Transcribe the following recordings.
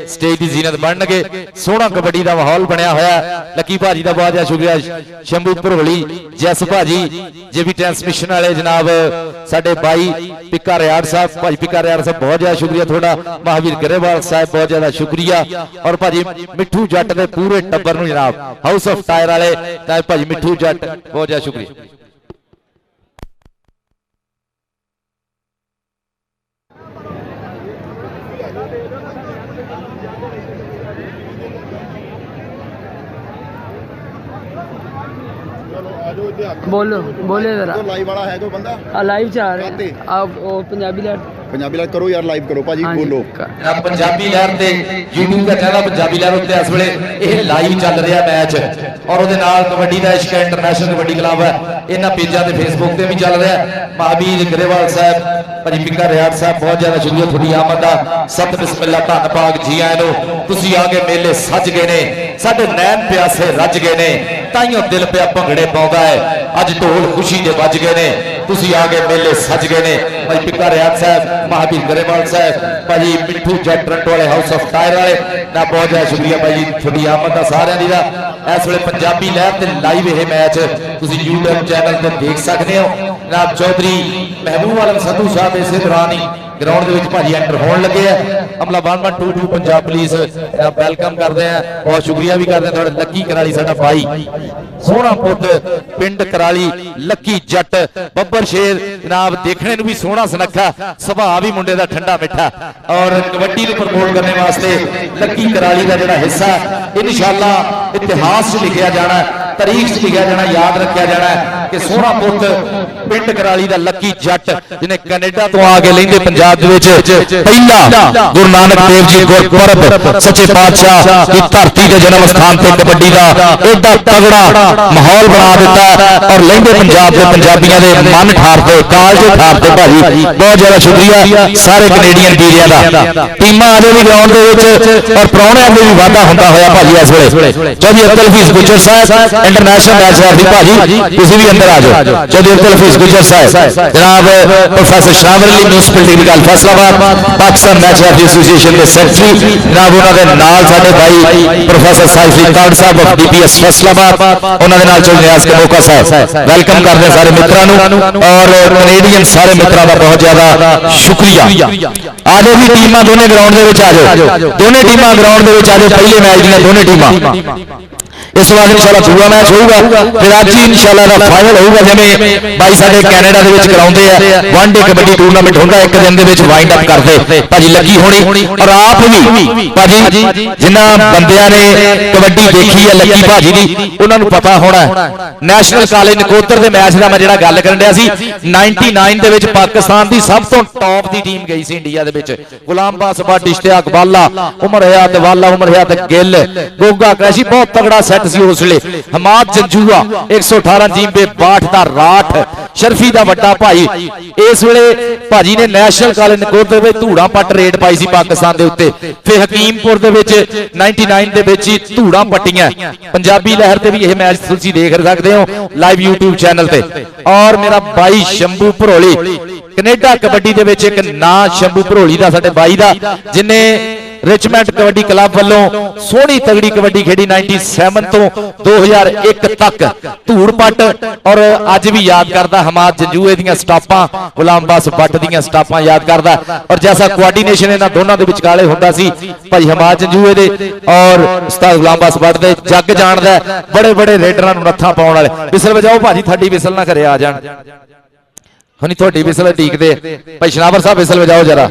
Stage की जीनत बननगे। सोहना कबड्डी का माहौल बनया होया। लकी भाजी का बहुत बहुत शुक्रिया, शंभू भरोली, जैस भाजी, जे भी ट्रांसमिशन वाले जनाब साडे भाई पिक्का रियाड़ साहब, भाई पिक्का रियाड़ साहब बहुत ज्यादा शुक्रिया थोड़ा, महावीर गरेवाल साहब बहुत ज्यादा शुक्रिया, और भाजी मिठू जट के पूरे टब्बर नूं जनाब हाउस ऑफ टायर वाले भाजी मिठू जट बहुत ज्यादा शुक्रिया। बोलो बोले जरा लाइव वाला है कोई बंदा? हाँ लाइव च आ रहे हैं आप। वो पंजाबी लहर करो यार, लाइव करो भाजी, बोलो। पंजाबी लहर ते यूट्यूब का चैनल पंजाबी लहर उत्ते इस वेले ये लाइव चल रहा मैच, और उहदे नाल कबड्डी दा इश्क इंटरनेशनल कबड्डी क्लब है, इन्हां पेजां ते फेसबुक ते भी चल रहा है। महावीर गरेवाल साहब, भाजी पिक्का रियाड़ साहब बहुत ज्यादा शुक्रिया थोड़ी आमद दा। सत बिस्मिल्लाह धन पाक जी आए नो, तुसीं आ गए मेले सज गए ने, साडे नैन प्यासे रज गए ने, ताइयों दिल पिया भंगड़े पाउंदा है, अज ढोल खुशी दे बज गए ने, तुसीं आ गए मेले सज गए ने। भाई पिक्का रियाड़ साहब, महावीर गरेवाल साहब, भाजी मिठू जट टोरंटो वाले हाउस ऑफ टायर वाले ना बहुत ज्यादा शुक्रिया भाई थोड़ी आमद का सारिਆਂ ਦੀ ਦਾ। इस वे पंजाबी लहर ते लाइव यह मैच तुसीं यूट्यूब चैनल पर देख सकते हो। जनाब चौधरी महबूब आलम संधू साहब इस दौरान ही ग्राउंड के भाजी एंटर होने लगे है। अमला 1122 पंजाब पुलिस वेलकम करते हैं, बहुत शुक्रिया भी करते हैं थोड़े लकी कराली साडा भाई सोहना पुत पिंड कराली लकी जट बब्बर शेर जनाब देखने भी सोहना सुनखा सुभाव भी मुंडे का ठंडा मिठा, और कबड्डी को प्रमोट करने वास्ते लकी कराली का जिहड़ा हिस्सा इंशाअल्लाह इतिहास च लिखिया जाना, तारीख च लिखिया जाना, याद रखा जाना कि सोहना पुत पिंड कराली का लकी जट जिन्हें कैनेडा तो आके लेंदे पंजाब पहला गुरु नानक देव जी गुरपुरब सच्चे पातशाह की धरती के जन्म स्थान पर कबड्डी का एडा तगड़ा माहौल बना दिता, और लेंदे पंजाब के पंजाबियों के मन ठारते कालजे ठारते भाजी बहुत ज्यादा शुक्रिया सारे कनेडियन वीरिया का। टीमां अजे भी ग्राउंड और प्राहुणियां में भी वाधा होंदा होया भाजी इस वेले। चौधरी अब्दुल हफीज गुज्जर साहब इंटरनेशनल मैच रेफरी भाजी तुसीं भी अंदर आ जाओ। चौधरी अब्दुल हफीज गुज्जर साहब, जनाब professor Shamir Ali municipal tackle Faisalabad Pakistan match referee association के सेक्रेटरी जनाब उन्होंने नाल साडे भाई प्रोफेसर साइफी काउड साहब ऑफ डीपीएस फैसलाबाद, उन्होंने नाल चौधरी नियाज कबोका साहब वेलकम करते हैं सारे मित्रों और कनेडियन सारे मित्रों का बहुत ज्यादा शुक्रिया। आज भी टीमां दोनों ग्राउंड के आ जाओ, दोनों टीमां ग्राउंड के आ जाओ। पहले मैच दी दोनों टीमां इस बार इंशाल्लाह दूसरा मैच होगा, फिर आज ही इंशाल्लाह फाइनल होगा। जिवें भाई साडे कैनेडा दे विच कराउंदे आ वन डे कबड्डी टूरनामेंट होंदा, एक दिन दे विच वाइंड अप करदे भाजी लगी होनी, और आप भी भाजी जिन्हां बंदियां ने कबड्डी देखी है लकी भाजी दी उन्हां नूं पता होना नेशनल कॉलेज नकोतर दे मैच दा मैं जिहड़ा गल करन दिया सी 99 दे विच पाकिस्तान दी सब तो टॉप दी टीम गई सी इंडिया दे विच। गुलाम बास भट्ट, इश्तियाक बाला, उमर हयात वाला, उमर हयात गिल, गोगा क्रैशी बहुत तगड़ा सैट सी उसले। हमाद जंजूआ 118 जींबे 62 दा राठ शरफी दा वड्डा भाई इस वेले भाजी ने नेशनल कॉलेज नकोतर दे धूड़ा पट रेड पाई सी पाकिस्तान दे उत्ते। फिर हकीमपुर दे विच 99 दे विच ही धूड़ा पट्टियां पंजाबी लहर ते भी यह मैच तुसीं देख सकते हो लाइव यूट्यूब चैनल ते। और मेरा भाई शंभू भरोली कनेडा कबड्डी दे विच एक ना शंभू भरोली दा साडे भाई दा जिन्हें रिचमैंड कबड्डी क्लब वालों सोहनी तगड़ी कबड्डी खेड़ी 97 तो 2001 तक धूड़ पट, और अज भी याद करता हमाद जंजूए दी स्टापां, गुलाम बास भट्ट दी स्टापां याद करता, और जैसा कोआर्डीनेशन इन्हां दोनों दे विचकाले हुंदा सी भाई हमाद जंजूए दे और उस्ताद गुलाम बास भट्ट दे जग जानदा बड़े बड़े रेडरां नूं नत्थां पाउण वाले। विसल वजाओ भाजी, थड्डी विसल ना घरे आ जाण, हुणी थोड़ी विसल टीकदे भाई शनावर साहब विसल वजाओ जरा।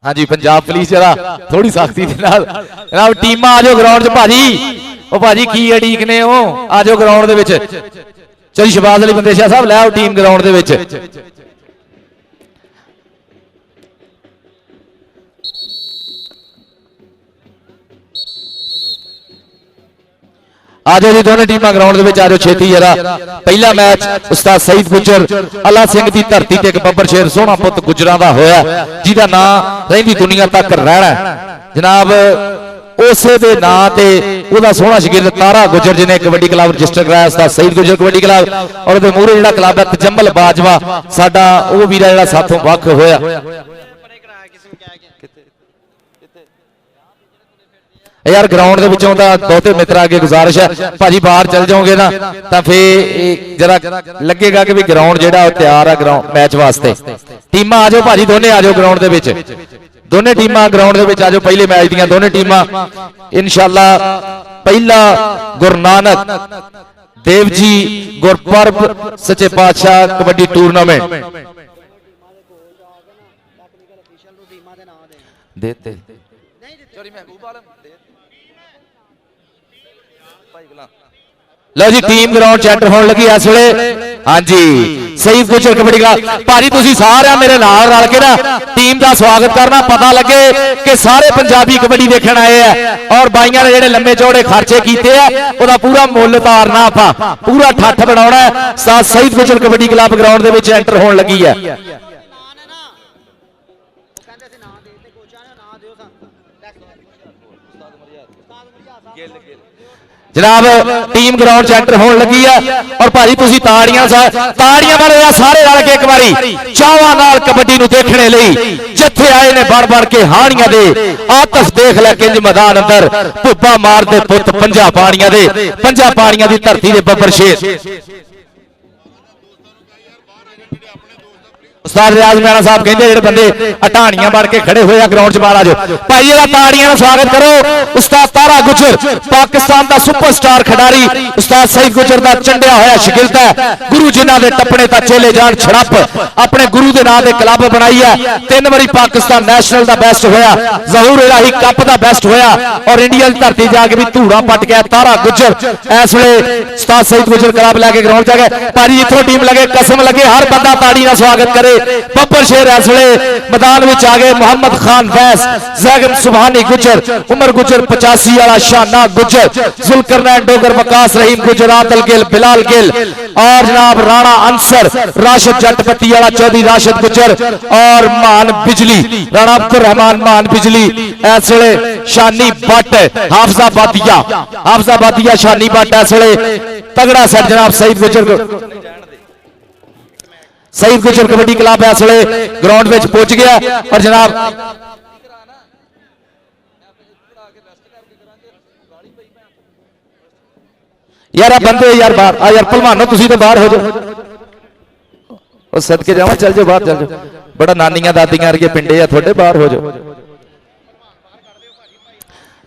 हाँ जी पंजाब पुलिस जरा थोड़ी सख्ती जनाब टीम आ जाओ ग्राउंड च भाजी, ओ भाजी की अड़ीकने हो आ जाओ ग्राउंड दे विच। चली शहबाज अली बंदेशा साहब लै आओ टीम ग्राउंड दे विच। आ जाओ जी दोनों टीमां ग्राउंड दे विच आ जाओ छेती जरा। पहला मैच उस्ताद सईद गुजर अला सिंह दी धरती ते एक बब्बर शेर सोहना पुत गुजरां दा होया जिहदा नाम रहिंदी दुनिया तक रहना जनाब ਉਸੇ ਦੇ ਨਾਂ ਤੇ ਉਹਦਾ ਸੋਹਣਾ ਸ਼ਗਿਰਦ ਤਾਰਾ ਗੁਜਰ ਜਿਹਨੇ ਕਬੱਡੀ ਕਲੱਬ ਰਜਿਸਟਰ ਕਰਾਇਆ ਉਸਤਾਦ ਸਈਦ ਗੁਜਰ ਕਬੱਡੀ ਕਲੱਬ ਔਰ ਉਹਦੇ ਮੂਹਰੇ ਜਿਹੜਾ ਕਲੱਬ ਹੈ ਤਜੰਮਲ ਬਾਜਵਾ ਸਾਡਾ ਉਹ ਵੀਰਾ ਜਿਹੜਾ ਸਾਥੋਂ ਵੱਖ ਹੋਇਆ यार ग्राउंड ਦੇ ਵਿੱਚੋਂ ਤਾਂ ਬਹੁਤੇ ਮਿੱਤਰਾਂ ਅੱਗੇ ਗੁਜ਼ਾਰਿਸ਼ ਹੈ ਭਾਜੀ ਬਾਹਰ ਚੱਲ ਜਾਓਗੇ ਨਾ ਤਾਂ ਫੇ ਜਰਾ ਲੱਗੇਗਾ ਕਿ ਵੀ ਗਰਾਊਂਡ ਜਿਹੜਾ ਉਹ ਤਿਆਰ ਆ ਗਰਾਊਂਡ ਮੈਚ ਵਾਸਤੇ ਟੀਮਾਂ ਆ ਜਾਓ ਭਾਜੀ ਦੋਨੇ ਆ ਜਾਓ ਗਰਾਊਂਡ ਦੇ ਵਿੱਚ ਦੋਨੇ ਟੀਮਾਂ ਗਰਾਊਂਡ ਦੇ ਵਿੱਚ ਆ ਜਾਓ ਪਹਿਲੇ ਮੈਚ ਦੀਆਂ ਦੋਨੇ ਟੀਮਾਂ ਇਨਸ਼ਾਅੱਲਾ ਪਹਿਲਾ ਗੁਰੂ ਨਾਨਕ ਦੇਵ ਜੀ ਗੁਰਪੁਰਬ ਸੱਚੇ ਪਾਤਸ਼ਾਹ ਕਬੱਡੀ ਟੂਰਨਾਮੈਂਟ ਦੇਤੇ ਚੋਰੀ ਮਹਿਬੂਬ ਆਲਮ लो जी टीम ग्राउंड च एंटर होने लगी इस वेले हाँ जी सईद गुजर कबड्डी क्लब भाजी तुसीं सारे मेरे नाल रल के ना टीम का स्वागत करना पता लगे कि सारे पंजाबी कबड्डी देखण आए हैं और बाइयां ने जिहड़े लंबे चौड़े खर्चे कीते हैं ओदा पूरा मुल उतारना आपां पूरा ठठ बनाउणा है उस्ताद सईद गुजर कबड्डी क्लब ग्राउंड दे विच एंटर होने लगी है जनाब टीम ग्राउंड च एंटर होने लगी है और भाजी तुसीं ताड़ियां वाले सारे रल के एक बारी चावां नाल कबड्डी नूं देखने लई जिथे आए ने बढ़ बढ़ के हाणियां दे आतश देख लै किंज मैदान अंदर भुब्बा मार दे पुत पंजा पाणियां दी धरती दे बब्बर शेर उस्ताद रियाज मैना साहब कहते जिहड़े बंदे अटाणियां बन के खड़े हुए ग्राउंड च बाहर आ जाओ भाई ये ताड़ियां स्वागत करो उस्ताद तारा गुजर पाकिस्तान का सुपरस्टार खिडारी उस्ताद सईद गुजर का चंडिया होया शागिर्द है गुरु जिन्हां दे टपने ता चेले जान छड़प अपने गुरु के नाम से क्लब बनाई है 3 बारी पाकिस्तान नैशनल का बेस्ट होया जहूर इलाही कप का बेस्ट होया और इंडिया की धरती जाके भी धूड़ा पट गया तारा गुजर इस वे उस्ताद सईद गुजर क्लब लैके ग्राउंड च गए भाजी जिथों टीम लगे कसम लगे हर बंदा ताड़ी का स्वागत करे बब्बर शेर इस वे मैदान में आ गए मोहम्मद खान वैस जैगम सुबहानी गुजर उमर गुजर 85 वाला शाना गुजर जुल्करनैन डोगर वकास रहीम गुजरात गिल बिलाल गिल और जनाब राणा अंसर राशिद जटपति वाला चौधरी राशिद गुजर और मान बिजली राणा अब्दुल रहमान मान बिजली इस वे शानी भट्ट हाफजाबादिया शानी भट्ट इस वे तगड़ा सेट जनाब सईद गुजर सईद गुजर कबड्डी क्लब इस वे ग्राउंड में पहुंच गया और जनाब यार बंदे यार बाहर आ यार भलवानो तुसीं तो बाहर हो जाओ सदके जावा चल जाओ बाहर चल जाओ बड़ा नानियां दादियां वर्गे पिंडे आ थोड़े बाहर हो जाओ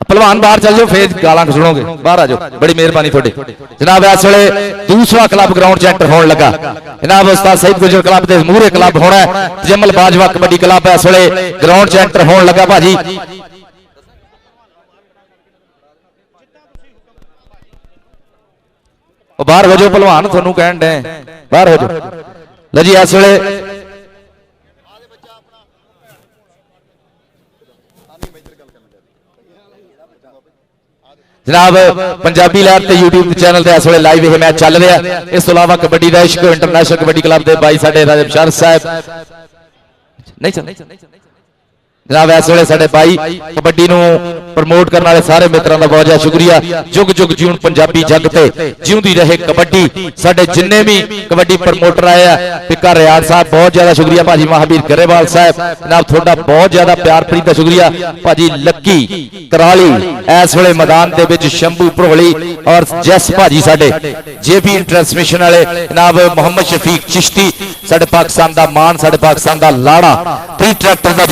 पहलवान बाहर चल जाओ फिर गालां सुनोगे बाहर आ जाओ बड़ी मेहरबानी थोड़ी जनाब इस वे दूसरा क्लब ग्राउंड च एंटर होने लगा जनाब उस्ताद सईद गुजर क्लब के मूहरे क्लब होना है जमल बाजवा कबड्डी क्लब इस वे ग्राउंड च एंटर होने लगा भाजी बाहर हो जाओ पहलवान थानू कहन डे बाहर हो जाओ लो जी इस वे जनाब पंजाबी लहर ते यूट्यूब चैनल ते इस वे लाइव यह मैच चल रहा है इस तो अलावा कबड्डी दा इश्क इंटरनेशनल कबड्डी क्लब के भाई साडे राजा बशार साहब नहीं चल जनाब इस वे साडे भाई कबड्डी नूं प्रमोट करने वाले सारे मित्रों का बहुत ज्यादा शुक्रिया जुग जुग जीवन पंजाबी जग ते जीउंदी रहे कबड्डी साडे जिन्ने भी कबड्डी प्रमोटर आए हैं पिका रियाज साहब बहुत ज्यादा शुक्रिया भाजी महावीर गरेवाल साहब जनाब थोड़ा बहुत ज्यादा प्यार प्रीत का शुक्रिया भाजी लक्की कराली इस वे मैदान के विच शंभू भरोली और जैस भाजी साडे जेबी ट्रांसमिशन वाले जनाब मोहम्मद शफीक चिश्ती साडे पाकिस्तान का मान साडे पाकिस्तान का लाड़ा प्री ट्रैक्टर का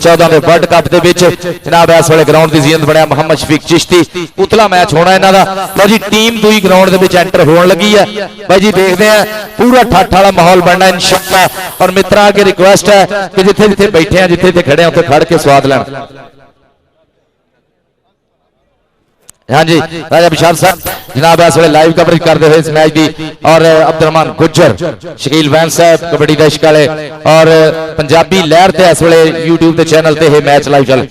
2014 के वर्ल्ड कप के विच जनाब इस वे ग्राउंड की जीनत बनया मोहम्मद शफीक चिश्ती उतला मैच होना इन्हां दा भाई जी टीम दूई ग्राउंड के विच एंटर होने लगी है भाई जी देखते हैं पूरा ठठ वाला माहौल बनना इंशाअल्लाह और मित्रों अगे रिक्वेस्ट है कि जिथे जिथे बैठे हैं जिथे जिथे खड़े हैं उत्थे खड़ के स्वाद लैण हाँ जी राजा बशार साहब जनाब इस वे लाइव कवरेज करते हुए इस मैच की और अब्दुल रहमान गुज्जर शकील वैन साहब कबड्डी दा इश्क वाले और पंजाबी लहर ते इस वे यूट्यूब के चैनल ते मैच लाइव चल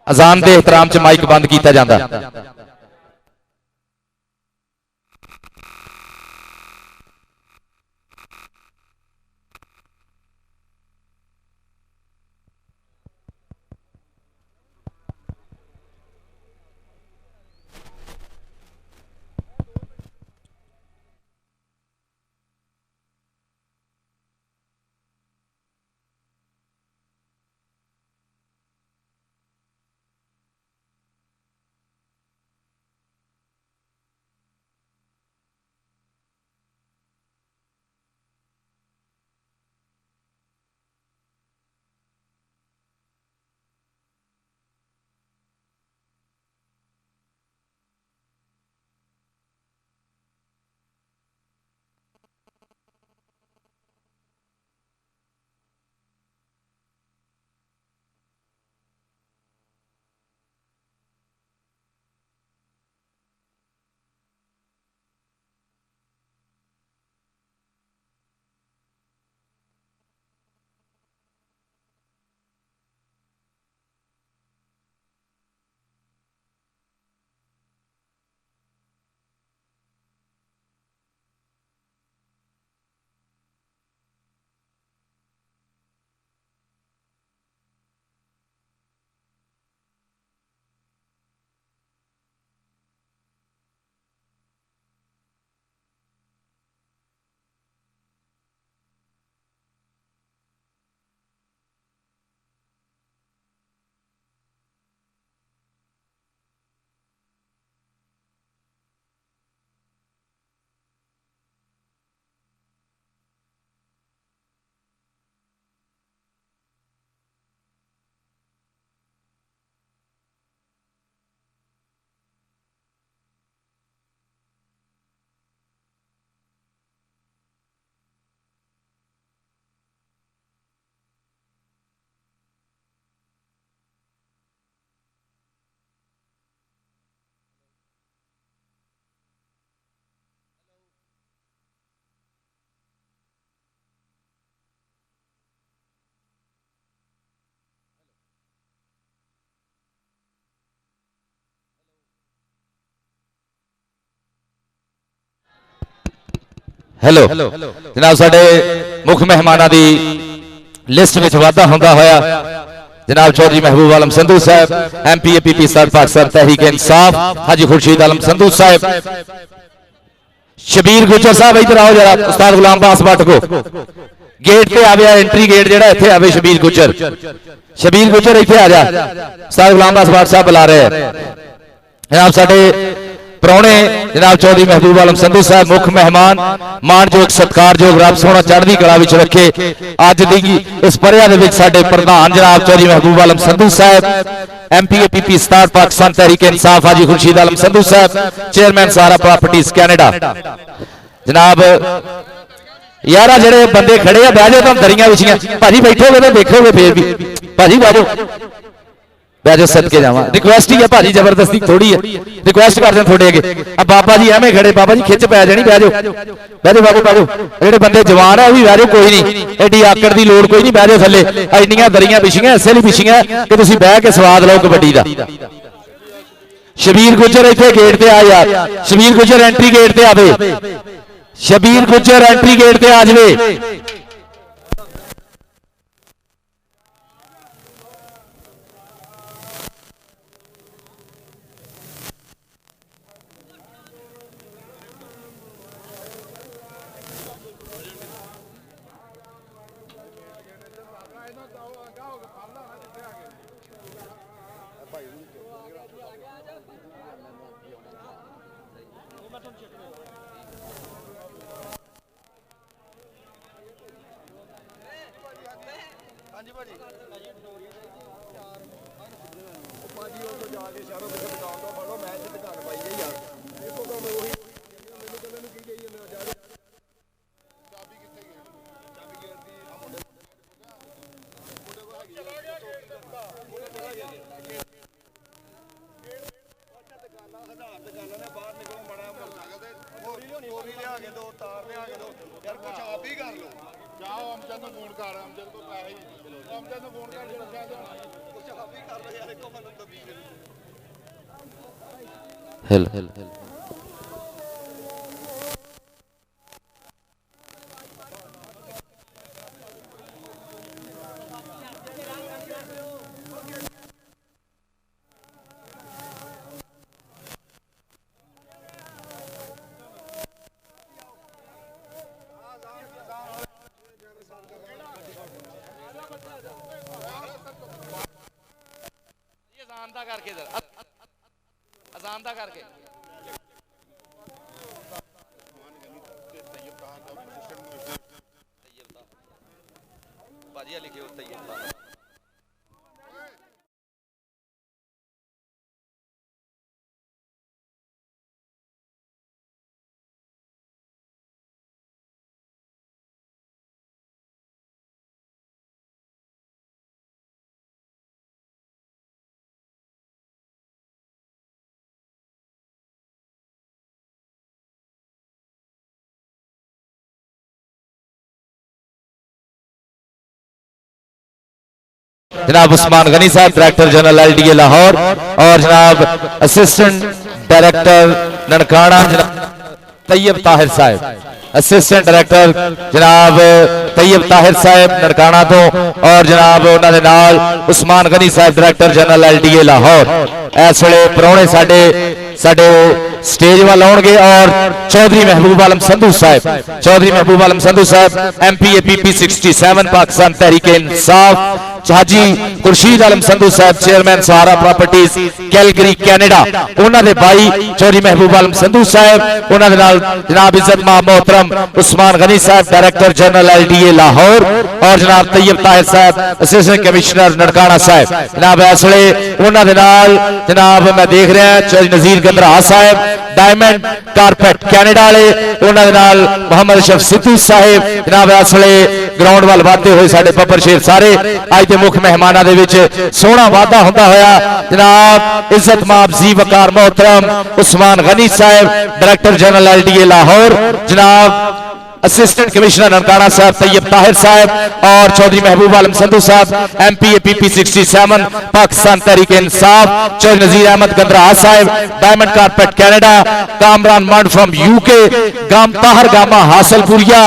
अजान के एहतराम च माइक बंद किया जाता हेलो जनाब साडे मुख मेहमानां दी लिस्ट में वाधा होंदा होया जनाब चौधरी महबूब आलम संधू साहब MP APP पाकिस्तान तहरीक इंसाफ हाजी खुर्शीद आलम संधू साहब शबीर गुजर साहब इधर आओ जरा उस्ताद गुलाम बास भट्ट को गेट पे आवे एंट्री गेट जेड़ा इत्थे आवे शबीर गुजर इत्थे आ जा उस्ताद गुलाम बास भट्ट साहब बुला रहे हैं जनाब साडे प्राहुणे जनाब चौधरी महबूब आलम संधू साहब मुख मेहमान मानयोग सत्कारयोग रब सोहना चढ़दी कला विच रखे अज दी इस परिया दे विच साडे प्रधान जनाब चौधरी महबूब आलम संधू साहब MP APP पाकिस्तान तहरीक इंसाफ हाजी खुर्शीद आलम संधू साहब चेयरमैन सारा प्रॉपर्टीज कैनेडा जनाब यारा जेड़े बंदे खड़े आ बह जाओ तुम दरियां विछियां भाजी बैठोगे तो देखोगे फिर भी भाजी बाजो बैजो सदके जावा रिक्वेस्ट ही है भाजी जबरदस्ती थोड़ी है रिक्वेस्ट करते हैं थोड़े अगे अब बाबा जी एवें खड़े बाबा जी खिच पै जानी बैजो बाजो जेडे बंदे जवान है भी बैजो कोई नहीं एडी आकड़ की लोड़ कोई नहीं बैजो थले इन्नियां दरियां बिछियां इसे लिए बिछियां कि तुसीं बह के स्वाद लो कबड्डी का शबीर गुजर इत्थे गेट ते आ यार शबीर गुजर एंट्री गेट ते आवे शबीर गुजर एंट्री गेट ते आ जावे जनाब उस्मान गनी साहब डायरेक्टर जनरल LDA लाहौर और जनाब असिस्टेंट डायरेक्टर ननकाना जनाब तैयब ताहिर साहब असिस्टेंट डायरेक्टर जनाब तैयब ताहिर साहब ननकाना तो और जनाब उन्होंने नाल उस्मान गनी साहब डायरेक्टर जनरल LDA लाहौर इस वे प्राहुणे साडे स्टेज वाल आउणगे और चौधरी महबूब आलम संधू साहब MP APP 67 पाकिस्तान तहरीक इंसाफ हाजी खुर्शीद आलम संधू साहब chairman Sahara properties Calgary Canada उन्होंने भाई चौधरी महबूब आलम संधू साहब उन्होंने जनाब इज्जत मोहतरम उस्मान गनी साहब डायरेक्टर जनरल LDA लाहौर और जनाब तैयब ताहिर साहब असिस्टेंट कमिश्नर ननकाना साहब जनाब इस वे उन्होंने जनाब मैं देख रहा चौधरी नजीर गंदरा साहब डायमंड कारपेट कैनेडा वाले उन्होंने मोहम्मद अशरफ सिद्धू साहब जनाब इस वे ग्राउंड वाल वाधते हुए साडे पप्पर शेर सारे अज के मुख मेहमानों के विच सोहना वाधा होंदा होया जनाब इज्जत माब जी वकार मोहतरम उस्मान गनी साहब डायरेक्टर जनरल LDA लाहौर जनाब असिस्टेंट कमिश्नर ननकाना साहब तैयब ताहिर साहब और चौधरी महबूब आलम संधू साहब MP PP 67 पाकिस्तान तहरीक इंसाफ, चौधरी नजीर अहमद गंदराहा साहब डायमंड कारपेट कनाडा, कामरान मंड फ्रॉम UK, गाम Tahir Gama Hasalpuria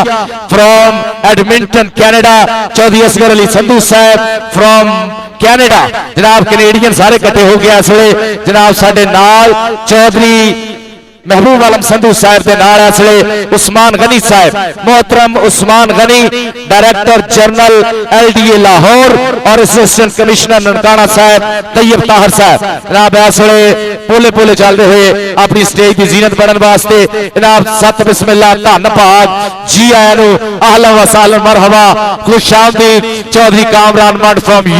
from Edmonton Canada, Chaudhary Asghar Ali Sandhu साहब फ्रॉम कैनेडा। जनाब कैनेडियन सारे इकट्ठे हो गए इस वे जनाब साडे नाल चौधरी महबूब आलम संधू साहब के नाल इस वे उस्मान गनी साहब, मोहतरम Usman Ghani director general LDA Lahore और असिस्टेंट कमिश्नर ननकाना साहब तैयब ताहिर साहब जनाब इस वे पोले पोले चलते हुए अपनी स्टेज की जीनत बनने वास्ते जनाब सत बिस्मिल्लाह धन भाग जी आया नु अहला व सहला मरहबा खुश आमदीद चौधरी कामरान मंड फ्रॉम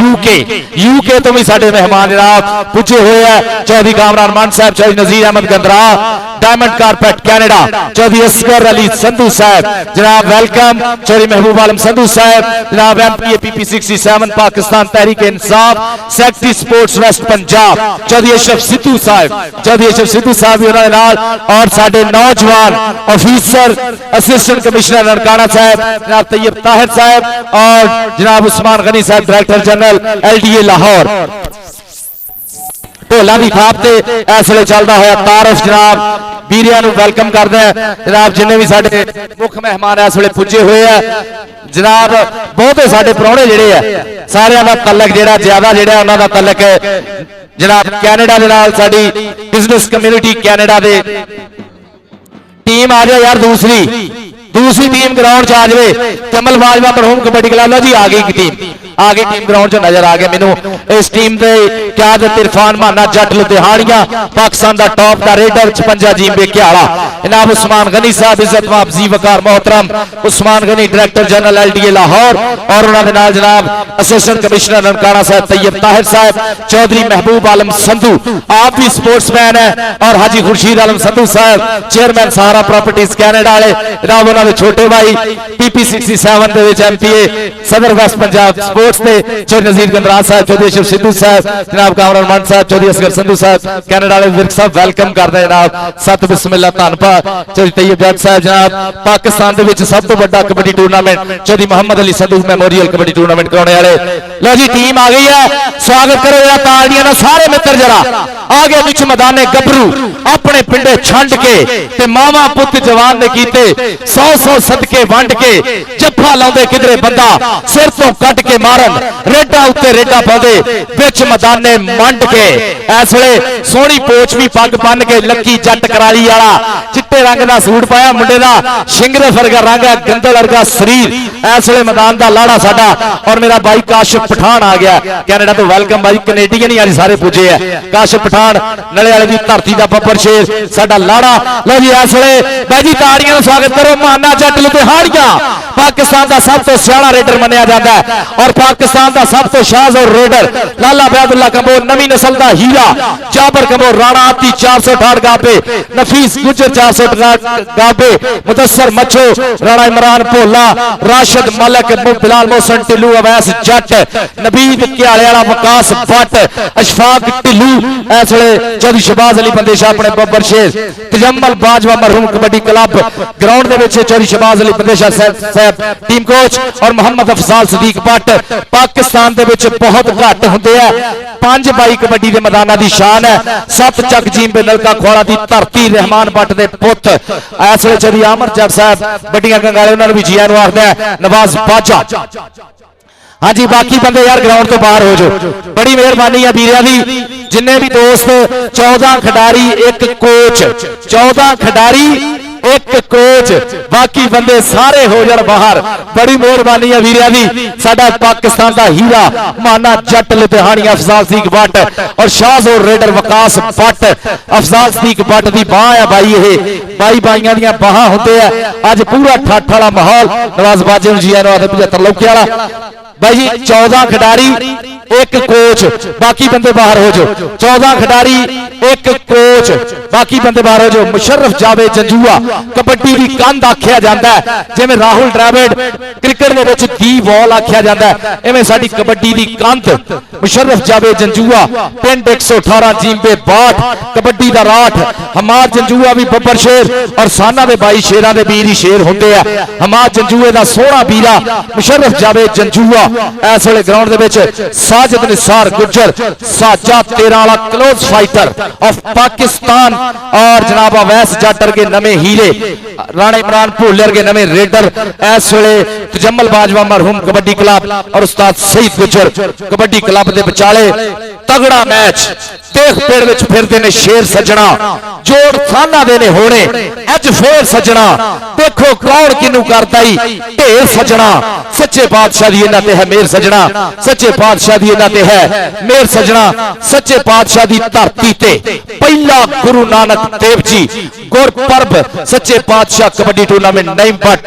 UK तो भी साडे मेहमान जनाब पुजे हुए हैं चौधरी कामरान मंड साहब, Chaudhary Nazir Ahmed Gandraha diamond carpet Canada, Chaudhary Asghar Ali Sandhu साहब जनाब वेलकम, चौधरी महबूब आलम संधू साहब जनाब MP PP 67 Pakistan Tehreek Insaf secretary sports west Punjab, Chaudhary Ashraf Sidhu साहब भी उन्होंने नाल और साडे नौजवान ऑफिसर असिस्टेंट कमिश्नर ननकाना साहब जनाब तैयब ताहिर साहब और जनाब उस्मान गनी साहब डायरेक्टर जनरल LDA लाहौर। ढोलों की थाप से इस वे चलता हुआ तारफ जनाब वीरिया वेलकम करते हैं जनाब जिन्हें भी साडे मुख मेहमान इस वे पुजे हुए हैं जनाब बहुते साडे प्राहुणे जिहड़े है सारियां दा तलक जिहड़ा ज्यादा जिहड़ा उन्हां दा तलक जनाब कैनेडा दे नाल साडी बिजनेस कम्युनिटी कैनेडा दे टीम आ जाए यार दूसरी टीम ग्राउंड च आ जाए कमल बाजवा मरहूम कबड्डी क्लब लो जी आ गई टीम ग्राउंड च नजर आ गया मैनू इस टीम के क्यादत इरफान माना जट लुधियानिया पाकिस्तान का टॉप का रेडर 56 जींबे क्याला जनाब उस्मान गनी साहब इज्जत वापसी वकार मोहतरम Usman Ghani director general LDA Lahore और उन्होंने नाल जनाब असिस्टेंट कमिश्नर ननकाना साहब तैयब ताहिर साहब, चौधरी महबूब आलम संधू आप भी स्पोर्ट्समैन है और हाजी खुर्शीद आलम संधू साहब चेयरमैन सहारा प्रॉपर्टीज कैनेडा वाले जनाब उन्होंने छोटे भाई PP 67 MPA सदर वेस्ट पंजाब स्पोर्ट्स ने चौधरी नजीर गंदराहा साहब, चौधरी अशरफ सिद्धू साहब जनाब कामरान मंड साहब, चौधरी असगर संधू साहब कैनेडा वाले विरक साहब वेलकम करते हैं जनाब सत बिस्मिल्लाह धन्नवाद। चौधरी तैयब जट साहब जनाब पाकिस्तान के सब तो बड़ा kabaddi tournament Chaudhry Mohammad Ali Sandhu memorial kabaddi tournament कराने वाले लो जी टीम आ गई है स्वागत करो जरा तालियां सारे मित्र जरा आगे विच मैदाने गबरू अपने पिंडे छंड के ते मावा पुत जवान ने कीते 100 सदके वंड के जफ्फा लाउंदे किधरे बंदा सिर तो कट के मारन रेडा उत्ते रेडा पाउंदे विच मैदाने मंड के इस वेले सोहनी पोच भी पग बन के लक्की जट कराली वाला चिट्टे रंग का सूट पाया मुंडे का शिंगरे वर्गा रंग है गंदल वर्गा शरीर इस वेले मैदान का लाड़ा साडा और मेरा भाई काशिफ पठान आ गया कैनेडा तो वेलकम भाई कनेडियन ही आज सारे पुजे है काशिफ पठान नले वाले की धरती का बब्बर शेर साडा लाड़ा लो जी इस वेले भाई जी ताड़ियां स्वागत करो माना जट लुधियानिया पाकिस्तान का सब तो सियाणा रेडर मनिया जाता है और पाकिस्तान का सब तो शाहजोर रेडर लाला बैदुल्ला कंबोर नवी नस्ल का हीरा जाबर कंबोर राणा आती 468 गाबे नफीस गुजर 468 गाबे मुदस्सर मच्छो राणा इमरान भोला राशिद मलक बिलाल मोहसन टिल्लू अवैस जट नबीद क्याले वाला वकास भट्ट अशफाक टिल्लू इस वेले चौधरी शहबाज अली बंदेशा अपने बब्बर शेर तजम्मल बाजवा मरहूम कबड्डी क्लब ग्राउंड के चौधरी शहबाज अली बंदेशा साहब टीम कोच और मोहम्मद अफजाल सदीक भट्ट पाकिस्तान के बहुत घट होंगे है 5 बाई कबड्डी के मैदाना की शान है 7 चक जीम पे नलका खोड़ा की धरती रहमान भट्ट के पुत इस वे चौधरी अमर जट साहब बड़िया कंगाले उन्होंने भी जिया आखद नवाज बाजा हाँ जी बाकी बंदे यार ग्राउंड तो बाहर हो जाओ बड़ी मेहरबानी है वीरिया दी जिन्ने भी दोस्त 14 खिडारी एक कोच 14 खिडारी एक कोच बाकी बंदे सारे हो जाए बाहर बड़ी मेहरबानी है वीरिया दी साडा पाकिस्तान का हीरा माना जट लुधियानिया अफजाल सदीक भट्ट और शाहजोर रेडर वकास भट्ट अफजाल सदीक भट्ट की बाह है भाई ये भाई भाइयों दी बाह होंगे है अज पूरा ठठ वाला माहौल नवाज बाजे जी 75 लौके वाला भाई जी 14 खिडारी एक कोच बाकी बंदे बाहर हो जाओ 14 खिडारी एक कोच, बाकी बंदे बाहर हो जो। मुशर्रफ जावेद जंजूआ कबड्डी की कंध आख्या जाता है, जिवें राहुल द्रविड़ क्रिकेट दे विच दी बॉल आख्या जाता है, इवें साडी कबड्डी की कंध मुशर्रफ जावेद जंजूआ। पिंड 118 जींबे 62 कबड्डी का राठ। हमाद जंजूआ भी बब्बर शेर और साना दे 22 शेरां दे वीर ही शेर होंदे आ। हमाद जंजूए दा सोहना वीरा मुशर्रफ जावेद जंजूआ इस वेले ग्राउंड दे विच। साजिद निसार गुज्जर साजा 13 वाला क्लोज फाइटर ऑफ पाकिस्तान और जनाब अवैस जट वर्गे नवे हीरे, राणे इमरान भोले वर्गे नवे रेडर इस वेले तजम्मल बाजवा मरहूम कबड्डी क्लब और उस्ताद सईद गुज्जर कबड्डी क्लब दे विचाले तगड़ा मैच। देख पेड़ विच फिरदे ने शेर सजना, जोड़ साना दे ने होने अज फेर सजना। देखो कौन किनू करदा ई ढेर सजना, सच्चे बादशाह दी इन्हां ते है मेहर सजना, सच्चे बादशाह दी इन्हां ते है मेहर सजना। सच्चे बादशाह दी धरती ते पहला गुरु नानक देव जी गुरपर्व सच्चे बादशाह कबड्डी टूर्नामेंट नहीं बट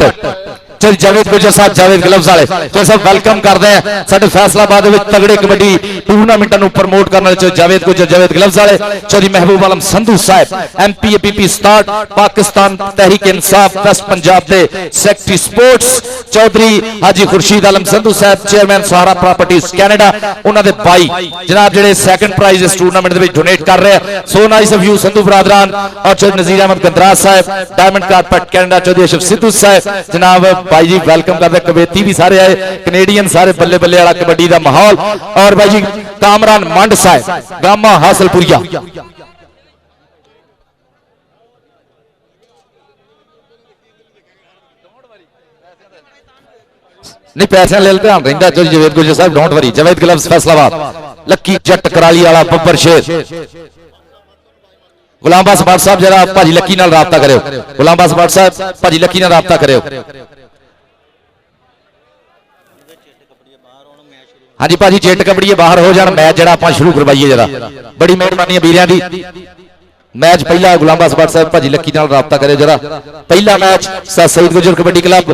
चल जावेद गुज्जर साहब, जावेद ग्लव्स वाले तो सब वेलकम करते हैं साडे फैसलाबाद में तगड़े कबड्डी टूर्नामेंटों प्रमोट करने वाले जावेद गुज्जर जावेद ग्लव्स वाले। चौधरी महबूब आलम संधू साहब MPAPP स्टार्ट पाकिस्तान तहरीक इंसाफ वेस्ट पंजाब के सेक्रेटरी स्पोर्ट्स। चौधरी हाजी खुर्शीद आलम संधू साहब चेयरमैन सहारा प्रॉपर्टीज कैनेडा, उन्होंने भाई जनाब जेडे सैकंड प्राइज इस टूर्नामेंट में डोनेट कर रहे हैं। So nice of you Sandhu बरादरान। और चौधरी नजीर अहमद गंदराज साहब diamond carpet Canada, Chaudhary Ashraf Sidhu साहब जनाब भाई जी वेलकम करते। कबेती भी सारे आए, कनेडियन सारे बल्ले बल्ले वाला कबड्डी का माहौल। और भाई जी कामरान मंड साहब गामा हासलपुरिया, नहीं पैसे ले ध्यान रहा। जो जावेद गुज्जर साहब don't worry. Javed gloves Faisalabad Lucky Jatt Karali वाला बब्बर शेर। गुलाम बास भट्ट साहब जरा भाजी लक्की नाल राबता करो। गुलाम बास भट्ट साहब भाजी लक्की नाल राबता करो। हाँ जी भाजी चिट कबड्डी बाहर हो जान, मैच जरा आप शुरू करवाइए जरा, बड़ी मेहरबानी है वीरिया दी। मैच पहला गुलाम बास भट्ट साहब भाजी लक्की नाल राबता करो जरा। पहला मैच सईद गुज्जर कबड्डी क्लब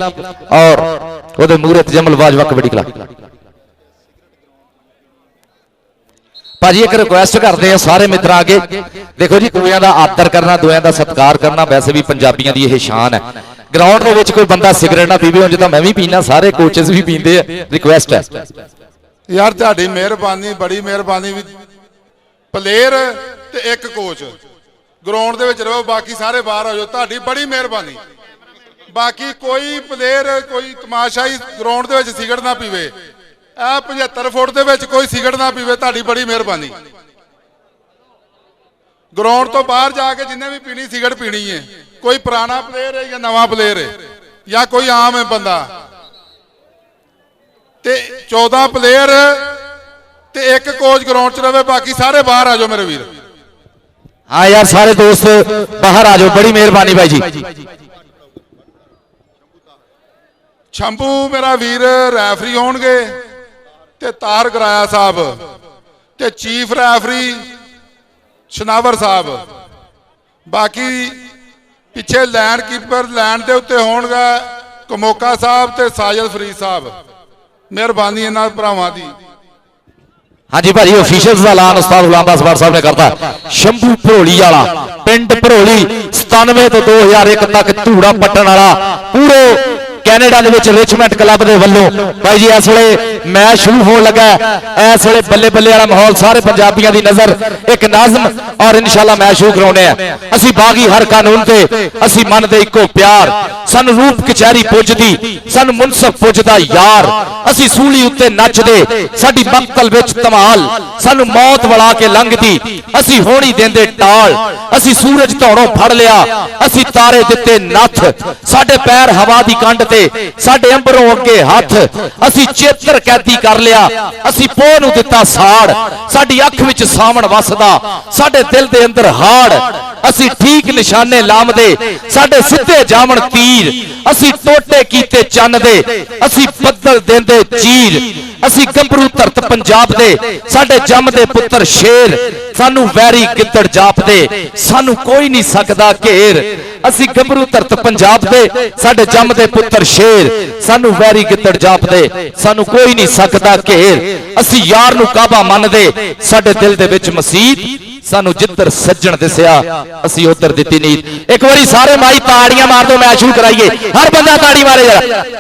और ओदे मूहरे तजम्मल बाजवा कबड्डी क्लब। भाजी एक रिक्वेस्ट करते हैं सारे मित्र आगे, देखो जी दुआं का आदर करना, दुआं का सत्कार करना वैसे भी पंजाबियों की यह शान है। ग्राउंड के विच कोई बंदा सिगरेट ना पीवे, उंज तां मैं भी पीना, सारे कोचेस भी पींदे हैं। रिक्वेस्ट है यार तुहाडी मेहरबानी, बड़ी मेहरबानी। प्लेयर ते एक कोच ग्राउंड दे विच रहो, बाकी सारे बाहर हो जाओ। तुहाडी बड़ी मेहरबानी। बाकी कोई प्लेयर कोई तमाशाई ग्राउंड दे विच सिगरेट ना पीवे, 75 फुट दे विच कोई सिगरेट ना पीवे, तुहाडी बड़ी मेहरबानी। ग्राउंड तो बाहर जाके जिन्हें भी पीनी सिगरेट पीनी है, कोई पुराना प्लेयर है या नवा प्लेयर है या कोई आम है बंदा, ते 14 प्लेयर ते एक कोच ग्राउंड च रहे, बाकी सारे बाहर आ जाओ मेरे वीर। हाँ यार सारे दोस्त बाहर आ जाओ, बड़ी मेहरबानी भाई जी। शंभू मेरा वीर रैफरी होणगे ते तार गराया साहब ते चीफ रैफरी शनावर साहब, बाकी पिछे लैंड कीपर लैंड दे उत्ते होणगा कमोका साहब ते साजिद फरीद साहब। मेहरबानी इन्हां भरावां दी। हाँ जी भाजी ऑफिशियल का ऐलान उस्ताद गुलाम दास भट्ट साहब ने करता। शंभू भरोली वाला पिंड भरोली 97 तो 2001 तक धूड़ा पट्टन वाला पूरे कैनेडा रिचमैंड क्लब के वलों भाई जी इस वे मैच शुरू होने लगा। इस वे बल्ले बल्ले वाला माहौल सारे पंजाबियों की नजर एक नाज़म और इंशाल्लाह मैच शुरू कराने हैं। असी बागी हर कानून से असी मनते इको प्यार, सन रूप कचहरी पुजदी सन मुनसफ पुजदा यार, असी सूली उत्ते नचदे साडी मक्तल विच धमाल, सानू मौत वला के लंघदी असी होनी देंदे टाल, असी सूरज धौणों फड़ लिया असी तारे दिते नथ, साडे पैर हवा दी कंड साडे अंबरों अगे हाथ, असी चेतर कैदी कर लिया असी पोह नूं दिता साड़, साडी अख विच सावण वसदा साडे दिल दे अंदर हाड़, असी ठीक निशाने लामदे साडे सिद्धे जावण तीर, असी टोटे कीते चन्न दे असी बदल देंदे चीर, असी गंभरू धरत पंजाब दे साडे जमदे पुत्र शेर, सानू वैरी गिद्दड़ जापदे सानू कोई नहीं सकदा घेर, असी गंभरू धरत पंजाब दे साडे जमदे पुत्र शेर, सानू वैरी गिद्दड़ जापदे सानू कोई नहीं सकदा घेर, असी यार नू काबा मनदे साडे दिल दे विच मसीत सानू जिधर सज्जन दिसिया असी उधर दिती नीत। एक बारी सारे माई ताड़ियां मार दो, मैच शुरू कराइए। हर बंदा ताड़ी मारे जरा।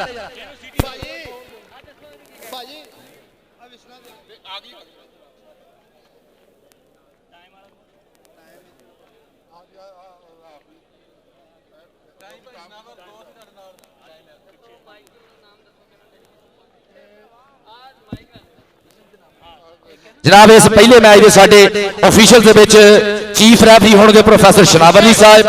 जनाब इस पहले मैच के साडे ऑफिशियल चीफ रैफरी होंगे प्रोफैसर शनावर अली साहब।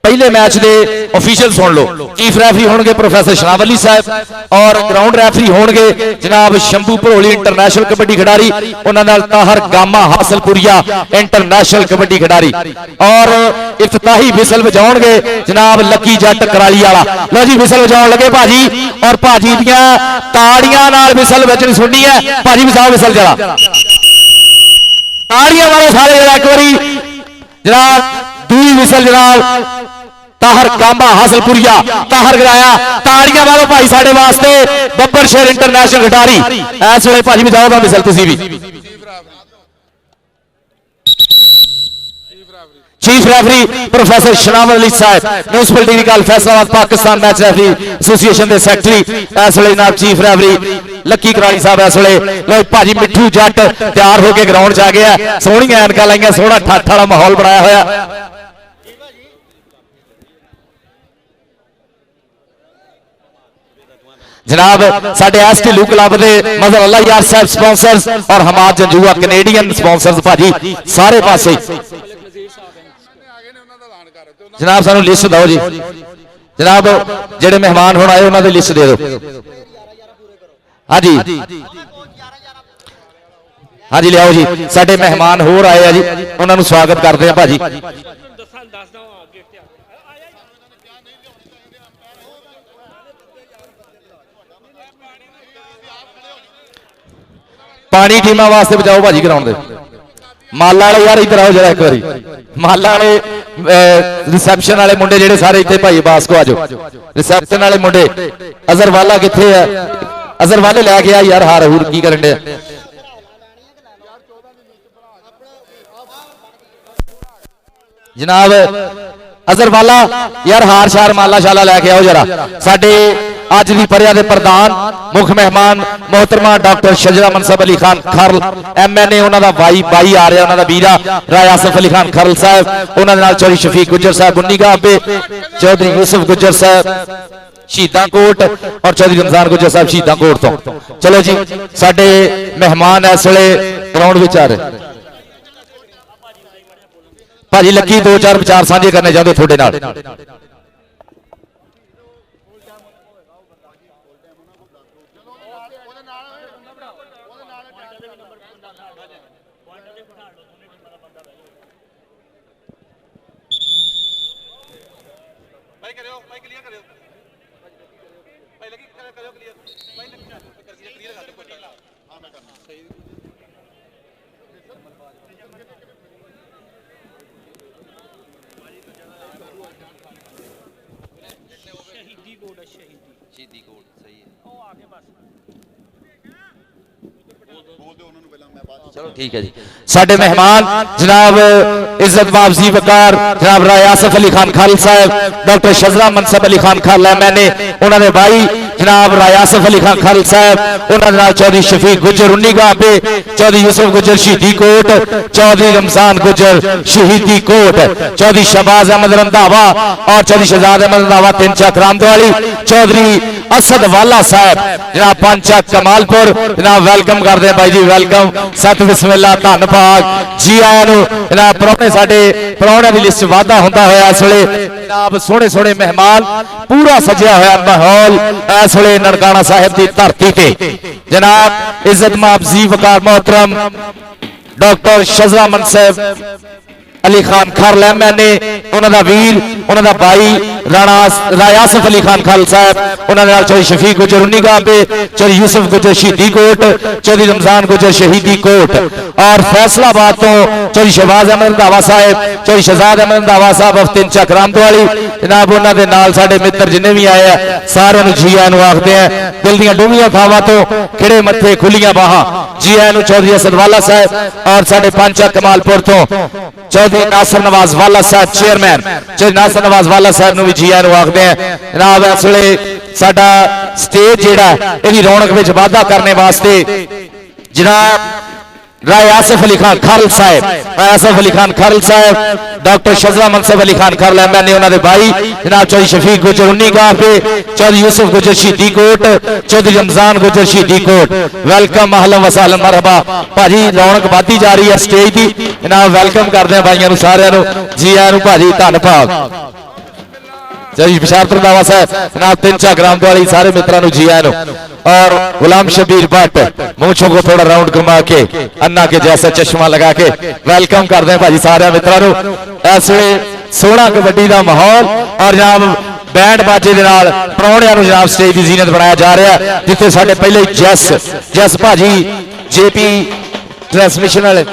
पहले मैच के ऑफिशियल सुन लो, चीफ रैफरी होंगे प्रोफैसर शनावर अली साहब और ग्राउंड रैफरी होंगे जनाब शंभू भरोली इंटरनेशनल कबड्डी खिडारी, उन्होंने ताहर गामा हासलपुरिया इंटरनेशनल कबड्डी खिडारी। और इफ्तिताही विसल बजाओगे जनाब लकी जट कराली वाला। लो जी विसल बजाउण लगे भाजी, और भाजी दियां ताड़ियां नाल विसल बजनी सुननी है। भाजी वजाओ विसल जरा, ताड़ियां मारो सारे जरा एक बारी। जनाब दूई विसल जनाब ताहर गांबा हासलपुरिया ताहर गिराया। ताड़ियां मारो भाई साडे वास्ते बब्बर शेर इंटरनेशनल खिडारी। इस वेले भाजी भी जाओ मिसल तुसीं भी। चीफ रेफरी प्रोफैसर शनावर अली साहब, municipal degree college Faisalabad Pakistan match referee association के सैकटरी इस वेले जनाब चीफ रेफरी लकी कराली साहब। इस वेले भाजी मिठू जट तैयार होकर ग्राउंड च आ गया, सोहणियां ऐनकां लाइयां, सोहना ठठ वाला माहौल बनाया होया। जनाब साडे एसटी लू क्लब के मजहर अल्लाह यार साहब स्पॉन्सर्स और हमाद जंजुआ कैनेडियन स्पॉन्सर्स भाजी सारे पासे। जनाब सानू लिस्ट दो जी, जनाब जेडे मेहमान होने आए उन्होंने लिस्ट दे दो। हाँ जी हाँ जी लियाओ जी, साडे मेहमान होर आए हैं जी, उन्होंने स्वागत करते हैं भाजी। पानी टीम वास्ते बचाओ भाजी ग्राउंड दे। माला वाले यार इधर आओ जरा एक बारी। माला वाले रिसेप्शन वाले मुंडे जेडे सारे इतने भाई बास को आजो। रिसेप्शन वाले मुंडे अजहर वाला किथे है? अजहर वाले लैके आ यार हार हूर की करन दे। जनाब अजहर वाला यार हार शार माला शाला लैके आओ जरा। साडे अज की परिया के प्रधान मुख मेहमान मोहतरमा डॉक्टर शजरा मनसब अली खान खरल MNA, उन्होंने बाई बाई आ रहा, उन्होंने बीरा राय आसफ अली खान खरल साहब, उन्होंने चौधरी शफीक गुज्जर साहब बुन्नीगा पे, चौधरी यूसुफ गुज्जर साहब शहीदांकोट और चौधरी रमजान गुज्जर साहब शहीदांकोट तो। चलो जी साडे मेहमान इस वेले ग्राउंड में आ रहे भाजी। लकी दो चार विचार साझे करने चाहते थोड़े नाल। चलो ठीक है जी। साडे मेहमान जनाब इज्जत वापसी वकार जनाब राय आसफ अली खान खाल साहब, डॉक्टर शजरा मनसब अली खान खाल मैंने उन्होंने भाई जनाब राय आसफ अली खान खाल साहब, उन्होंने चौधरी शफीक गुज्जर उन्नीगा पे, चौधरी यूसुफ गुज्जर शहीदी कोट, चौधरी रमजान गुज्जर शहीदी कोट, चौधरी शहबाज अहमद रंधावा और चौधरी शहजाद अहमद रंधावा तीन चक रामदवाली, चौधरी असद वाला साहब जनाब पांच चक कमालपुर। जनाब वेलकम करते हैं भाई जी, वेलकम सत बिस्मिल्लाह धन भाग जी आया जनाब। प्राहुणे साडे प्राहुणियां दी लिस्ट वाधा होंदा होया इस वेले जनाब सोहणे सोहणे मेहमान पूरा सजिया होया माहौल इस वेले ननकाना साहिब की धरती ते। जनाब इज्जत माफजी वकार मोहतरम डॉक्टर शजरा मनसब अली खान खरल MNA उन्होंने वीर उन्होंने भाई राणा आसिफ अली खान खरल साहब उन्होंने चौधरी शफीक गुजर उन्नीगाह पे चौधरी यूसुफ गुजर शहीदी कोट चौधरी रमजान गुजर शहीदी कोट और फैसलाबाद तो चौधरी शहबाज अहमद रंधावा साहब चौधरी शहजाद अहमद रंधावा साहब अफ्तिन चक रामदवाली जनाब उन्होंने नाल साडे मित्र जिन्ने भी आए हैं सारे जी आया नूं आखदे हैं दिल दीआं डूंघियां थावां तो खिड़े मत्थे खुलियां बाहां जी आया नूं चौधरी असद वाला साहब और साडे पंचा कमालपुर तो चौधरी नासिर नवाज वाला साहब चेयरमैन चौधरी नासिर नवाज वाला साहब नूं भी जी आया नूं आखदे हैं जनाब इस वेले साडा स्टेज जिहड़ा इहदी रौनक विच वाधा करने वास्ते जनाब राय आसिफ अली खान खरल साहब आसिफ अली खान खरल साहब डॉक्टर शजरा मनसब अली खान खरल MNA उन्होंने भाई जनाब चौधरी शफीक गुजर उन्नीगाह पे चौधरी यूसुफ गुजर शहीदी कोट चौधरी रमजान गुजर शहीदी कोट वेलकम अहलन व सहलन मरहबा भाजी रौनक बढ़ती जा रही है स्टेज की जनाब वेलकम करते हैं भाइयों सारे जी आया नूं भाजी धन्नवाद जी बिशारत रंधावा साहब जनाब तिनचा ग्रामदवाली सारे मित्रों जी आया और गुलाम शबीर भट्ट मूंछों को थोड़ा राउंड घुमा के अन्ना के जैसा चश्मा लगा के वेलकम करते हैं भाजी सारे मित्रों इस वे सोहना कबड्डी का माहौल और जनाब बैंड बाजे दे नाल परौणियां नूं जनाब स्टेज की जीनत बनाया जा रहा है जिथे साडे पहले जस भाजी JP ट्रांसमिशन वाले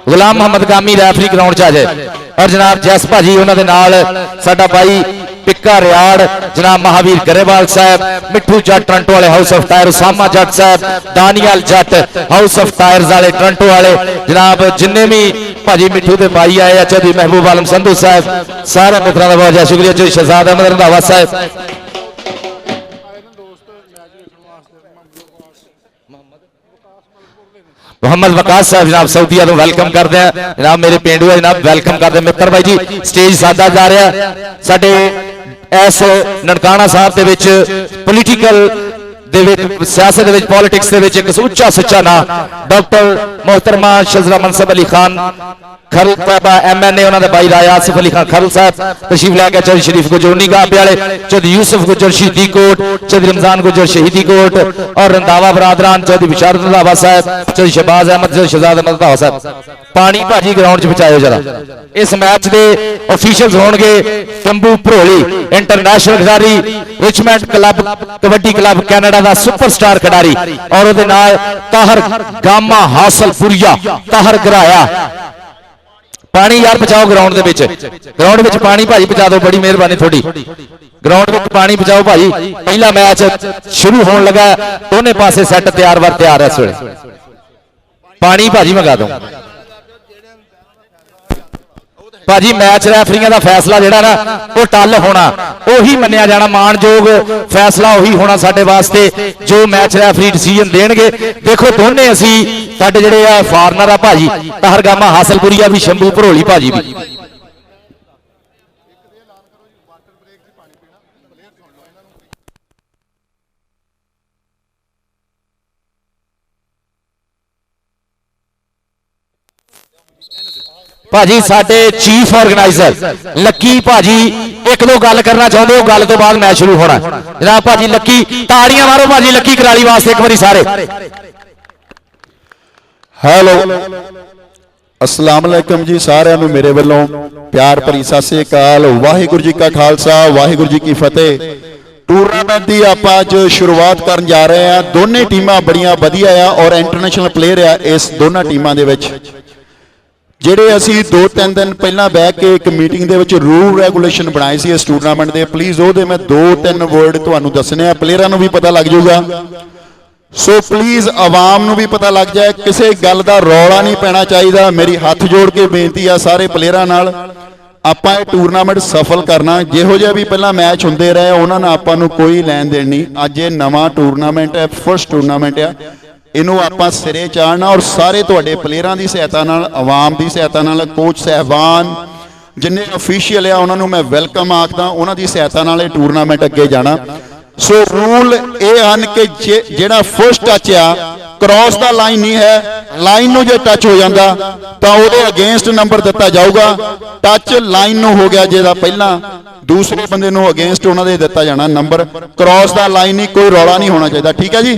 गुलाम मोहम्मद गामी रैफरी ग्राउंड च आ जाए और जनाब जैस भाजी उन्होंने नाल साडा भाई पिक्का रियाड़ जनाब महावीर गरेवाल साहब मिठू जट टरंटो वाले हाउस ऑफ टायर उसामा जट साहब दानियाल जट हाउस ऑफ टायर्स वाले टरंटो वाले जनाब जिन्ने भी भाजी मिठू के भाई आए चौधरी महबूब आलम संधू साहब सारे मित्रों का बहुत ज्यादा शुक्रिया चौधरी शहजाद अहमद रंधावा साहब मोहम्मद वकास साहब जनाब सऊदीया तो वेलकम करते हैं जनाब मेरे पेंडू जनाब वेलकम करते हैं मित्र भाई जी स्टेज सादा जा रहा है साडे इस ननकाना साहब दे विच पोलीटिकल दे विच सियासत दे विच पॉलिटिक्स दे विच एक उच्चा सच्चा ना डॉक्टर मोहतरमा शजरा मनसब अली खान खरल साहब MNA उन्होंने भाई राय आसिफ अली खान खरल साहब तशरीफ लैके चौधरी शरीफ गुजर उन्नीगाह वाले चौधरी यूसुफ गुजर शहीदी कोट चौधरी रमजान गुजर शहीदी कोट और रंधावा बरादरान चौधरी बिशारत रंधावा साहब चौधरी शहबाज अहमद शहजाद अहमद रंधावा साहब पानी भाजी ग्राउंड च बचाओ जरा इस मैच के ऑफिशियल्स होंगे शंभू भरोली इंटरनेशनल खिडारी Richmond club kabaddi club Canada का सुपरस्टार खिडारी और उहदे नाल ताहर गामा हासलपुरिया ताहर गराया पानी यार बचाओ ग्राउंड दे विच ग्राउंड विच पानी भाजी बचा दो बड़ी मेहरबानी थोड़ी ग्राउंड विच पानी बचाओ भाजी पहला मैच शुरू होने लगा दोनों पासे सैट तैयार वर तैयार है इस वेले पानी भाजी मंगा दो भाजी मैच रैफरियां का फैसला जिहड़ा ना वो टल होना उही मन्निया जाना मानयोग फैसला उही होना साडे वास्ते जो मैच रैफरी डिसीजन देणगे देखो दोने असी साडे जिहड़े आ फॉरनर आ भाजी ताहरगामा हासलपुरिया भी शंभू भरोली भाजी भी भाजी साडे चीफ ऑर्गेनाइजर लक्की भाजी एक दो गल करना चाहते हो गल तो बाद मैच शुरू होना जनाब भाजी लक्की ताड़ियां मारो भाजी लक्की कराली वास्ते एक बारी सारे हेलो अस्सलाम वालेकुम जी सारिਆਂ ਨੂੰ ਮੇਰੇ ਵੱਲੋਂ ਪਿਆਰ ਭਰੀ ਸਤਿ ਸ੍ਰੀ ਅਕਾਲ ਵਾਹਿਗੁਰੂ ਜੀ ਕਾ ਖਾਲਸਾ ਵਾਹਿਗੁਰੂ ਜੀ ਕੀ ਫਤਿਹ ਟੂਰਨਾਮੈਂਟ ਦੀ ਆਪਾਂ ਅੱਜ ਸ਼ੁਰੂਆਤ ਕਰਨ ਜਾ ਰਹੇ ਹਾਂ ਦੋਨੇ ਟੀਮਾਂ ਬੜੀਆਂ ਵਧੀਆ ਆ ਔਰ ਇੰਟਰਨੈਸ਼ਨਲ ਪਲੇਅਰ ਆ ਇਸ ਦੋਨਾਂ ਟੀਮਾਂ ਦੇ ਵਿੱਚ ਜਿਹੜੇ ਅਸੀਂ 2-3 ਦਿਨ ਪਹਿਲਾਂ ਬੈਠ ਕੇ ਇੱਕ ਮੀਟਿੰਗ ਦੇ ਵਿੱਚ ਰੂਲ ਰੈਗੂਲੇਸ਼ਨ ਬਣਾਏ ਸੀ ਇਸ ਟੂਰਨਾਮੈਂਟ ਦੇ ਪਲੀਜ਼ ਉਹਦੇ ਮੈਂ 2-3 ਵਰਡ ਤੁਹਾਨੂੰ ਦੱਸਣੇ ਆ ਪਲੇਅਰਾਂ ਨੂੰ ਵੀ ਪਤਾ ਲੱਗ ਜਾਊਗਾ ਸੋ ਪਲੀਜ਼ ਆਵਾਮ ਨੂੰ ਵੀ ਪਤਾ ਲੱਗ ਜਾਏ ਕਿਸੇ ਗੱਲ ਦਾ ਰੌਲਾ ਨਹੀਂ ਪੈਣਾ ਚਾਹੀਦਾ ਮੇਰੀ ਹੱਥ ਜੋੜ ਕੇ ਬੇਨਤੀ ਆ ਸਾਰੇ ਪਲੇਅਰਾਂ ਨਾਲ ਆਪਾਂ ਇਹ ਟੂਰਨਾਮੈਂਟ ਸਫਲ ਕਰਨਾ ਜਿਹੋ ਜਿਹਾ ਵੀ ਪਹਿਲਾਂ ਮੈਚ ਹੁੰਦੇ ਰਹੇ ਉਹਨਾਂ ਨਾਲ ਆਪਾਂ ਨੂੰ ਕੋਈ ਲੈਣ ਦੇਣ ਨਹੀਂ ਅੱਜ ਇਹ ਨਵਾਂ ਟੂਰਨਾਮੈਂਟ ਹੈ ਫਰਸਟ ਟੂਰਨਾਮੈਂਟ ਆ ਇਹਨੂੰ ਆਪਾਂ ਸਿਰੇ ਚਾੜਨਾ ਔਰ ਸਾਰੇ ਤੁਹਾਡੇ ਪਲੇਅਰਾਂ ਦੀ ਸਹਾਇਤਾ ਨਾਲ ਆਵਾਮ ਦੀ ਸਹਾਇਤਾ ਨਾਲ ਕੋਚ ਸਹਿਬਾਨ ਜਿੰਨੇ ਅਫੀਸ਼ੀਅਲ ਆ ਉਹਨਾਂ ਨੂੰ ਮੈਂ ਵੈਲਕਮ ਆਖਦਾ ਉਹਨਾਂ ਦੀ ਸਹਾਇਤਾ ਨਾਲ ਇਹ ਟੂਰਨਾਮੈਂਟ ਅੱਗੇ ਜਾਣਾ ਸੋ ਰੂਲ ਇਹ ਹਨ ਕਿ ਜਿਹੜਾ ਫਸਟ ਟੱਚ ਆ ਕ੍ਰਾਸ ਦਾ ਲਾਈਨ ਨਹੀਂ ਹੈ ਲਾਈਨ ਨੂੰ ਜੇ ਟੱਚ ਹੋ ਜਾਂਦਾ ਤਾਂ ਉਹਦੇ ਅਗੇਂਸਟ ਨੰਬਰ ਦਿੱਤਾ ਜਾਊਗਾ ਟੱਚ ਲਾਈਨ ਨੂੰ ਹੋ ਗਿਆ ਜਿਹਦਾ ਪਹਿਲਾਂ ਦੂਸਰੇ ਬੰਦੇ ਨੂੰ ਅਗੇਂਸਟ ਉਹਨਾਂ ਦੇ ਦਿੱਤਾ ਜਾਣਾ ਨੰਬਰ ਕ੍ਰਾਸ ਦਾ ਲਾਈਨ ਨਹੀਂ ਕੋਈ ਰੌਲਾ ਨਹੀਂ ਹੋਣਾ ਚਾਹੀਦਾ ਠੀਕ ਹੈ ਜੀ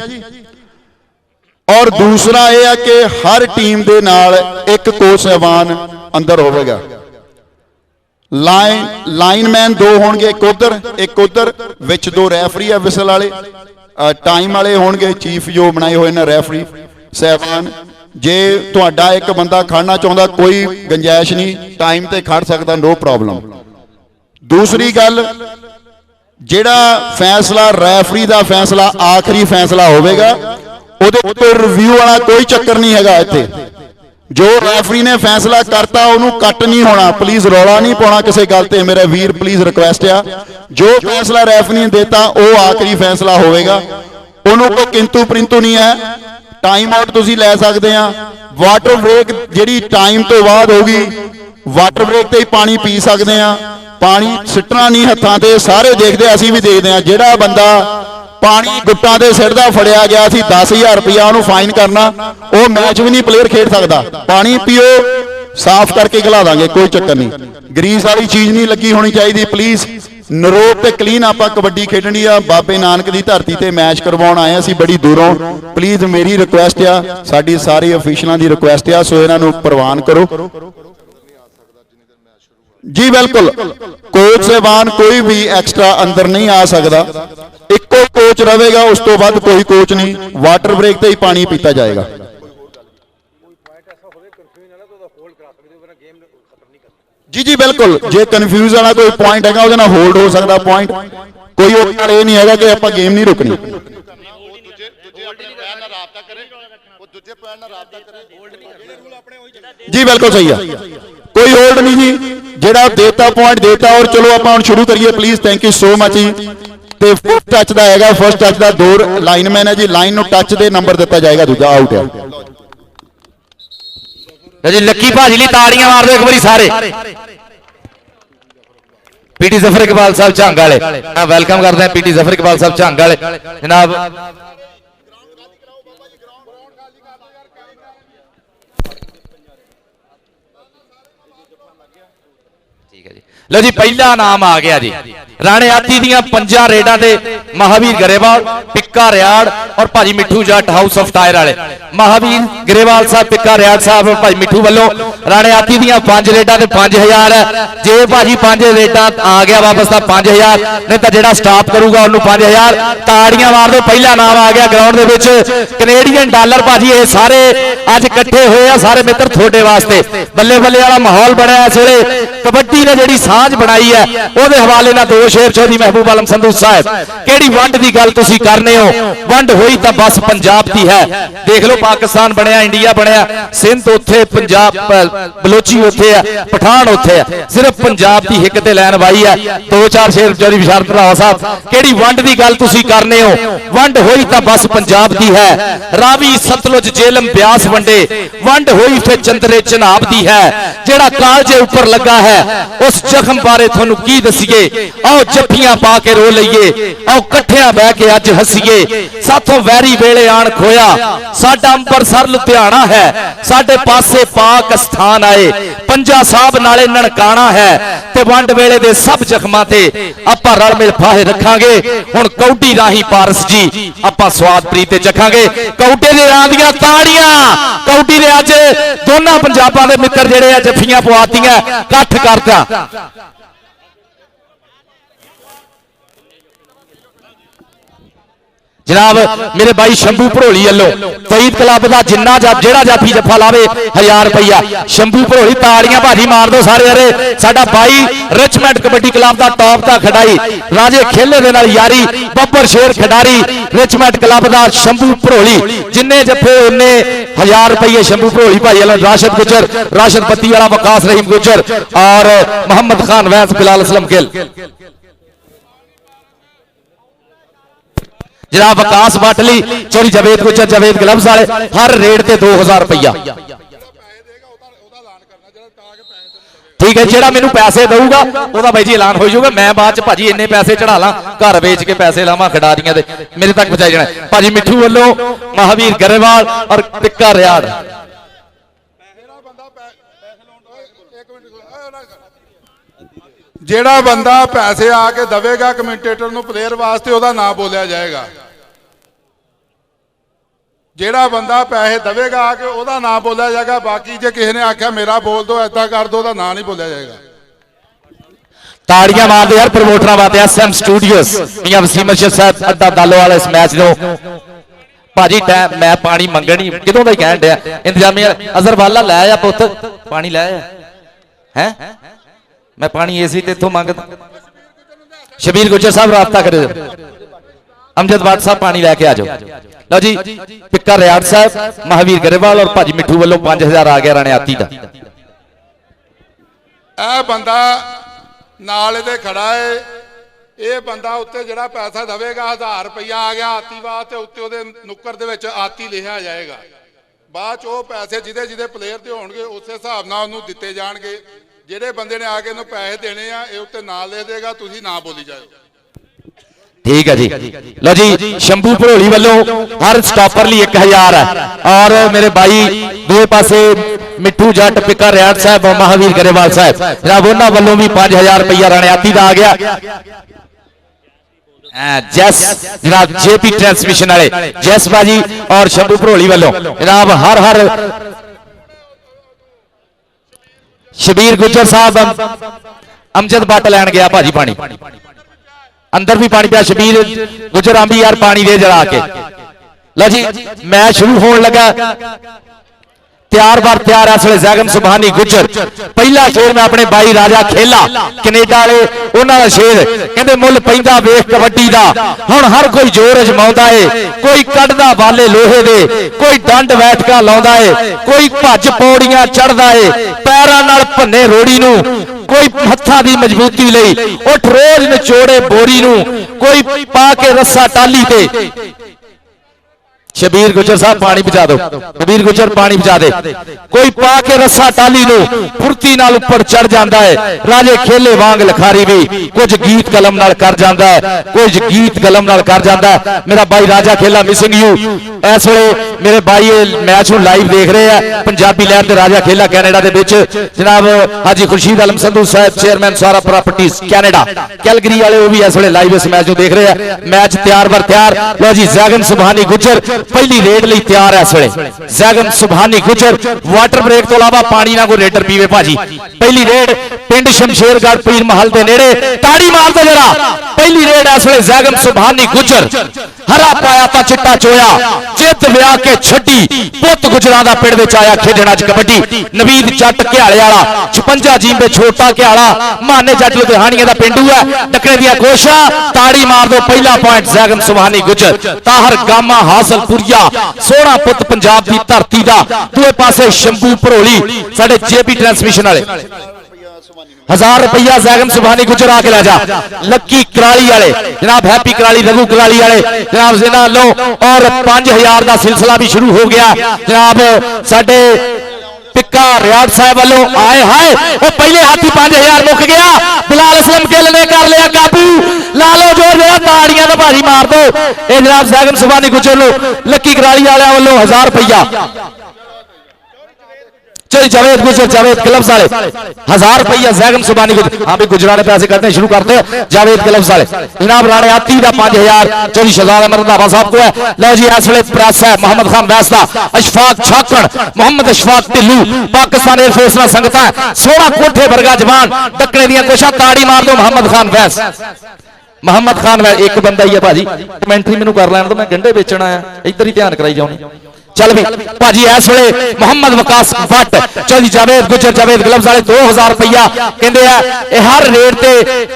और दूसरा यह है कि हर टीम के नाल एक कोच साहबान ਅੰਦਰ ਹੋਵੇਗਾ। ਲਾਈਨਮੈਨ 2 ਹੋਣਗੇ, ਇੱਕ ਉਧਰ ਵਿੱਚ 2 ਰੈਫਰੀ ਆ ਵਿਸਲ ਵਾਲੇ, ਟਾਈਮ ਵਾਲੇ ਹੋਣਗੇ, ਚੀਫ ਜੋ ਬਣਾਏ ਹੋਏ ਨੇ ਰੈਫਰੀ ਸਾਹਿਬਾਨ। ਜੇ ਤੁਹਾਡਾ ਇੱਕ ਬੰਦਾ ਖੜਨਾ ਚਾਹੁੰਦਾ ਕੋਈ ਗੁੰਜਾਇਸ਼ ਨਹੀਂ, ਟਾਈਮ ਤੇ ਖੜ ਸਕਦਾ, ਨੋ ਪ੍ਰੋਬਲਮ। ਦੂਸਰੀ ਗੱਲ, ਜਿਹੜਾ ਫੈਸਲਾ ਰੈਫਰੀ ਦਾ ਫੈਸਲਾ ਆਖਰੀ ਫੈਸਲਾ ਹੋਵੇਗਾ, ਉਹਦੇ ਉੱਤੇ ਰਿਵਿਊ ਵਾਲਾ ਕੋਈ ਚੱਕਰ ਨਹੀਂ ਹੈਗਾ। ਇੱਥੇ ਜੋ ਰੈਫਰੀ ਨੇ ਫੈਸਲਾ ਕਰਤਾ ਉਹਨੂੰ ਕੱਟ ਨਹੀਂ ਹੋਣਾ। ਪਲੀਜ਼ ਰੌਲਾ ਨਹੀਂ ਪਾਉਣਾ ਕਿਸੇ ਗੱਲ ਤੇ, ਮੇਰਾ ਵੀਰ ਪਲੀਜ਼ ਰਿਕੁਐਸਟ ਆ। ਜੋ ਫੈਸਲਾ ਰੈਫਰੀ ਨੇ ਦਿੱਤਾ ਉਹ ਆਖਰੀ ਫੈਸਲਾ ਹੋਵੇਗਾ, ਉਹਨੂੰ ਕੋਈ ਕਿੰਤੂ ਪ੍ਰਿੰਤੂ ਨਹੀਂ ਹੈ। ਟਾਈਮ ਆਊਟ ਤੁਸੀਂ ਲੈ ਸਕਦੇ ਆ। ਵਾਟਰ ਬ੍ਰੇਕ ਜਿਹੜੀ ਟਾਈਮ ਤੋਂ ਬਾਅਦ ਹੋਗੀ, ਵਾਟਰ ਬ੍ਰੇਕ ਤੇ ਹੀ ਪਾਣੀ ਪੀ ਸਕਦੇ ਆ। ਪਾਣੀ ਸਿੱਟਣਾ ਨਹੀਂ ਹੱਥਾਂ ਤੇ, ਸਾਰੇ ਦੇਖਦੇ, ਅਸੀਂ ਵੀ ਦੇਖਦੇ ਆ। ਜਿਹੜਾ ਬੰਦਾ ਪਾਣੀ ਗੁੱਟਾਂ ਦੇ ਸਿਰ ਦਾ ਫੜਿਆ ਗਿਆ ਸੀ 10,000 ਰੁਪਇਆ ਉਹਨੂੰ ਫਾਈਨ ਕਰਨਾ, ਉਹ ਮੈਚ ਵੀ ਨਹੀਂ ਪਲੇਅਰ ਖੇਡ ਸਕਦਾ। ਪਾਣੀ ਪੀਓ, ਸਾਫ਼ ਕਰਕੇ ਖਿਲਾ ਦਾਂਗੇ, ਕੋਈ ਚੱਕਰ ਨਹੀਂ। ਗਰੀਸ ਵਾਲੀ ਚੀਜ਼ ਨਹੀਂ ਲੱਗੀ ਹੋਣੀ ਚਾਹੀਦੀ। ਪਲੀਜ਼ ਨਰੋਪ ਤੇ ਕਲੀਨ ਆਪਾਂ ਕਬੱਡੀ ਖੇਡਣੀ ਆ। ਬਾਬੇ ਨਾਨਕ ਦੀ ਧਰਤੀ ਤੇ ਮੈਚ ਕਰਵਾਉਣ ਆਏ ਅਸੀਂ ਬੜੀ ਦੂਰੋਂ। ਪਲੀਜ਼ ਮੇਰੀ ਰਿਕੁਐਸਟ ਆ, ਸਾਡੀ ਸਾਰੇ ਅਫੀਸ਼ੀਅਲਾਂ ਦੀ ਰਿਕੁਐਸਟ ਆ, ਸੋ ਇਹਨਾਂ ਨੂੰ ਪ੍ਰਵਾਨ ਕਰੋ ਜੀ। ਬਿਲਕੁਲ ਕੋਚ ਸਾਹਿਬਾਨ ਕੋਈ ਵੀ ਐਕਸਟਰਾ ਅੰਦਰ ਨਹੀਂ ਆ ਸਕਦਾ, ਇੱਕੋ ਕੋਚ ਰਹੇਗਾ, ਉਸ ਤੋਂ ਬਾਅਦ ਕੋਈ ਕੋਚ ਨਹੀਂ। ਵਾਟਰ ਬ੍ਰੇਕ ਤੇ ਹੀ ਪਾਣੀ ਪੀਤਾ ਜਾਏਗਾ। ਜੀ ਬਿਲਕੁਲ, ਜੇ ਕਨਫਿਊਜ਼ ਵਾਲਾ ਕੋਈ ਪੁਆਇੰਟ ਹੈਗਾ ਉਹਦੇ ਨਾਲ ਹੋਲਡ ਹੋ ਸਕਦਾ ਪੁਆਇੰਟ। ਕੋਈ ਉਹ ਨਾਲ ਇਹ ਨਹੀਂ ਹੈਗਾ ਕਿ ਆਪਾਂ ਗੇਮ ਨਹੀਂ ਰੁਕਣੀ। ਜੀ ਬਿਲਕੁਲ ਸਹੀ ਆ, ਕੋਈ ਹੋਲਡ ਨਹੀਂ ਜੀ। ਜਿਹੜਾ ਦੇਤਾ ਪੁਆਇੰਟ ਦੇਤਾ, ਔਰ ਚਲੋ ਆਪਾਂ ਹੁਣ ਸ਼ੁਰੂ ਕਰੀਏ please. Thank you so much ਜੀ। ਤੇ ਫਸਟ ਟੱਚ ਦਾ ਹੈਗਾ, ਫਸਟ ਟੱਚ ਦਾ 2 ਲਾਈਨਮੈਨ ਹੈ ਜੀ। ਲਾਈਨ ਨੂੰ ਟੱਚ ਦੇ ਨੰਬਰ ਦਿੱਤਾ ਜਾਏਗਾ, ਦੂਜਾ ਆਊਟ ਹੈ ਜੀ। ਲੱਕੀ ਭਾਜੀ ਲਈ ਤਾੜੀਆਂ ਮਾਰ ਦਿਓ ਇੱਕ ਵਾਰੀ ਸਾਰੇ। ਪੀਟੀ ਜ਼ਫਰ ਇਕਬਾਲ ਸਾਹਿਬ ਝੰਗ ਵਾਲੇ, ਵੈਲਕਮ ਕਰਦੇ ਹਾਂ ਪੀਟੀ ਜ਼ਫਰ ਇਕਬਾਲ ਸਾਹਿਬ ਝੰਗ ਵਾਲੇ ਜਨਾਬ। लो जी पहला नाम आ गया जी। राणे आती दियां 5 रेडां दे महावीर गरेवाल, पिक्का रियाड़ और भाजी मिठू जट हाउस ऑफ टायर वाले। महावीर गरेवाल साहब, पिक्का रियाड़ साहब, भाजी मिठू वालों राणे आती दियां 5 रेडां ते 5,000 है। जे भाजी 5 रेडां आ गया वापस दा 5,000, नहीं तो जेड़ा स्टाफ करूगा उन्होंने 5,000। ताड़ियां मार दो, पहला नाम आ गया ग्राउंड दे विच। कैनेडियन डॉलर भाजी ये सारे अज इकट्ठे होए आ, सारे मित्र थोड़े वास्ते। बल्ले बल्ले वाला माहौल बनया इस वेले। कबड्डी ने जिहड़ी साझ बनाई है ਉਹਦੇ हवाले ना 2 शेर चौधरी महबूब आलम संधू साहब। केड़ी वंड की गल तुसी करने हो? वंड हुई तो बस पंजाब की है। देख लो पाकिस्तान बनया, इंडिया बनया, सिंध उत्थे, पंजाब बलोची उत्थे है, पठान उत्थे है, सिर्फ पंजाब की हिक ते लैन वाई है। 2-4 शेर चौधरी विशाल भरावा साहब, केड़ी वंड की गल तुसी करने हो? वंड हुई तो बस पंजाब की है। रावी सतलुज जेलम ब्यास वंडे, वंड हुई फिर चंद्रे चनाब की है। जेड़ा कालजे ऊपर लगा है उस जख्म बारे थानू की दसीए। आओ जफ्फियां पा के रो लईए, आओ कट्ठियां बह के अज हसीए। साथों वैरी वेले आन खोया, साडा अंबरसर लुधियाना है, साडे पासे पाक स्थान आए। पंजा साहब नाले ननकाना है, ते वंड वेले दे सब जख्मां ते आपां रल मिल फाहे रखांगे। हुण कौडी राही पारस जी आपां स्वाद प्रीत ते चखांगे। कौडे दे रां दियां ताड़ियां, कौडी दे अज दोनों पंजाबां दे मित्र जेहड़े आ जफ्फियां पवातियां, कट्ठ करता। जनाब मेरे भाई शंभू भरोली वालों फरीद क्लब का जिन्ना जेड़ा जाफी जफा लावे 1000 रुपया। शंभू भरोली ताड़ियां भाजी मार दो सारे। अरे साडा भाई रिचमैंड कबड्डी क्लब का टॉप का खिडारी, राजे खेले दे नाल यारी, बब्बर शेर खिडारी रिचमैंड क्लब का शंभू भरोली। जिन्ने जफे उन्ने 1000 रुपये शंभू भरोली भाई वालों। राशिद गुजर, राशिद बत्ती वाला, वकास रहीम गुजर और मोहम्मद खान वैस, बिलाल असलम गिल। जनाब वकास बाटली, चोरी जावेद गुजर, जावेद ग्लव्स वाले, हर रेट ते 2000 रुपया। ठीक है, जेड़ा मैनू पैसे दूगा वह भाई जी ऐलान हो जाऊगा। मैं बाद च भाजी इन्ने पैसे चढ़ा ला, घर बेच के पैसे लावा खिडारियां दे, मेरे तक पहुंचाई जाना। भाजी मिठू वालों महावीर गरेवाल और पिक्का रियाड़। ਜਿਹੜਾ ਬੰਦਾ ਪੈਸੇ ਆ ਕੇ ਦਵੇਗਾ ਕਮੈਂਟੇਟਰ ਨੂੰ ਪਲੇਅਰ ਵਾਸਤੇ, ਉਹਦਾ ਨਾਮ ਬੋਲਿਆ ਜਾਏਗਾ। ਜਿਹੜਾ ਬੰਦਾ ਪੈਸੇ ਦੇਵੇਗਾ ਆ ਕੇ ਉਹਦਾ ਨਾਂ ਬੋਲਿਆ ਜਾਏਗਾ। ਬਾਕੀ ਜੇ ਕਿਸੇ ਨੇ ਆਖਿਆ ਮੇਰਾ ਬੋਲ ਦੋ, ਏਦਾਂ ਕਰ ਦੋ, ਉਹਦਾ ਨਾਂ ਨਹੀਂ ਬੋਲਿਆ ਜਾਏਗਾ। ਤਾੜੀਆਂ ਮਾਰਦੇ ਯਾਰ ਪ੍ਰਮੋਟਰਾਂ ਵਾਸਤੇ SM ਸਟੂਡੀਓਜ਼ ਮੀਆਂ ਵਸੀਮ ਅਰਸ਼ਦ ਸਾਹਿਬ ਅੱਡਾ ਦਾਲੋਵਾਲ ਇਸ ਮੈਚ ਨੂੰ। ਭਾਜੀ ਟਾਈਮ ਮੈਂ ਪਾਣੀ ਮੰਗਣੀ ਕਿਦੋਂ ਦਾ ਹੀ ਕਹਿਣ ਡਿਆ ਇੰਤਜ਼ਾਮੀਆ ਅਜ਼ਰਵਾਲਾ ਲੈ ਆ ਪੁੱਤ ਪਾਣੀ ਲੈ ਆ ਹੈ ਮੈਂ ਪਾਣੀ ਏਸੀ ਤੇ ਇੱਥੋਂ ਮੰਗਦਾ। ਸ਼ਬੀਰ ਗੁੱਜਰ ਸਾਹਿਬ ਰਾਬਤਾ ਕਰੇ ਅਮਜਦ ਬਾਟ ਸਾਹਿਬ ਪਾਣੀ ਲੈ ਕੇ ਆ ਜਾਓ। ਲਓ ਜੀ ਪਿੱਕਾ ਰਿਆੜ ਸਾਹਿਬ ਮਹਾਵੀਰ ਗਰੇਵਾਲ ਔਰ ਭਾਜੀ ਮਿੱਠੂ ਵੱਲੋਂ 5000 ਆ ਗਿਆ ਰਾਣੇ ਆਤੀ ਦਾ। ਇਹ ਬੰਦਾ ਨਾਲ ਇਹਦੇ ਖੜਾ ਏ, ਇਹ ਬੰਦਾ ਉੱਤੇ ਜਿਹੜਾ ਪੈਸਾ ਦੇਵੇਗਾ 1000 ਰੁਪਇਆ ਆ ਗਿਆ ਆਤੀ ਵਾਸਤੇ, ਉੱਤੇ ਉਹਦੇ ਨੁੱਕਰ ਦੇ ਵਿੱਚ ਆਤੀ ਲਿਖਿਆ ਜਾਏਗਾ। ਬਾਅਦ ਚ ਉਹ ਪੈਸੇ ਜਿਹਦੇ ਪਲੇਅਰ ਦੇ ਹੋਣਗੇ ਉਸੇ ਹਿਸਾਬ ਨਾਲ ਉਹਨੂੰ ਦਿੱਤੇ ਜਾਣਗੇ। ਜਿਹੜੇ ਬੰਦੇ ਨੇ ਆ ਕੇ ਇਹਨੂੰ ਪੈਸੇ ਦੇਣੇ ਆ ਇਹ ਉੱਤੇ ਨਾਂ ਲਿਖ ਦੇਗਾ, ਤੁਸੀਂ ਨਾ ਬੋਲੀ ਜਾਓ। ठीक है जी। लो जी शंभू भरोली वालों हर स्टॉपर लिए 1000 है और मेरे भाई दूसरे पासे मिठू जट पिका रियाड़ साहब महावीर गरेवाल साहब जनाब उन्होंने वालों भी 5000 रुपया रणयाती का आ गया। जैस जनाब JP ट्रांसमिशन वाले जैस बाजी और शंभू भरोली वालों जनाब हर शबीर गुज्जर साहब अमजद बट लैन गया भाजी पानी अंदर भी पानी पिया। शबीर गुजर आंबी यार पानी दे जरा के। लो जी मैच शुरू होने लगा। तैयार बार तैयार है जैगम सुबहानी गुजर। पहला शेर मैं अपने भाई राजा खेला कनेडा वाले उन्होंने शेर कहते मुल पैंदा वेख कबड्डी दा हुण हर कोई जोर अजमाउंदा है, कोई कढ़दा वाले लोहे दे, कोई डंड बैठका लाउंदा है, कोई भज पौड़ियां चढ़दा है, पैरां नाल भन्ने रोड़ी नूं, कोई हत्थां दी मजबूती लई उठ रोज निचोड़े बोरी नूं, कोई पा के रस्सा टाली ते। शबीर गुजर साहब पानी बचा दो, शबीर गुजर पानी बचा दे। कोई पा के रस्सा टाली नूं फुर्ती नाल ऊपर चढ़ जाता है। राजे खेले वांग लखारी भी कुछ गीत कलम नाल कर जाता है, कुछ गीत कलम नाल कर जाता है। मेरा भाई राजा खेला मिसिंग यू इस वे मेरे भाई मैच नूं लाइव देख रहे हैं पंजाबी लहर ते राजा खेला कैनेडा दे विच जनाब हाजी खुर्शीद आलम संधू साहब चेयरमैन सारा प्रॉपर्टीज कैनेडा कैलगरी वाले वो भी इस वे लाइव इस मैच नूं देख रहे हैं। मैच तैयार बर तैयार। लो जी जैगम सुबहानी गुजर पहली रेड ਲਈ ਤਿਆਰ है इस वे जैगम सुबहानी गुजर वाटर ब्रेक तो इलावा पानी ना कोई रेडर पीवे भाजी। पहली रेड पिंड शमशेरगढ़ पीर महल के नेड़े ताड़ी मार दो जरा। पहली रेड इस वे जैगम सुबहानी गुजर हरा पाया ता चिट्टा चोया जित विआह के छड्डी पुत गुजरां दा पिंड विच आया खेडण अज कबड्डी। नवीद जट घियाले वाला 56 जींबे छोटा घियाला माने जट लुधियाणिया दा पिंडू है टकरे दिया कोशा ताड़ी मार दो। पहला पॉइंट जैगम सुबहानी गुजर। ताहर गामा हासलपुरिया सोहना पुत पंजाब की धरती का। दूसरे पासे शंभू भरोली साडे JP ट्रांसमिशन वाले 1000 रुपया जैगम सुबहानी गुजर आके लै जा। लक्की कराली वाले जनाब हैप्पी कराली रघु कराली वाले जनाब जिन्ना लो और 5000 का सिलसिला भी शुरू हो गया। जनाब साडे पिक्का रियाड़ साहब वालों आए हाय वो पहले हाथी 5000 मुक गया। बिलाल असलम गिल ने कर लिया काबू। ला लो जोर जरा ताड़ियां तो भारी मार दो। ये जनाब जैगम सुबहानी गुजर लो लक्की कराली वाले वालों 1000 रुपया। चलिए जावेद गुजर जावेद क्लब्स वाले 1000 रुपया जैगम सुबहानी गुजर। हाँ भी गुजराने पैसे करते हैं शुरू करते हैं जावेद क्लब्स वाले जनाब राणे आती का 5000 चौधरी शहजाद अहमद रंधावा साहब को है। लो जी इस वे प्रेस है मोहम्मद खान वैसदा अशफाक छाकड़ मोहम्मद अशफाक ढिल्लू पाकिस्तान एयरफोर्स में संगत है सोहना कोठे वर्गा जवान टकरे दिया कोशा ताड़ी मार दो। मोहम्मद खान वैस मोहम्मद खान वैस एक बंदा ही है भाजी कमेंटरी मैनू कर लैन तो मैं गंढे बेचना है इधर ही ध्यान कराई जाऊनी। चल भी भाजी इस वे मोहम्मद वकास भट्ट चौधरी जावेद गुजर जावेद ग्लव्स वाले 2000 रुपया कहते हैं हर रेट ते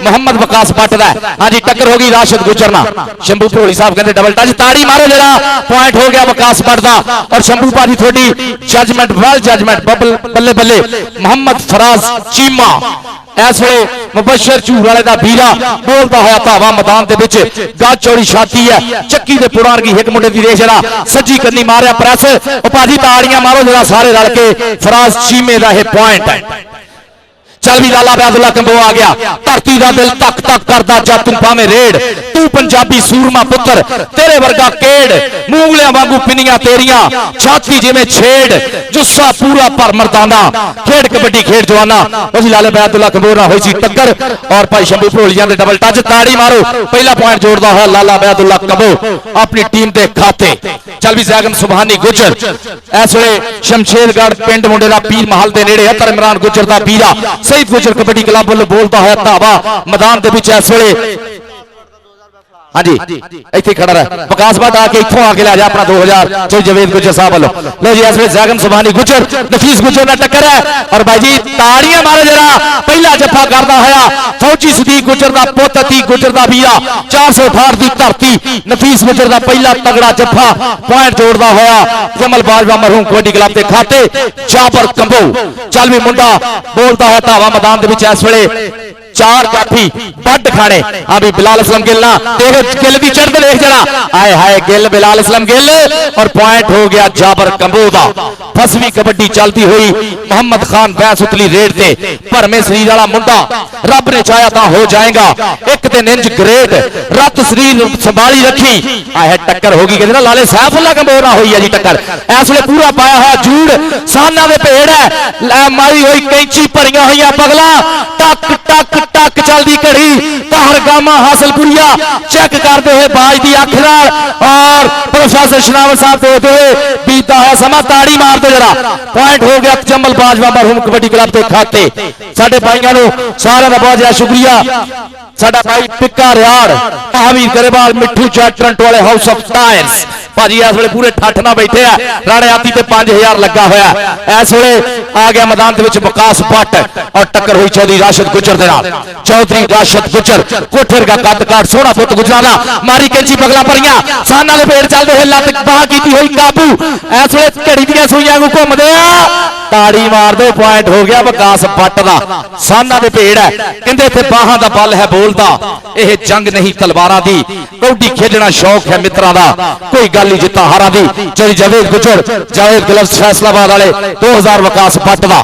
मोहम्मद वकास भट्ट का। हाँ जी टक्कर होगी राशिद गुजर ना शंभू भरोली साहब कहते डबल टच ताड़ी मारो जरा पॉइंट हो गया वकास भट्ट का। और शंभू भाजी थोड़ी जजमेंट वेल जजमेंट बल्ले बल्ले मोहम्मद फराज चीमा इस वे मुबशर झूर वाले का बीरा बोलता हुआ धावा मैदान के गज चौड़ी छाती है चक्की के पुराण की एक मुंडे की रेस जरा सज्जी करनी मारिया प्रेस भाजी ताड़ियां मारो जरा सारे रल के फराज चीमे का यह पॉइंट है। चल भी लाला बैदुल्ला कंबो आ गया धरती का दिल तक तक करदा जा तू भावें रेड़ तू पंजाबी सूरमा पुत्र तेरे वर्गा केड़ मूंगलियां वांगू पिनियां तेरियां छाती जिवें छेड़ जुस्सा पूरा पर मर्दाना खेड कबड्डी खेड जवाना उस लाले बैदुल्ला कंबो ना होई सी टक्कर और भाई शंभू भोलिया दे डबल टच ताड़ी मारो पहला पॉइंट जोड़दा है लाला बैदुल्ला कंबो अपनी टीम दे खाते चल भी जैगम सुभानी गुजर इस वे शमशेरगढ़ पिंड मुंडे दा पीर महल दे नेड़े है इमरान गुजर दा पीरा सईद गुजर कबड्डी क्लब वालों बोलता है धावा मैदान के पिछे इस वे हाँ जी इत्थे खड़ा रहा विकास भट्ट आके इत्थों आके लै जा अपना 2000 चल जवेद गुजर साहब वालों लो जी इस वे जैगम सुभानी गुजर नफीस गुजर ना टक्कर है और भाई जी ताड़ियां मारो जरा पहला जफा करदा होया फौजी सदीक गुजर दा पुत अतीक गुजर दा बीरा 468 दी धरती नफीस गुजर दा पहला तगड़ा जफा पॉइंट जोड़दा होया जमल बाजवा मरहूम कबड्डी क्लब के खाते जाबर कंबो चल भी मुंडा बोलता है धावा मैदान के इस वे चार काफी बड खाने हाँ भी बिलाल असलम गिल ना गिल की चढ़ते देख जरा आए हाय गिल बिलाल असलम गिल और पॉइंट हो गया जाबर कंबो दा फसवी कबड्डी चलती हुई मोहम्मद खान बैस उतली रेड से भरमे शरीर वाला मुंडा रब ने चाहा तो हो जाएगा एक दिन इंज ग्रेट रत शरीर संभाली रखी आए टक्कर होगी कहते लाले सैफुल्ला कंबो ना हुई है जी टक्कर इस वे पूरा पाया हुआ जूड़ साना दे भेड़ है मारी हुई कैंची भरिया हुई पगला टक टक टक चलती घड़ी कहरगामा हासिलपुरिया चेक करते हुए बाज की अख और प्रोफेसर शनावत साहब देखते हुए बीता है समा ताड़ी मारते जरा पॉइंट हो गया जम्मल बाजवा मरहूम कबड्डी क्लब के खाते साडे भाइयों को सारा का बहुत ज्यादा शुक्रिया साडा भाई पिक्का रियाड़ महावीर गरेवाल मिठू जट टोरंटो वाले हाउस ऑफ टायर्स भाजी इस वे पूरे ठठ ना बैठे है राणे आती ते 5000 लगा होया इस वे आ गया मैदान के विकास भट्ट और टक्कर हुई चौधरी राशिद गुजर दे नाल चौधरी राशिद गुजर कोठेर का कद काट सोहना पुत गुजराना मारी कैंची पगला भरियां साना दे पेड़ चलते हुए लत बाह की हुई काबू इस वे घड़ी दी सुइयां को घूमदे ताड़ी मार दो पॉइंट हो गया विकास भट्ट दा साना दे पेड़ है कहंदे इत्थे बाहां दा बल है बोलदा यह जंग नहीं तलवारां दी कबड्डी खेलना शौक है मित्रां दा कोई गल नहीं जिता हारा दी चली जावेद गुजर जावेद ग्लव्स फैसलाबाद वाले 2000 विकास भट्ट दा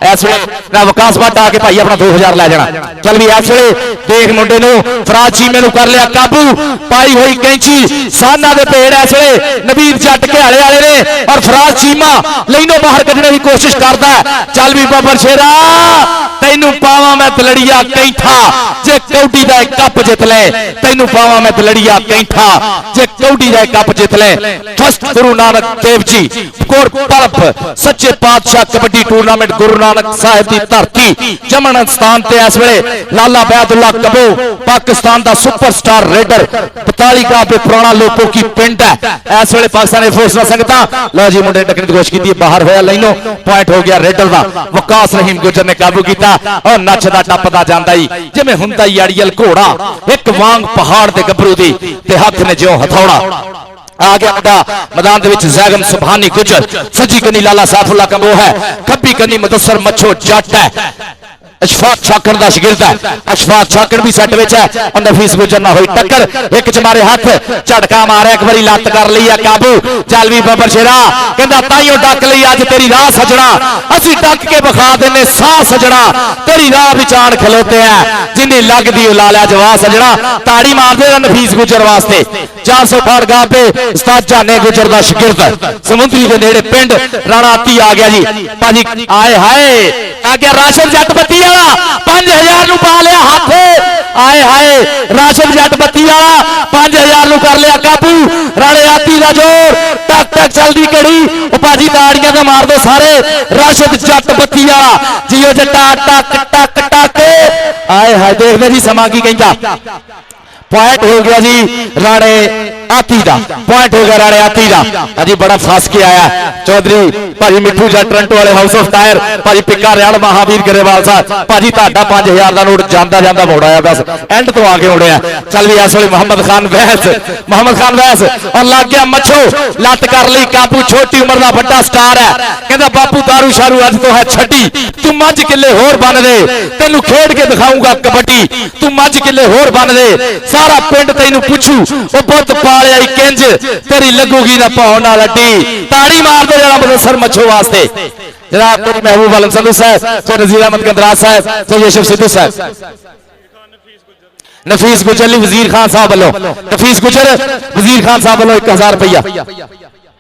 इस वे ना विकास भट्ट आके भाई अपना 2000 लै जाना चल भी इस वे देख मुंडे नूं फराज चीमे नूं कर लिया काबू पाई हुई कैंची साना दे पेड़ इस वे नबीर जट घियाले वाले ने और फराज चीमा लैनों बाहर कढने की कोशिश करदा है चल भी बबर शेरा तैनू पावा मैं दलड़िया कैठा जे कौडी दा कप जित ले तैनू पावा मैं दलड़िया कैठा जे कौडी दा कप जित ले फर्स्ट गुरु नानक देव जी कोर पलप सच्चे पातशाह कबड्डी टूर्नामेंट गुरु नानक साहिब की धरती जमन स्थान ते इस वेले लाला बैदुल्ला कंबो पाकिस्तान दा सुपरस्टार रेडर 42 का पुराना लोगों की पिंड है इस वेले पाकिस्तान एयरफोर्स दा संगतां लो जी मुंडे टकने की कोशिश की बाहर होया लाइनों पॉइंट हो गया रेडर दा वकास रहीम गुजर ने काबू किया और नचदा टपदा जांदा ही जिवें हुंदा ही अड़ियल घोड़ा एक वांग पहाड़ दे गबरू दी ते हथ ने जो हथौड़ा आ गया मुंडा मैदान दे विच जैगम सुभानी गुजर सजी कनी लाला सैफुल्ला कंबो है खब्बी कनी मुदस्सर मच्छो जट है अशफाक छाकड़ दा शागिर्द है अशफाक छाकड़ भी सेट विच है और नफीस गुजर ना होई टक्कर एक च मारे हाथ झटका मारे एक बारी लत कर लई है काबू चल भी बबर शेरा कहंदा ताईओ डक लई अज तेरी राह सजना असि डक के विखा देने साह सजना तेरी राह विचार खलोते हैं जिन्नी लगदी लाला जवा सजना ताड़ी मार दे नफीस गुजर वास्ते 400 फाड़ गांव पे उस्ताद जाने गुजर दा शागिर्द समुद्री दे नेड़े पिंड राणा आती आ गया जी भाजी आए हाय आ गया राशिद जट बत्ती 5000 नु पा लिया हाथ आए हाय राशिद जट बत्ती 5000 नु कर लिया काबू राणे आती दा जोर टक टक चलदी घड़ी ओ भाजी ताड़ियां दा मार दो सारे राशिद जट बत्ती जियो जट्टा टक टक टक आए हाय देखदे जी समा की कहंदा पॉइंट हो गया जी राणे आती दा पॉइंट हो गया राणे आती दा अजी बड़ा फस के आया चौधरी भाजी मिठू जट टोरंटो वाले हाउस ऑफ टायर भाजी पिक्का रियाड़ महावीर गरेवाल साहब भाजी ਤੁਹਾਡਾ 5000 ਦਾ ਨੋਟ ਜਾਂਦਾ ਜਾਂਦਾ ਮੋੜ ਆਇਆ बस एंड तो आके उड़े चल भी इस वे मोहम्मद खान वैस और लग गया मच्छो लत कर ली काबू छोटी उम्र का बड़ा स्टार है कहता बापू दारू शारू अज तो है छड्डी तू मझ किले होर बन दे तेनू खेड के दिखाऊंगा कबड्डी तू मझ किले होर बन दे सारा पिंड तेनू पुछू ओ पुत पा वाले किंज तेरी लगूगी ना पाउण नाल अड्डी ताड़ी मार दे जरा मुदस्सर मच्छो वास्ते जनाब तेरी महबूब आलम संधू साहब तो नजीर अहमद गंदराज साहब तो यशव सिद्धू साहब नफीस गुजर वजीर खान साहब वालों नफीस गुजर वजीर खान साहब वालों 1000 रुपया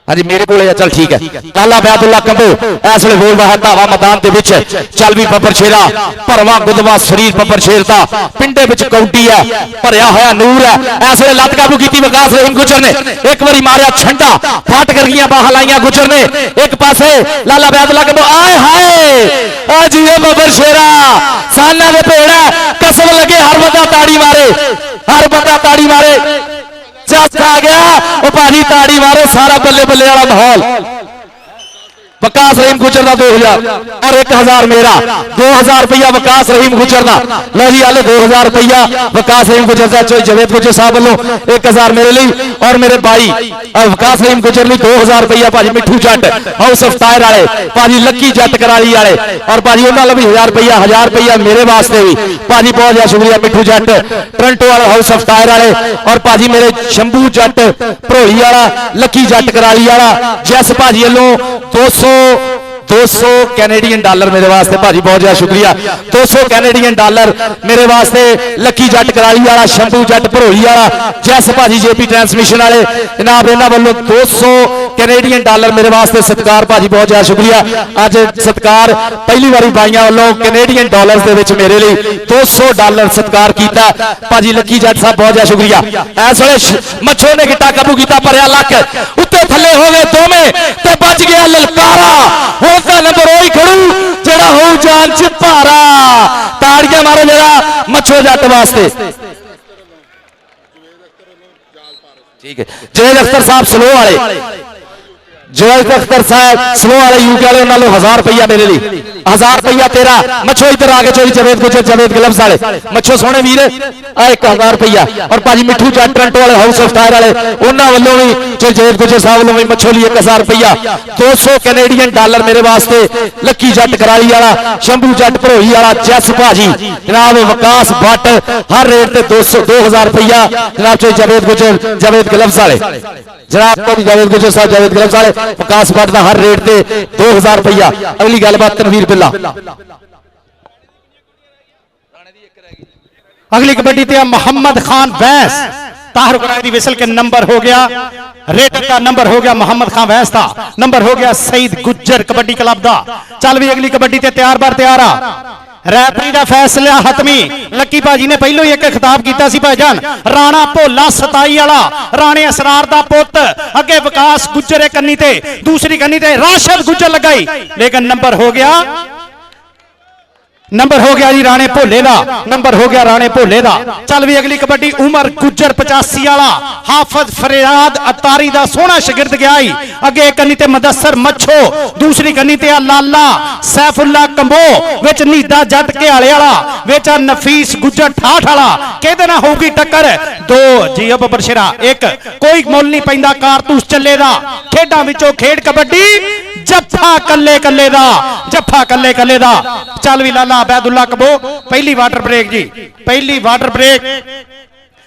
हाँ जी मेरे को चल ठीक है काला बैदुल्ला कंबो इस वे बोल रहा है धावा मैदान के विच चल भी बब्बर शेरा भरवा गुदवा शरीर बब्बर शेर का पिंडे विच कौडी है भरया होया नूर है इस वे लत काबू की विकास रहीम गुजर ने एक बारी मारिया छंडा फट कर गई बाह लाइया गुजर ने एक पासे लाला बैदुल्ला कंबो आए हाय जी बब्बर शेरा साना दे पेड़ कसम लगे हर बंदा ताड़ी मारे हर बंदा ताड़ी मारे आ गया वो भाजी ताड़ी मारे सारा बल्ले बल्ले वाला माहौल वकास रहीम गुजर का 2000 और 1000 मेरा 2000 रुपया वकास रहीम गुजर का लो जी आले 2000 रुपया वकास रहीम गुजर का जवेद गुजर साहब वालों 1000 मेरे लिए और मेरे भाई वकास रहीम गुजर लिए 2000 रुपया भाजी मिठू जट हाउस ऑफ टायर वाले भाजी लक्की जट कराली वाले और भाजी उन्होंने भी 1000 रुपया मेरे वास्ते भी भाजी बहुत ज्यादा शुक्रिया मिठू जट टोरंटो वाला हाउस ऑफ टायर वाले और भाजी मेरे शंभू जट भरोली वाला लक्की जट कराली वाला जैस भाजी वालों 200 कैनेडियन डॉलर मेरे वास्ते भाजी बहुत ज्यादा शुक्रिया 200 कैनेडियन डॉलर मेरे वास्ते लक्की जट कराली वाला शंभू जट भरोली वाला जैस भाजी जेपी ट्रांसमिशन वाले जनाब इन्होंने वालों 200 कैनेडियन डॉलर मेरे वास्ते सत्कार भाजी बहुत ज्यादा शुक्रिया अज सत्कार पहली बारी भाइयों वालों कैनेडियन डॉलर के विच मेरे लिए 200 डॉलर सत्कार किया भाजी लक्की जट साहब बहुत ज्यादा शुक्रिया इस वे मच्छो ने गिट्टा काबू किया भरया लक उत्ते थले हो गए दोवें ते बच गया ललकारा हुण तां नंबर ओही खड़ू जेड़ा हो जान च भारा ताड़ियां मारो जरा मच्छो जट वास्ते ठीक है जवेद अख्तर साहब स्लो वाले जवेद अख्तर साहब स्लो वाले यूके वाले उन्होंने 1000 रुपया मेरे लिए 1000 रुपया तेरा मच्छो इधर आके चोरी जवेद गुजर जवेद ग्लव्स वाले मच्छो सोने वीर 1000 रुपया और भाजी मिठू जट टोरंटो वाले हाउस ऑफ टायर वाले उन्होंने वालों भी जो जवेद गुजर साहब वालों भी मच्छो लिए 1000 रुपया 200 कैनेडियन डॉलर मेरे वास्ते लक्की जट कराली वाला शंभू जट भरोली वाला जैस भाजी जनाब वकास भट्ट हर रेट से 2000 रुपया जनाब चो जवेद गुजर जवेद ग्लव्स वाले जनाब जवेद गुजर साहब जवेद ग्लव्स वाले वकास भट्ट का हर रेट से 2000 रुपया अगली गलबात तनवीर बिल्ला अगली कबड्डी ते मोहम्मद खान वैस ताहर कराई दी विसल के नंबर हो गया रेट का नंबर हो गया मोहम्मद खान वैस था नंबर हो गया सईद गुज्जर कबड्डी क्लब दा चल भी अगली कबड्डी ते तैयार बार तैयार आ रैफरी का फैसला हतमी लक्की भाजी ने पहलो ही एक खिताब किया सी भाईजान राणा भोला 27 वाला राणे असरार दा पुत अगे विकास गुज्जर एक कन्नी ते दूसरी कन्नी ते राशिद गुज्जर लगाई लेकिन नंबर हो गया जी राणे भोले दा नंबर हो गया राणे भोले दा चल भी अगली कबड्डी उमर गुज्जर 85 वाला हाफिज फरियाद अतारी दा सोहना शागिर्द गया अगे एक कन्नी ते मुदस्सर मच्छो दूसरी कन्नी ते लाला सैफुल्ला कंबो विच नीदा जट घियाले वाला विच नफीस गुज्जर ठाठ वाला कहदे ना होगी टक्कर दो जी बब्बर शेरा एक कोई मुल नहीं पैंदा कारतूस चले दा खेडां विचों खेड कबड्डी जफ्फा कल्ले कल्ले दा चल भी लाला अबैदुल्ला कबो पहली वाटर ब्रेक जी पहली वाटर ब्रेक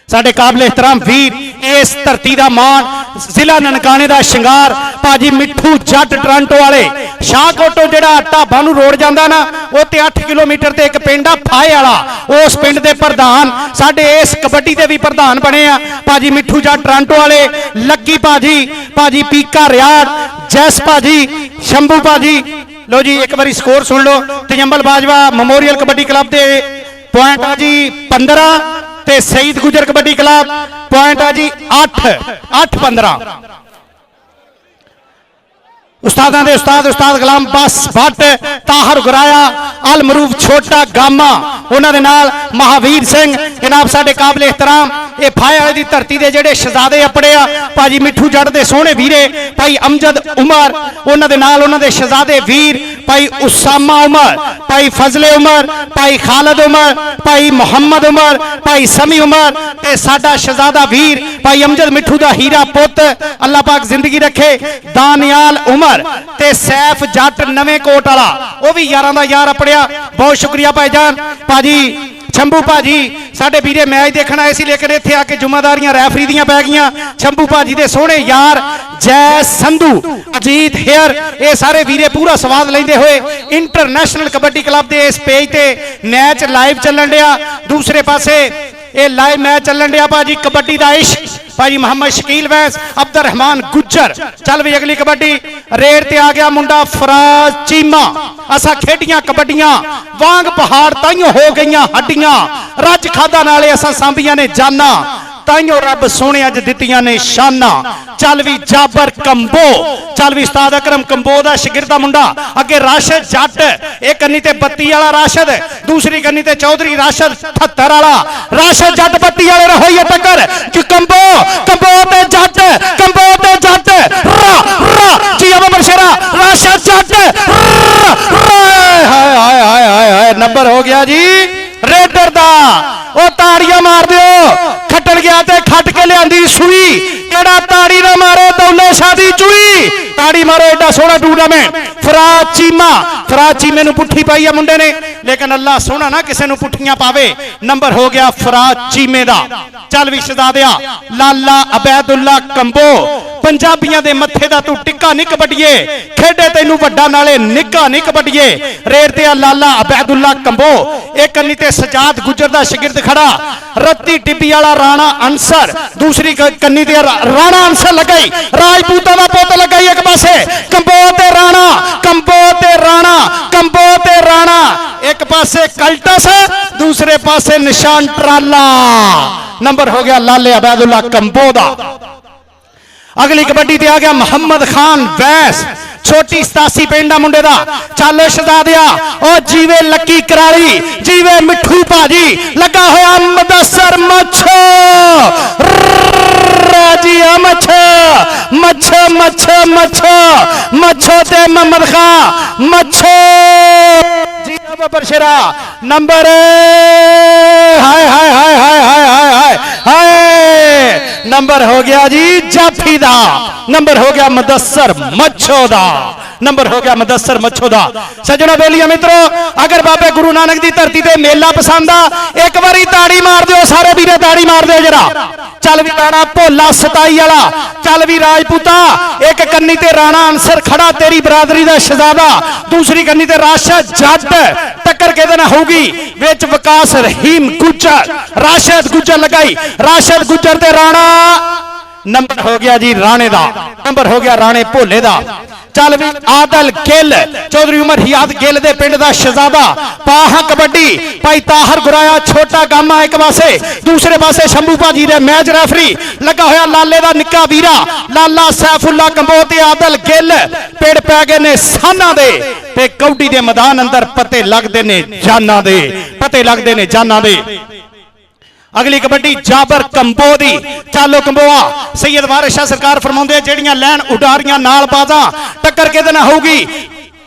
साडे काबिल एहतराम वीर इस धरती दा मान जिला ननकाने दा शिंगार भाजी मिठू जट टोरंटो वाले शाहकोटों जेड़ा ढाबा नूं रोड जांदा ना उत्ते 8 किलोमीटर ते एक पिंड आ फाए वाला उस पिंड दे प्रधान साडे इस कबड्डी दे भी प्रधान बने आ भाजी मिठू जट टोरंटो वाले लक्की भाजी पीका रियाड़ जैस भाजी शंभू भाजी लो जी एक बारी स्कोर सुन लो तजंबल बाजवा मेमोरियल कबड्डी क्लब के पॉइंट आ जी 15 ते सईद गुजर कबड्डी क्लब पॉइंट आ जी 8-15 उस्तादां दे उस्ताद गुलाम बस भट्ट ताहर गुराया अल मरूफ छोटा गामा उन्हां दे नाल महावीर सिंह जनाब साडे काबिल एहतराम ये फाए वाले दी धरती दे जेड़े शहजादे अपने आ भाजी मिठू जट दे सोहने वीरे भाई अमजद उमर उन्हां दे नाल उन्हां दे शहजादे वीर भाई उसामा उमर भाई फजले उमर भाई खालिद उमर भाई मोहम्मद उमर भाई समी उमर ते साडा शहजादा वीर भाई अमजद मिठू दा हीरा पुत अल्लाह पाक जिंदगी रखे दानियाल उमर ते सैफ जट नवे कोट वाला वो भी यारां दा यार अपड़िया बहुत शुक्रिया भाईजान भाजी ਸ਼ੰਭੂ ਭਾਜੀ ਸਾਡੇ ਵੀਰੇ ਮੈਚ ਦੇਖਣ ਆਏ ਸੀ, ਲੇਕਿਨ ਇੱਥੇ ਆ ਕੇ ਜ਼ਿੰਮੇਵਾਰੀਆਂ ਰੈਫਰੀ ਦੀਆਂ ਪੈ ਗਈਆਂ। ਸ਼ੰਭੂ ਭਾਜੀ ਦੇ ਸੋਹਣੇ ਯਾਰ ਜੈ ਸੰਧੂ, ਅਜੀਤ ਹੇਅਰ, ਇਹ ਸਾਰੇ ਵੀਰੇ ਪੂਰਾ ਸਵਾਦ ਲੈਂਦੇ ਹੋਏ ਇੰਟਰਨੈਸ਼ਨਲ ਕਬੱਡੀ ਕਲੱਬ ਦੇ ਇਸ ਪੇਜ ਤੇ ਮੈਚ ਲਾਈਵ ਚੱਲਣ ਡਿਆ। ਦੂਸਰੇ ਪਾਸੇ ਇਹ ਲਾਈਵ ਮੈਚ ਚੱਲਣ ਡਿਆ ਭਾਜੀ ਕਬੱਡੀ ਦਾ ਇਸ਼ਕ, ਭਾਜੀ ਮੁਹੰਮਦ ਸ਼ਕੀਲ ਵੈਸ, ਅਬਦੁਰ ਰਹਿਮਾਨ ਗੁੱਜਰ। ਚੱਲ ਵੀ ਅਗਲੀ ਕਬੱਡੀ ਰੇਡ ਤੇ ਆ ਗਿਆ ਮੁੰਡਾ ਫਰਾਜ਼ ਚੀਮਾ। ਅਸਾਂ ਖੇਡੀਆਂ ਕਬੱਡੀਆਂ ਵਾਂਗ ਪਹਾੜ ਤਾਈਓ ਹੋ ਗਈਆਂ ਹੱਡੀਆਂ, ਰੱਜ ਖਾਦਾ ਨਾਲੇ ਅਸਾਂ ਸਾਂਭੀਆਂ ਨੇ ਜਾਨਾਂ, ਤਾਈਓ ਰੱਬ ਸੋਹਣੇ ਅੱਜ ਦਿੱਤੀਆਂ ਨੇ ਸ਼ਾਨਾਂ। ਚੱਲ ਵੀ ਜਾਬਰ ਕੰਬੋ, ਚੱਲ ਵੀ ਉਸਤਾਦ ਅਕਰਮ ਕੰਬੋ ਦਾ ਸ਼ਾਗਿਰਦ ਦਾ ਮੁੰਡਾ। ਅੱਗੇ ਰਾਸ਼ਦ ਜੱਟ, ਇੱਕ ਕੰਨੀ ਤੇ 32 ਵਾਲਾ ਰਾਸ਼ਦ, ਦੂਸਰੀ ਕੰਨੀ ਤੇ ਚੌਧਰੀ ਰਾਸ਼ਦ 78 ਵਾਲਾ। ਰਾਸ਼ਦ ਜੱਟ 32 ਵਾਲੇ ਨਾਲ ਹੋਈ ਹੈ ਟੱਕਰ ਕਿ ਕੰਬੋ ਤੇ ਜੱਟ, ਕੰਬੋ ਤੇ ਜੱਟ, ਰਾ ਜੀ ਅਮਰ ਸ਼ੇਰਾ ਰਾਸ਼ਦ ਜੱਟ, ਹਾਏ ਹਾਏ ਹਾਏ ਹਾਏ ਨੰਬਰ ਹੋ ਗਿਆ ਜੀ ਰੇਡਰ ਦਾ। ਉਹ ਤਾੜੀਆਂ ਮਾਰ ਦਿਓ, ਖੱਟਣ ਗਿਆ ਤੇ ਖੱਟ ਕੇ ਲਿਆਂਦੀ ਸੂਈ, ਕਿਹੜਾ ਤਾੜੀ ਨਾ ਮਾਰੇ ਦੌਲੇ ਸ਼ਾਹ ਦੀ ਚੂਈ। ਤਾੜੀ ਮਾਰੋ, ਐਡਾ ਸੋਹਣਾ ਟੂਰਨਾਮੈਂਟ। ਫਰਾਜ਼ ਚੀਮਾ, ਫਰਾਜ਼ ਚੀਮੇ ਨੂੰ ਪੁੱਠੀ ਪਾਈ ਆ ਮੁੰਡੇ ਨੇ, ਲੇਕਿਨ ਅੱਲਾ ਸੋਹਣਾ ਨਾ ਕਿਸੇ ਨੂੰ ਪੁੱਠੀਆਂ ਪਾਵੇ। ਨੰਬਰ ਹੋ ਗਿਆ ਫਰਾਜ਼ ਚੀਮੇ ਦਾ। ਚੱਲ ਵੀ ਸ਼ਹਜ਼ਾਦਿਆ ਲਾਲਾ ਅਬੈਦੁੱਲਾ ਕੰਬੋ, ਪੰਜਾਬੀਆਂ ਦੇ ਮੱਥੇ ਦਾ ਤੂੰ ਟਿੱਕਾ ਨਹੀਂ ਕਬੱਡੀਏ, ਖੇਡੇ ਤੈਨੂੰ ਵੱਡਾ ਨਾਲੇ ਨਿੱਕਾ ਨਹੀਂ ਕਬੱਡੀਏ। ਰੇਡ ਤੇ ਆ ਲਾਲਾ ਅਬੈਦੁੱਲਾ ਕੰਬੋ, ਇੱਕ ਕੰਨੀ ਤੇ ਸਜਾਦ ਗੁੱਜਰ ਦਾ ਸ਼ਾਗਿਰਦ ਖੜਾ, ਰੱਤੀ ਟਿੱਬੀ ਵਾਲਾ ਰਾਣਾ ਅਨਸਰ, ਦੂਸਰੀ ਕੰਨੀ ਤੇ ਰਾਣਾ ਅਨਸਰ ਲਗਾਈ, ਰਾਜਪੂਤਾਂ ਦਾ ਪੁੱਤ ਲਗਾਈ ਇੱਕ ਪਾਸੇ। ਕੰਬੋ ਤੇ ਰਾਣਾ, ਕੰਬੋ ਤੇ ਰਾਣਾ, ਕੰਬੋ ਤੇ ਰਾਣਾ, ਇੱਕ ਪਾਸੇ ਕਲਟਸ, ਦੂਸਰੇ ਪਾਸੇ ਨਿਸ਼ਾਨ ਟਰਾਲਾ। ਨੰਬਰ ਹੋ ਗਿਆ ਲਾਲੇ ਅਬੈਦੁੱਲਾ ਕੰਬੋ ਦਾ। ਅਗਲੀ ਕਬੱਡੀ ਤੇ ਆ ਗਿਆ ਮੁਹੰਮਦ ਖਾਨ ਵੈਸ, ਛੋਟੀ 87 ਪਿੰਡ ਦਾ ਮੁੰਡੇ ਦਾ। ਚੱਲ ਸ਼ਹਜ਼ਾਦਿਆ ਉਹ ਜੀਵੇ ਲੱਕੀ ਕਰਾਲੀ, ਜੀਵੇ ਮਿੱਠੂ ਭਾਜੀ, ਲੱਗਾ ਹੋਇਆ ਮੁਦੱਸਰ ਮੱਛੋ, ਰਾਜੀਆ ਮੱਛੋ ਮੱਛੋ ਮੱਛੋ ਮੱਛੋ ਮੱਛੋ ਤੇ ਮੁਹੰਮਦ ਖਾਨ ਮੱਛੋ ਜੀ ਬੱਬਰ ਸ਼ੇਰਾ। ਨੰਬਰ ਹਾਏ ਹਾਏ ਹਾਏ ਹਾਏ ਹਾਏ ਹਾਏ ਹਾਏ ਨੰਬਰ ਹੋ ਗਿਆ ਜੀ ਜਾਫੀ ਦਾ, ਨੰਬਰ ਹੋ ਗਿਆ ਮੁਦੱਸਰ ਮੱਛੋ ਦਾ, ਨੰਬਰ ਹੋ ਗਿਆ ਮੁਦੱਸਰ ਮੱਛੋ ਦਾ। ਸੱਜਣੋ ਬੇਲੀਆਂ ਮਿੱਤਰੋ, ਅਗਰ ਬਾਬੇ ਗੁਰੂ ਨਾਨਕ ਦੀ ਧਰਤੀ ਤੇ ਮੇਲਾ ਪਸੰਦ ਆ, ਇੱਕ ਵਾਰੀ ਤਾੜੀ ਮਾਰ ਦਿਓ ਸਾਰੇ ਵੀਰੇ, ਤਾੜੀ ਮਾਰ ਦਿਓ ਜਰਾ। ਚੱਲ ਵੀ ਰਾਣਾ ਭੋਲਾ 27 ਵਾਲਾ, ਚੱਲ ਵੀ ਰਾਜਪੂਤਾ, ਇੱਕ ਕੰਨੀ ਤੇ ਰਾਣਾ ਅਨਸਰ ਖੜਾ ਤੇਰੀ ਬਰਾਦਰੀ ਦਾ ਸ਼ਹਜ਼ਾਦਾ, ਦੂਸਰੀ ਕੰਨੀ ਤੇ ਰਾਸ਼ਦ ਜੱਟ। ਟੱਕਰ ਕਿਹਦੇ ਨਾਲ ਹੋਊਗੀ? ਵਿੱਚ ਵਿਕਾਸ ਰਹੀਮ ਗੁੱਜਰ, ਰਾਸ਼ਦ ਗੁੱਜਰ ਲਗਾਈ, ਰਾਸ਼ਦ ਗੁੱਜਰ ਤੇ ਰਾਣਾ। ਨੰਬਰ ਹੋ ਗਿਆ ਜੀ ਰਾਣੇ ਦਾ, ਨੰਬਰ ਹੋ ਗਿਆ ਰਾਣੇ ਭੋਲੇ ਦਾ। ਚੱਲ ਵੀ ਆਦਲ ਗਿੱਲ, ਚੌਧਰੀ ਉਮਰ ਹਿਆਦ ਗਿੱਲ ਦੇ ਪਿੰਡ ਦਾ ਸ਼ਹਜ਼ਾਦਾ। ਪਾਹਾ ਕਬੱਡੀ ਭਾਈ ਤਾਹਰ ਗੁਰਾਇਆ ਛੋਟਾ ਗਾਮਾ ਇੱਕ ਪਾਸੇ, ਦੂਸਰੇ ਪਾਸੇ ਸ਼ੰਭੂ ਭਾਜੀ ਦੇ ਮੈਚ ਰੈਫਰੀ ਲੱਗਾ ਹੋਇਆ ਲਾਲੇ ਦਾ ਨਿੱਕਾ ਵੀਰਾ ਲਾਲਾ ਸੈਫੁੱਲਾ ਕੰਬੋ ਤੇ ਆਦਲ ਗਿੱਲ। ਪਿੰਡ ਪੈ ਗਏ ਨੇ ਸਾਨਾਂ ਦੇ ਤੇ ਕੌਡੀ ਦੇ ਮੈਦਾਨ ਅੰਦਰ ਪਤੇ ਲੱਗਦੇ ਨੇ ਜਾਨਾਂ ਦੇ, ਪਤੇ ਲੱਗਦੇ ਨੇ ਜਾਨਾਂ ਦੇ। ਅਗਲੀ ਕਬੱਡੀ ਜਾਬਰ ਕੰਬੋ ਦੀ। ਚਾਲੋ ਕੰਬੋਆ ਸੈयद ਵਾਰਿਸ ਸ਼ਾਹ ਸਰਕਾਰ ਫਰਮਾਉਂਦੇ ਜਿਹੜੀਆਂ ਲੈਣ ਉਡਾਰੀਆਂ ਨਾਲ ਬਾਜ਼ਾਂ, ਟੱਕਰ ਕਿਹਦੇ ਨਾਲ ਹੋਊਗੀ?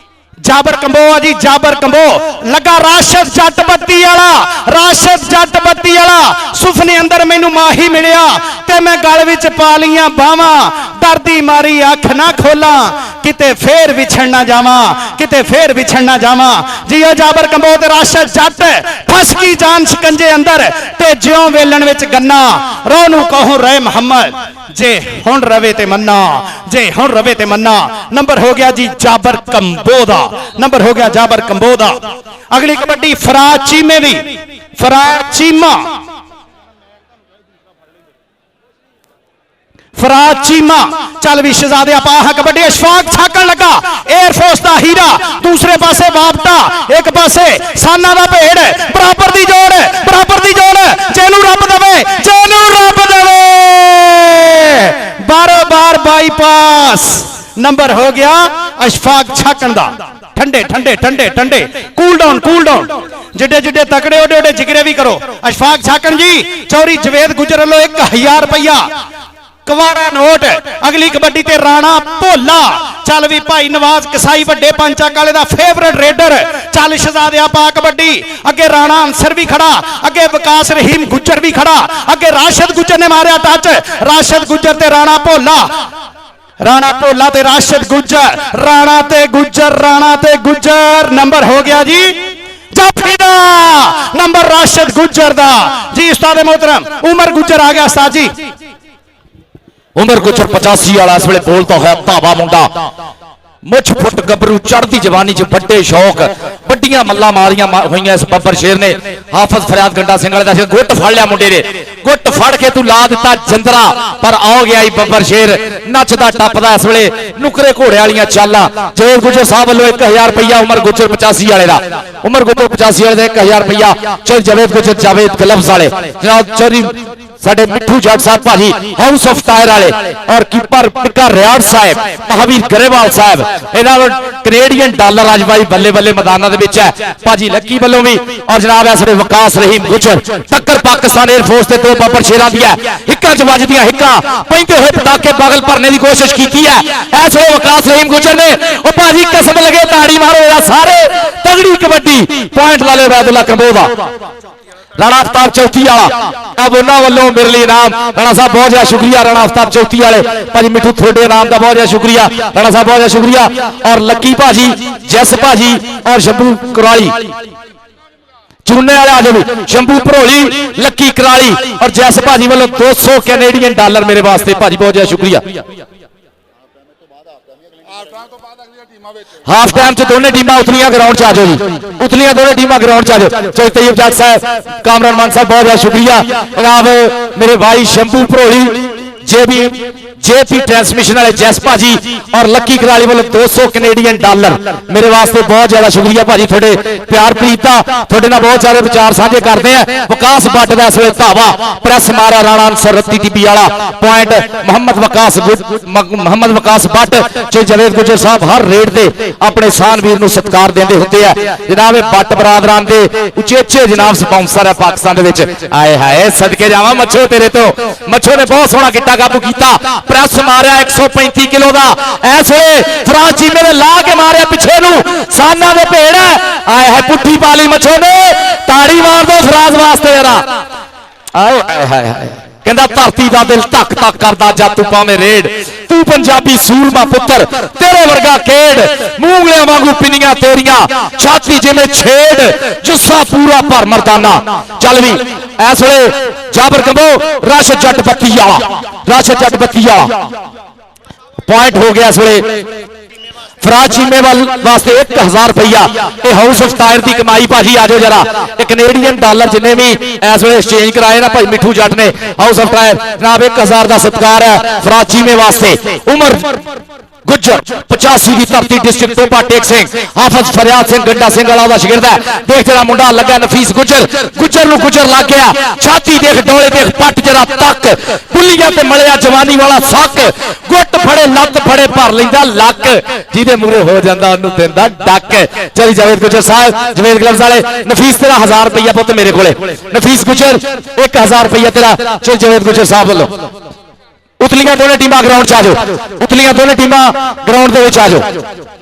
ਜਾਬਰ ਕੰਬੋ ਆ ਜੀ, ਜਾਬਰ ਕੰਬੋ। ਲੱਗਾ ਰਾਸ਼ਦ ਜੱਟ 32 ਵਾਲਾ, ਰਾਸ਼ਦ ਜੱਟ 32 ਵਾਲਾ। ਸੁਪਨੇ ਅੰਦਰ ਮੈਨੂੰ ਮਾਹੀ ਮਿਲਿਆ ਤੇ ਮੈਂ ਗਲ ਵਿੱਚ ਪਾ ਲੀਆਂ ਬਾਵਾਂ, ਡਰਦੀ ਮਾਰੀ ਅੱਖ ਨਾ ਖੋਲਾਂ, ਕਿਤੇ ਫੇਰ ਵਿਛੜ ਨਾ ਜਾਵਾਂ, ਕਿਤੇ ਫੇਰ ਵਿਛੜ ਨਾ ਜਾਵਾਂ। ਜੀ ਉਹ ਜਾਬਰ ਕੰਬੋ ਤੇ ਰਾਸ਼ਦ ਜੱਟ ਫਸ ਗਈ ਜਾਨ ਸ਼ਿਕੰਜੇ ਅੰਦਰ ਤੇ ਜਿਉਂ ਵੇਲਣ ਵਿੱਚ ਗੰਨਾ। ਰੋ ਨੂੰ ਕਹੂੰ ਰਹਿ ਮੁਹੰਮਦ ਜੇ ਹੁਣ ਰਵੇ ਤੇ ਮੰਨਾ, ਜੇ ਹੁਣ ਰਵੇ ਤੇ ਮੰਨਾ। ਨੰਬਰ ਹੋ ਗਿਆ ਜੀ ਜਾਬਰ ਕੰਬੋ ਦਾ, ਨੰਬਰ ਹੋ ਗਿਆ ਜਾਬਰ ਕੰਬੋ ਦਾ। ਅਗਲੀ ਕਬੱਡੀ ਫਰਾਜ਼ ਚੀਮੇ ਦੀ, ਫਰਾਜ਼ ਚੀਮਾ, ਫਰਾਜ਼ ਚੀਮਾ। ਚੱਲ ਵੀ ਸ਼ਹਜ਼ਾਦੇ ਆਪਾਂ ਕਬੱਡੀ ਅਸ਼ਫਾਕ ਛਾਕਣ ਲੱਗਾ, 에ਅਰਫੋਰਸ ਦਾ ਹੀਰਾ, ਦੂਸਰੇ ਪਾਸੇ ਬਾਬਟਾ, ਇੱਕ ਪਾਸੇ ਸਾਨਾ ਦਾ ਭੇੜ। ਬਰਾਬਰ ਦੀ ਜੋੜ, ਬਰਾਬਰ ਦੀ ਜੋੜ, ਜਿਹਨੂੰ ਰੱਬ ਦੇਵੇ, ਜਿਹਨੂੰ ਰੱਬ ਦੇਵੇ। ਬਾਰ-ਬਾਰ ਬਾਈਪਾਸ। ਨੰਬਰ ਹੋ ਗਿਆ ਅਸ਼ਫਾਕ ਛਾਕਣ ਦਾ। ਠੰਡੇ ਠੰਡੇ ਠੰਡੇ ਠੰਡੇ, ਕੂਲ ਡਾਊਨ, ਕੂਲ ਡਾਊਨ। ਜਿੱਡੇ ਜਿੱਡੇ ਤਕੜੇ ਓਡੇ ਓਡੇ ਜਿਗਰੇ ਵੀ ਕਰੋ। ਅਸ਼ਫਾਕ ਛਾਕਣ ਜੀ ਚੌਰੀ ਜਵੇਦ ਗੁਜਰ ਵੱਲੋਂ 1000 ਰੁਪਇਆ ਕਵਾਰਾ ਨੋਟ। ਅਗਲੀ ਕਬੱਡੀ ਤੇ ਰਾਣਾ ਭੋਲਾ। ਚੱਲ ਵੀ ਭਾਈ ਨਵਾਜ਼ ਕਸਾਈ ਵੱਡੇ ਪੰਚਾਕ ਵਾਲੇ ਦਾ ਫੇਵਰਟ ਰੇਡਰ। ਚੱਲ ਸ਼ਹਜ਼ਾਦਿਆ ਪਾ ਕਬੱਡੀ। ਅੱਗੇ ਰਾਣਾ ਅਨਸਰ ਵੀ ਖੜਾ, ਅੱਗੇ ਵਿਕਾਸ ਰਹੀਮ ਗੁੱਜਰ ਵੀ ਖੜਾ, ਅੱਗੇ ਰਾਸ਼ਦ ਗੁੱਜਰ ਨੇ ਮਾਰਿਆ ਟੱਚ। ਰਾਸ਼ਦ ਗੁੱਜਰ ਤੇ ਰਾਣਾ ਭੋਲਾ, ਰਾਣਾ ਭੋਲਾ ਤੇ ਰਾਸ਼ਦ ਗੁੱਜਰ, ਰਾਣਾ ਤੇ ਗੁੱਜਰ, ਰਾਣਾ ਤੇ ਗੁੱਜਰ। ਨੰਬਰ ਹੋ ਗਿਆ ਜੀ ਜਾਫੀ ਦਾ ਨੰਬਰ ਰਾਸ਼ਦ ਗੁੱਜਰ ਦਾ ਜੀ ਉਸਤਾਦ मोहतरम उमर गुज्जर आ गया उस्ताद जी ਉਮਰ ਗੁੱਜਰ 85 ਵਾਲਾ ਇਸ ਵੇਲੇ ਬੋਲਦਾ ਹੋਇਆ ਧਾਵਾ ਮੁੰਡਾ ਮੁੱਛ ਫੁੱਟ ਗੱਭਰੂ ਚੜ੍ਹਦੀ ਜਵਾਨੀ 'ਚ ਵੱਡੇ ਸ਼ੌਕ ਵੱਡੀਆਂ ਮੱਲਾਂ ਮਾਰੀਆਂ ਹੋਈਆਂ ਇਸ ਬੱਬਰ ਸ਼ੇਰ ਨੇ ਹਾਫਿਜ਼ ਫਰਿਆਦ ਗੰਡਾ ਸਿੰਘ ਵਾਲੇ ਦਾ ਗੁੱਟ ਫੜ ਲਿਆ ਮੁੰਡੇ ਨੇ ਗੁੱਟ ਫੜ ਕੇ ਤੂੰ ਲਾ ਦਿੱਤਾ ਜੰਦਰਾ ਪਰ ਆਉ ਗਿਆ ਹੀ ਬੱਬਰ ਸ਼ੇਰ ਨੱਚਦਾ ਟੱਪਦਾ ਇਸ ਵੇਲੇ ਨੁਕਰੇ ਘੋੜੇ ਵਾਲੀਆਂ ਚਾਲਾਂ ਜਵੇਦ ਗੁੱਜਰ ਸਾਹਿਬ ਵੱਲੋਂ 1000 ਰੁਪਇਆ ਉਮਰ ਗੁੱਜਰ 85 ਵਾਲੇ ਦਾ ਉਮਰ ਗੁੱਜਰ 85 ਵਾਲੇ ਦਾ 1000 ਰੁਪਇਆ ਚਲ ਜਵੇਦ ਗੁੱਜਰ ਜਾਵੇਦ ਗਲਵਜ਼ ਵਾਲੇ ਜਨਾਬ ਚੌਧਰੀ ਸਾਡੇ ਮਿੱਠੂ ਜੱਟ ਸਾਹਿਬ ਭਾਜੀ ਹਾਊਸ ਆਫ ਟਾਇਰ ਵਾਲੇ ਔਰ ਕੀਪਰ ਪਿੱਕਾ ਰਿਆੜ ਸਾਹਿਬ ਮਹਾਵੀਰ ਗਰੇਵਾਲ ਸਾਹਿਬ ਇਹਨਾਂ ਨੂੰ ਕੈਨੇਡੀਅਨ ਡਾਲਰ ਅੱਜ ਬਾਈ ਬੱਲੇ ਬੱਲੇ ਮੈਦਾਨਾਂ ਦੇ ਵਿੱਚ ਹੈ ਭਾਜੀ ਲੱਕੀ ਵੱਲੋਂ ਵੀ ਔਰ ਜਨਾਬ ਇਸ ਵੇਲੇ ਵਿਕਾਸ ਰਹੀਮ ਗੁੱਜਰ ਟੱਕਰ ਪਾਕਿਸਤਾਨ 에ਅਰ ਫੋਰਸ ਦੇ ਦੋ ਬੱਬਰ ਸ਼ੇਰਾਂ ਦੀ ਹੈ ਹਿੱਕਾਂ 'ਚ ਵੱਜਦੀਆਂ ਹਿੱਕਾਂ ਪੈਂਦੇ ਹੋਏ ਪਟਾਕੇ ਬਾਗਲ ਭਰਨੇ ਦੀ ਕੋਸ਼ਿਸ਼ ਕੀਤੀ ਹੈ ਇਸ ਵੇਲੇ ਵਿਕਾਸ ਰਹੀਮ ਗੁੱਜਰ ਨੇ ਉਹ ਭਾਜੀ ਕਸਮ ਲਗੇ ਤਾੜੀ ਮਾਰੋ ਇਹਦਾ ਸਾਰੇ ਤਗੜੀ ਕਬੱਡੀ ਪੁਆਇੰਟ ਲਾ ਲਿਓ ਵੈਦੁੱਲਾ ਕੰਬੋ ਦਾ राणा आफ्ताब चौथी वाला अब उन्होंने वालों मेरे लिए इनाम राणा साहब बहुत ज्यादा शुक्रिया राणा आफ्ताब चौथी वाले भाजी मिठू थोड़े इनाम का बहुत ज्यादा शुक्रिया राणा साहब बहुत ज्यादा शुक्रिया और लक्की भाजी जैस भाजी और शंभू कराली चूने वाले आज भी शंभू भरोली लक्की कराली और जैस भाजी वालों 200 कैनेडियन डॉलर मेरे वास्ते भाजी बहुत ज्यादा शुक्रिया हाफ टाइम च दोनों टीम उतलियां ग्राउंड च आ जाओ जी उतलियां दोनों टीम ग्राउंड च आ जाओ चौधरी तैयब जट साहब कामरान मान साहब बहुत बहुत शुक्रिया जनाब मेरे भाई शंभू भरोली जेपी ट्रांसमिशन वाले जैस भाजी और लक्की कराली वालों 200 कैनेडियन डॉलर मेरे वास्ते बहुत ज्यादा शुक्रिया भाजी थोड़े प्यार प्रीत का थोड़े ना बहुत सारे विचार साझे करते हैं विकास भट्ट का इस वे धावा प्रेस मारा राणा अंसर रत्ती टीपी वाला पॉइंट मोहम्मद विकास भट्ट जो जवेद गुजर साहब हर रेट से अपने शानवीर को सत्कार देते होते हैं जनाब भट्ट बरादरान के उचेचे जनाब स्पॉन्सर है पाकिस्तान आए हाय सदके जावा मच्छो तेरे तो मच्छो ने बहुत सोहना किट्टा काबू किया प्रेस मारिया 135 किलो का ऐसे फराज चीमे ने ला के मारिया पिछे साना दे भेड़ है आए है पुट्ठी पाली मच्छो ने ताड़ी मार दो फराज वास्ते जरा कहता धरती का दिल धक धक करता जब तू पावे रेड तू पंजाबी सूरमा पुत्र तेरे वर्गा खेड मूंगलियां वांगू पिनियां तेरियां छाती जिमें छेड़ जुस्सा पूरा भर मर्दाना चल भी इस वे जाबर कंबो रश जट बत्ती पॉइंट हो गया इस वे फराज चीमे वास्ते 1000 रुपया हाउस ऑफ टायर की कमाई भाजी आ जाओ जरा कैनेडियन डॉलर जिन्हें भी इस वे एक्सचेंज कराए ना भाई मिठू जट ने हाउस ऑफ टायर जनाब 1000 का सत्कार है फराज चीमे वास्ते उमर गुज्जर 85 की धरती डिस्ट्रिक्ट टोपा टेक सिंह हाफिज फरियाद सिंह गंडा सिंह वाला दा शिगिरद है देख जरा मुंडा लगा नफीस गुज्जर नु गुज्जर लग गया छाती देख डोले देख पट जरा तक पुलिया ते मलिया जवानी वाला सक गुट फड़े लत फड़े भर लेंदा लक जिदे मूरे हो जांदा ओनू देंदा डक चली जवेद गुज्जर साहब जवेद ग्लव्स वाले नफीस तेरा 1000 रुपया पुत मेरे कोले नफीस गुज्जर 1000 रुपया तेरा चल जवेद गुज्जर साहब वालों उतलियां दोनों टीम ग्राउंड आ जाओ उतलियां दोनों टीम ग्राउंड आ जाओ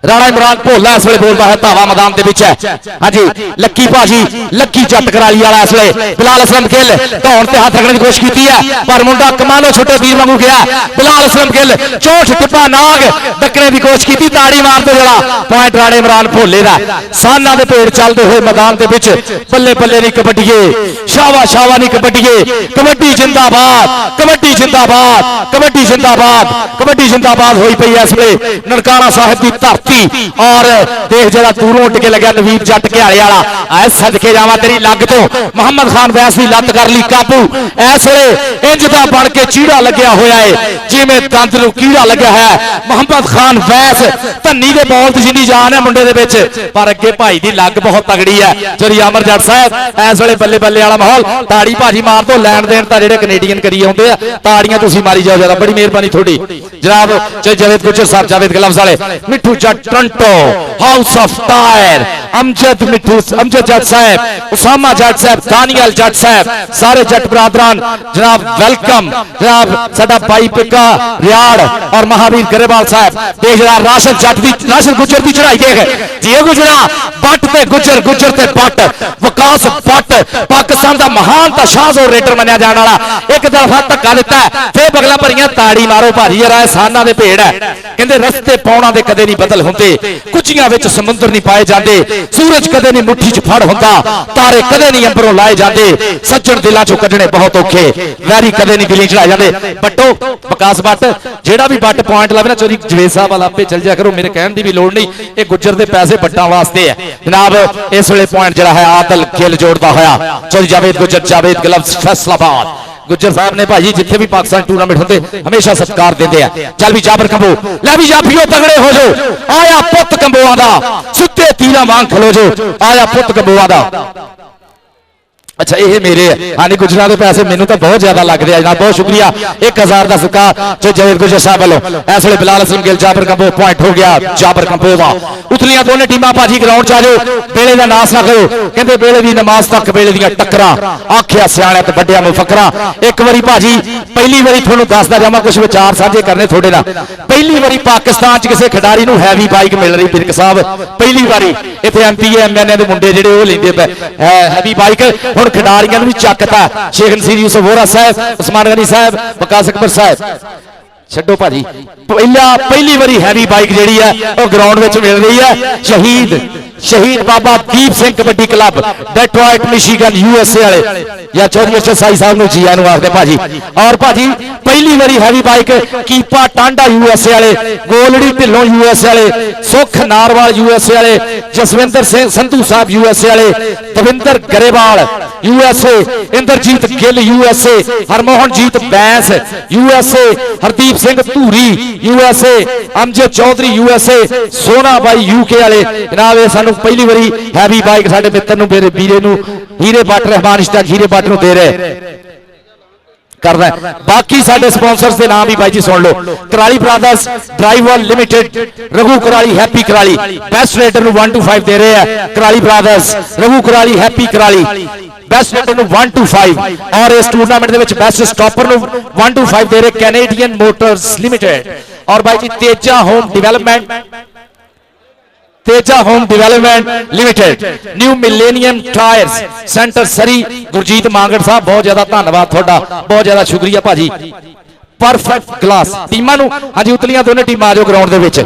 राणा इमरान भोला इस वे बोलता है धावा मैदान है हाँ जी लक्की भाजी लक्की जट कराली वाला इस वे बिलाल असलम गिल दौड़ से हाथ रखने की कोशिश की है पर मुंडा कमानो छोटे तीर वांगू गया बिलाल असलम गिल चोट टिप्पा नाग डकने की कोशिश की ताड़ी मारते जरा पॉइंट राणा इमरान भोले का साना के पेड़ चलते हुए मैदान के बल्ले बल्ले नहीं कबड्डीए शावा शावा नहीं कबड्डीए कबड्डी जिंदाबाद कबड्डी जिंदाबाद कबड्डी जिंदाबाद कबड्डी जिंदाबाद हुई पई इस वे ननकाना साहिब की धरती और देख जरा दूरों उठ के लगे नवीर जट के आले वाला ऐ सदके जावा तेरी लग तो मोहम्मद खान वैस की लत कर ली काबू ऐसे इंज दा बन के चीड़ा लग्या होया है जिवें दंद नूं कीड़ा लग्या है मोहम्मद खान वैस धन्नी दे बॉल दी जिन्नी जान है मुंडे दे विच पर अगे भाई दी लग बहुत तगड़ी है चली अमर जट साहब इस वेले बल्ले बल्ले वाला माहौल ताड़ी भाजी मार दो लैन देन तां जेहड़े कैनेडियन करी आउंदे आ ताड़ियां तुसीं मारी जाओ जरा बड़ी मेहरबानी थोड़ी जनाब जवेद गुज्जर साहब जावेद ग्लव्स वाले Mithu Jatt Toronto house of tyre Amjad Mithu Amjad Jatt साहब उसामा जट साहब दानियल जट साहब सारे जट बरादरान जनाब वेलकम जनाब साडा भाई पिका रियाड़ और महावीर गरेवाल साहब देख जरा राशिद जट दी राशिद गुज्जर की चढ़ाई देख जी गुजरा बट ते गुज्जर गुज्जर ते बट विकास बट पाकिस्तान का महान ताशाज और रेटर मनिया जाने वाला एक दफा धक्का दिता है फिर बगला भरियां ताड़ी मारो भाजी जरा साना दे भेड़ है कहंदे रस्ते पौना दे कदे नहीं बदल होंदे कुचियां विच समुंदर नहीं पाए जाते ਸੂਰਜ ਕਦੇ ਨਹੀਂ ਮੁੱਠੀ 'ਚ ਫੜ ਹੁੰਦਾ, ਤਾਰੇ ਕਦੇ ਨਹੀਂ ਅੰਬਰੋਂ ਲਾਏ ਜਾਂਦੇ, ਸੱਜਣ ਦਿਲਾਂ 'ਚੋਂ ਕੱਢਣੇ ਬਹੁਤ ਔਖੇ, ਵੈਰੀ ਕਦੇ ਨਹੀਂ ਦਿਲੀ ਚੜਾਏ ਜਾਂਦੇ। ਬੱਟੋ ਵਿਕਾਸ ਬੱਟ ਜਿਹੜਾ ਵੀ ਬੱਟ ਪੁਆਇੰਟ ਲਾਵੇ ਨਾ ਚੋਰੀ ਜਵੇਦ ਸਾਹਿਬ ਵਾਲਾ ਆਪੇ ਚੱਲ ਜਾ ਕਰੋ, ਮੇਰੇ ਕਹਿਣ ਦੀ ਵੀ ਲੋੜ ਨਹੀਂ, ਇਹ ਗੁੱਜਰ ਦੇ ਪੈਸੇ ਬੱਟਾਂ ਵਾਸਤੇ ਹੈ ਜਨਾਬ। ਇਸ ਵੇਲੇ ਪੁਆਇੰਟ ਜਿਹੜਾ ਹੈ ਆਦਲ ਗਿੱਲ ਜੋੜਦਾ ਹੋਇਆ ਚੋਰੀ ਜਾਵੇਦ ਗੁੱਜਰ, ਜਾਵੇਦ ਗਲਵਸ ਫੈਸਲਾਬਾਦ। ਗੁੱਜਰ ਸਾਹਿਬ ਨੇ ਭਾਜੀ ਜਿੱਥੇ ਵੀ ਪਾਕਿਸਤਾਨ ਟੂਰਨਾਮੈਂਟ ਹੁੰਦੇ ਹਮੇਸ਼ਾ ਸਤਿਕਾਰ ਦਿੰਦੇ ਆ। ਚੱਲ ਵੀ ਜਾਬਰ ਕੰਬੋ, ਲੈ ਵੀ ਜਾਫੀਓ ਤਗੜੇ ਹੋ ਜਾਓ, ਆਇਆ ਪੁੱਤ ਕੰਬੋਆਂ ਦਾ, ਸੁੱਤੇ ਤੀਰਾਂ ਵਾਂਗ ਖਲੋ ਜਾਓ, ਆਇਆ ਪੁੱਤ ਕੰਬੋਆਂ ਦਾ। ਅੱਛਾ ਇਹ ਮੇਰੇ ਹਾਨੀ ਗੁਜਰਾਂ ਦੇ ਪੈਸੇ ਮੈਨੂੰ ਤਾਂ ਬਹੁਤ ਜ਼ਿਆਦਾ ਲੱਗਦੇ ਆ ਜਨਾਬ, ਬਹੁਤ ਸ਼ੁਕਰੀਆ। 1000 ਦਾ ਸਤਿਕਾਰ ਜੋ ਜਵੇਦ ਗੁਜਰ ਸਾਹਿਬ ਵੱਲੋਂ। ਇਸ ਵੇਲੇ ਬਿਲਾਲ ਹਸਨ ਗਿੱਲ ਜਾਬਰ ਕੰਬੋ ਪੁਆਇੰਟ ਹੋ ਗਿਆ ਜਾਬਰ ਕੰਬੋ ਦਾ। ਉਤਲੀਆਂ ਦੋਨੇ ਟੀਮਾਂ ਭਾਜੀ ਗਰਾਊਂਡ 'ਚ ਆ ਜਾਓ, ਬੇਲੇ ਦਾ ਨਾਸ ਨਾ ਕਰੋ, ਕਹਿੰਦੇ ਬੇਲੇ ਦੀ ਨਮਾਜ਼ ਤੱਕ ਬੇਲੇ ਦੀਆਂ ਟੱਕਰਾਂ, ਆਖਿਆ ਸਿਆਣਿਆਂ ਤੇ ਵੱਡਿਆਂ ਮੁਫੱਕਰਾਂ। ਇੱਕ ਵਾਰੀ ਭਾਜੀ ਪਹਿਲੀ ਵਾਰੀ ਤੁਹਾਨੂੰ ਦੱਸਦਾ ਜਾਵਾਂ, ਕੁਝ ਵਿਚਾਰ ਸਾਂਝੇ ਕਰਨੇ ਤੁਹਾਡੇ ਨਾਲ। ਪਹਿਲੀ ਵਾਰੀ ਪਾਕਿਸਤਾਨ 'ਚ ਕਿਸੇ ਖਿਡਾਰੀ ਨੂੰ ਹੈਵੀ ਬਾਈਕ ਮਿਲ ਰਹੀ ਬਿਰਕ ਸਾਹਿਬ, ਪਹਿਲੀ ਵਾਰੀ ਇੱਥੇ ਐਮਪੀ ਐਮਐਨਏ ਦੇ ਮੁੰਡੇ ਜਿਹੜੇ ਉਹ ਲੈਂਦੇ ਪਏ ਹੈਵੀ ਬਾਈਕ। ਹੁਣ ਖਿਡਾਰੀਆਂ ਨੂੰ ਵੀ ਚੱਕਤਾ, ਸ਼ੇਖ ਨਸੀਰ ਯੂਸਫ ਵੋਰਾ ਸਾਹਿਬ, ਉਸਮਾਨ ਗਨੀ ਸਾਹਿਬ, ਵਿਕਾਸ ਅਕਬਰ ਸਾਹਿਬ, ਛੱਡੋ ਭਾਜੀ। ਪਹਿਲੀ ਵਾਰੀ ਹੈਵੀ ਬਾਈਕ ਜਿਹੜੀ ਹੈ ਉਹ ਗਰਾਊਂਡ ਵਿੱਚ ਮਿਲ ਰਹੀ ਹੈ। ਸ਼ਹੀਦ Baba Deep Singh kabaddi club Detroit Michigan USA ਵਾਲੇ ਜਾਂ ਚੌਧਰੀ ਅਰਸ਼ਦ ਸਾਈ ਸਾਹਿਬ ਨੂੰ ਜੀ ਆਇਆਂ ਨੂੰ ਆਖਦੇ ਭਾਜੀ। ਔਰ ਭਾਜੀ ਪਹਿਲੀ ਵਾਰੀ ਹੈਵੀ ਬਾਈਕ ਕੀਪਾ ਟਾਂਡਾ USA ਵਾਲੇ, ਗੋਲੜੀ ਢਿੱਲੋਂ USA ਵਾਲੇ, ਸੁਖ ਨਾਰਵਾਲ USA ਵਾਲੇ, ਜਸਵਿੰਦਰ ਸਿੰਘ ਸੰਧੂ ਸਾਹਿਬ USA ਵਾਲੇ, Davinder Grewal USA, Inderjit Gill USA, ਹਰਮੋਹਨਜੀਤ Bains USA, Hardeep Singh Dhuri USA, Amjad Chaudhary USA, ਸੋਨਾ ਬਾਈ UK ਵਾਲੇ। ਜਨਾਬ ਇਹ ਸਾਨੂੰ ਪਹਿਲੀ ਵਾਰੀ ਹੈਵੀ ਬਾਈਕ ਸਾਡੇ ਮਿੱਤਰ ਨੂੰ, ਮੇਰੇ ਵੀਰੇ ਨੂੰ, ਹੀਰੇ ਬੱਟ ਰਹਿਮਾਨ ਇਸ਼ਤਾਕ ਹੀਰੇ ਬੱਟ ਨੂੰ ਦੇ ਰਹੇ ਕਰਦਾ। ਬਾਕੀ ਸਾਡੇ ਸਪਾਂਸਰਸ ਦੇ ਨਾਮ ਵੀ ਬਾਈ ਜੀ ਸੁਣ ਲਓ। ਕਰਾਲੀ ਬ੍ਰਦਰਸ, ਡਰਾਈਵਰ ਲਿਮਿਟਿਡ, ਰਘੂ ਕਰਾਲੀ, ਹੈਪੀ ਕਰਾਲੀ, ਬੈਸਟ ਰੇਟਰ ਨੂੰ 1 to 5 ਦੇ ਰਹੇ ਆ ਕਰਾਲੀ ਬ੍ਰਦਰਸ, ਰਘੂ ਕਰਾਲੀ, ਹੈਪੀ ਕਰਾਲੀ, ਬੈਸਟ ਰੇਟਰ ਨੂੰ 1 to 5। ਔਰ ਇਸ ਟੂਰਨਾਮੈਂਟ ਦੇ ਵਿੱਚ ਬੈਸਟ ਸਟਾਪਰ ਨੂੰ 1 to 5 ਦੇ ਰਹੇ ਕੈਨੇਡੀਅਨ ਮੋਟਰਸ ਲਿਮਿਟਿਡ। ਔਰ ਬਾਈ ਜੀ Teja home development, Teja home development limited, new millennium tyres centre Surrey, Gurjeet Mangar ਸਾਹਿਬ ਬਹੁਤ ਜ਼ਿਆਦਾ ਧੰਨਵਾਦ ਤੁਹਾਡਾ, ਬਹੁਤ ਜ਼ਿਆਦਾ ਸ਼ੁਕਰੀਆ ਭਾਜੀ। ਪਰਫੈਕਟ ਗਲਾਸ ਟੀਮਾਂ ਨੂੰ ਹਾਂਜੀ ਉਤਲੀਆਂ ਦੋਨੇ ਟੀਮਾਂ ਆ ਜਾਓ ਗਰਾਊਂਡ ਦੇ ਵਿੱਚ।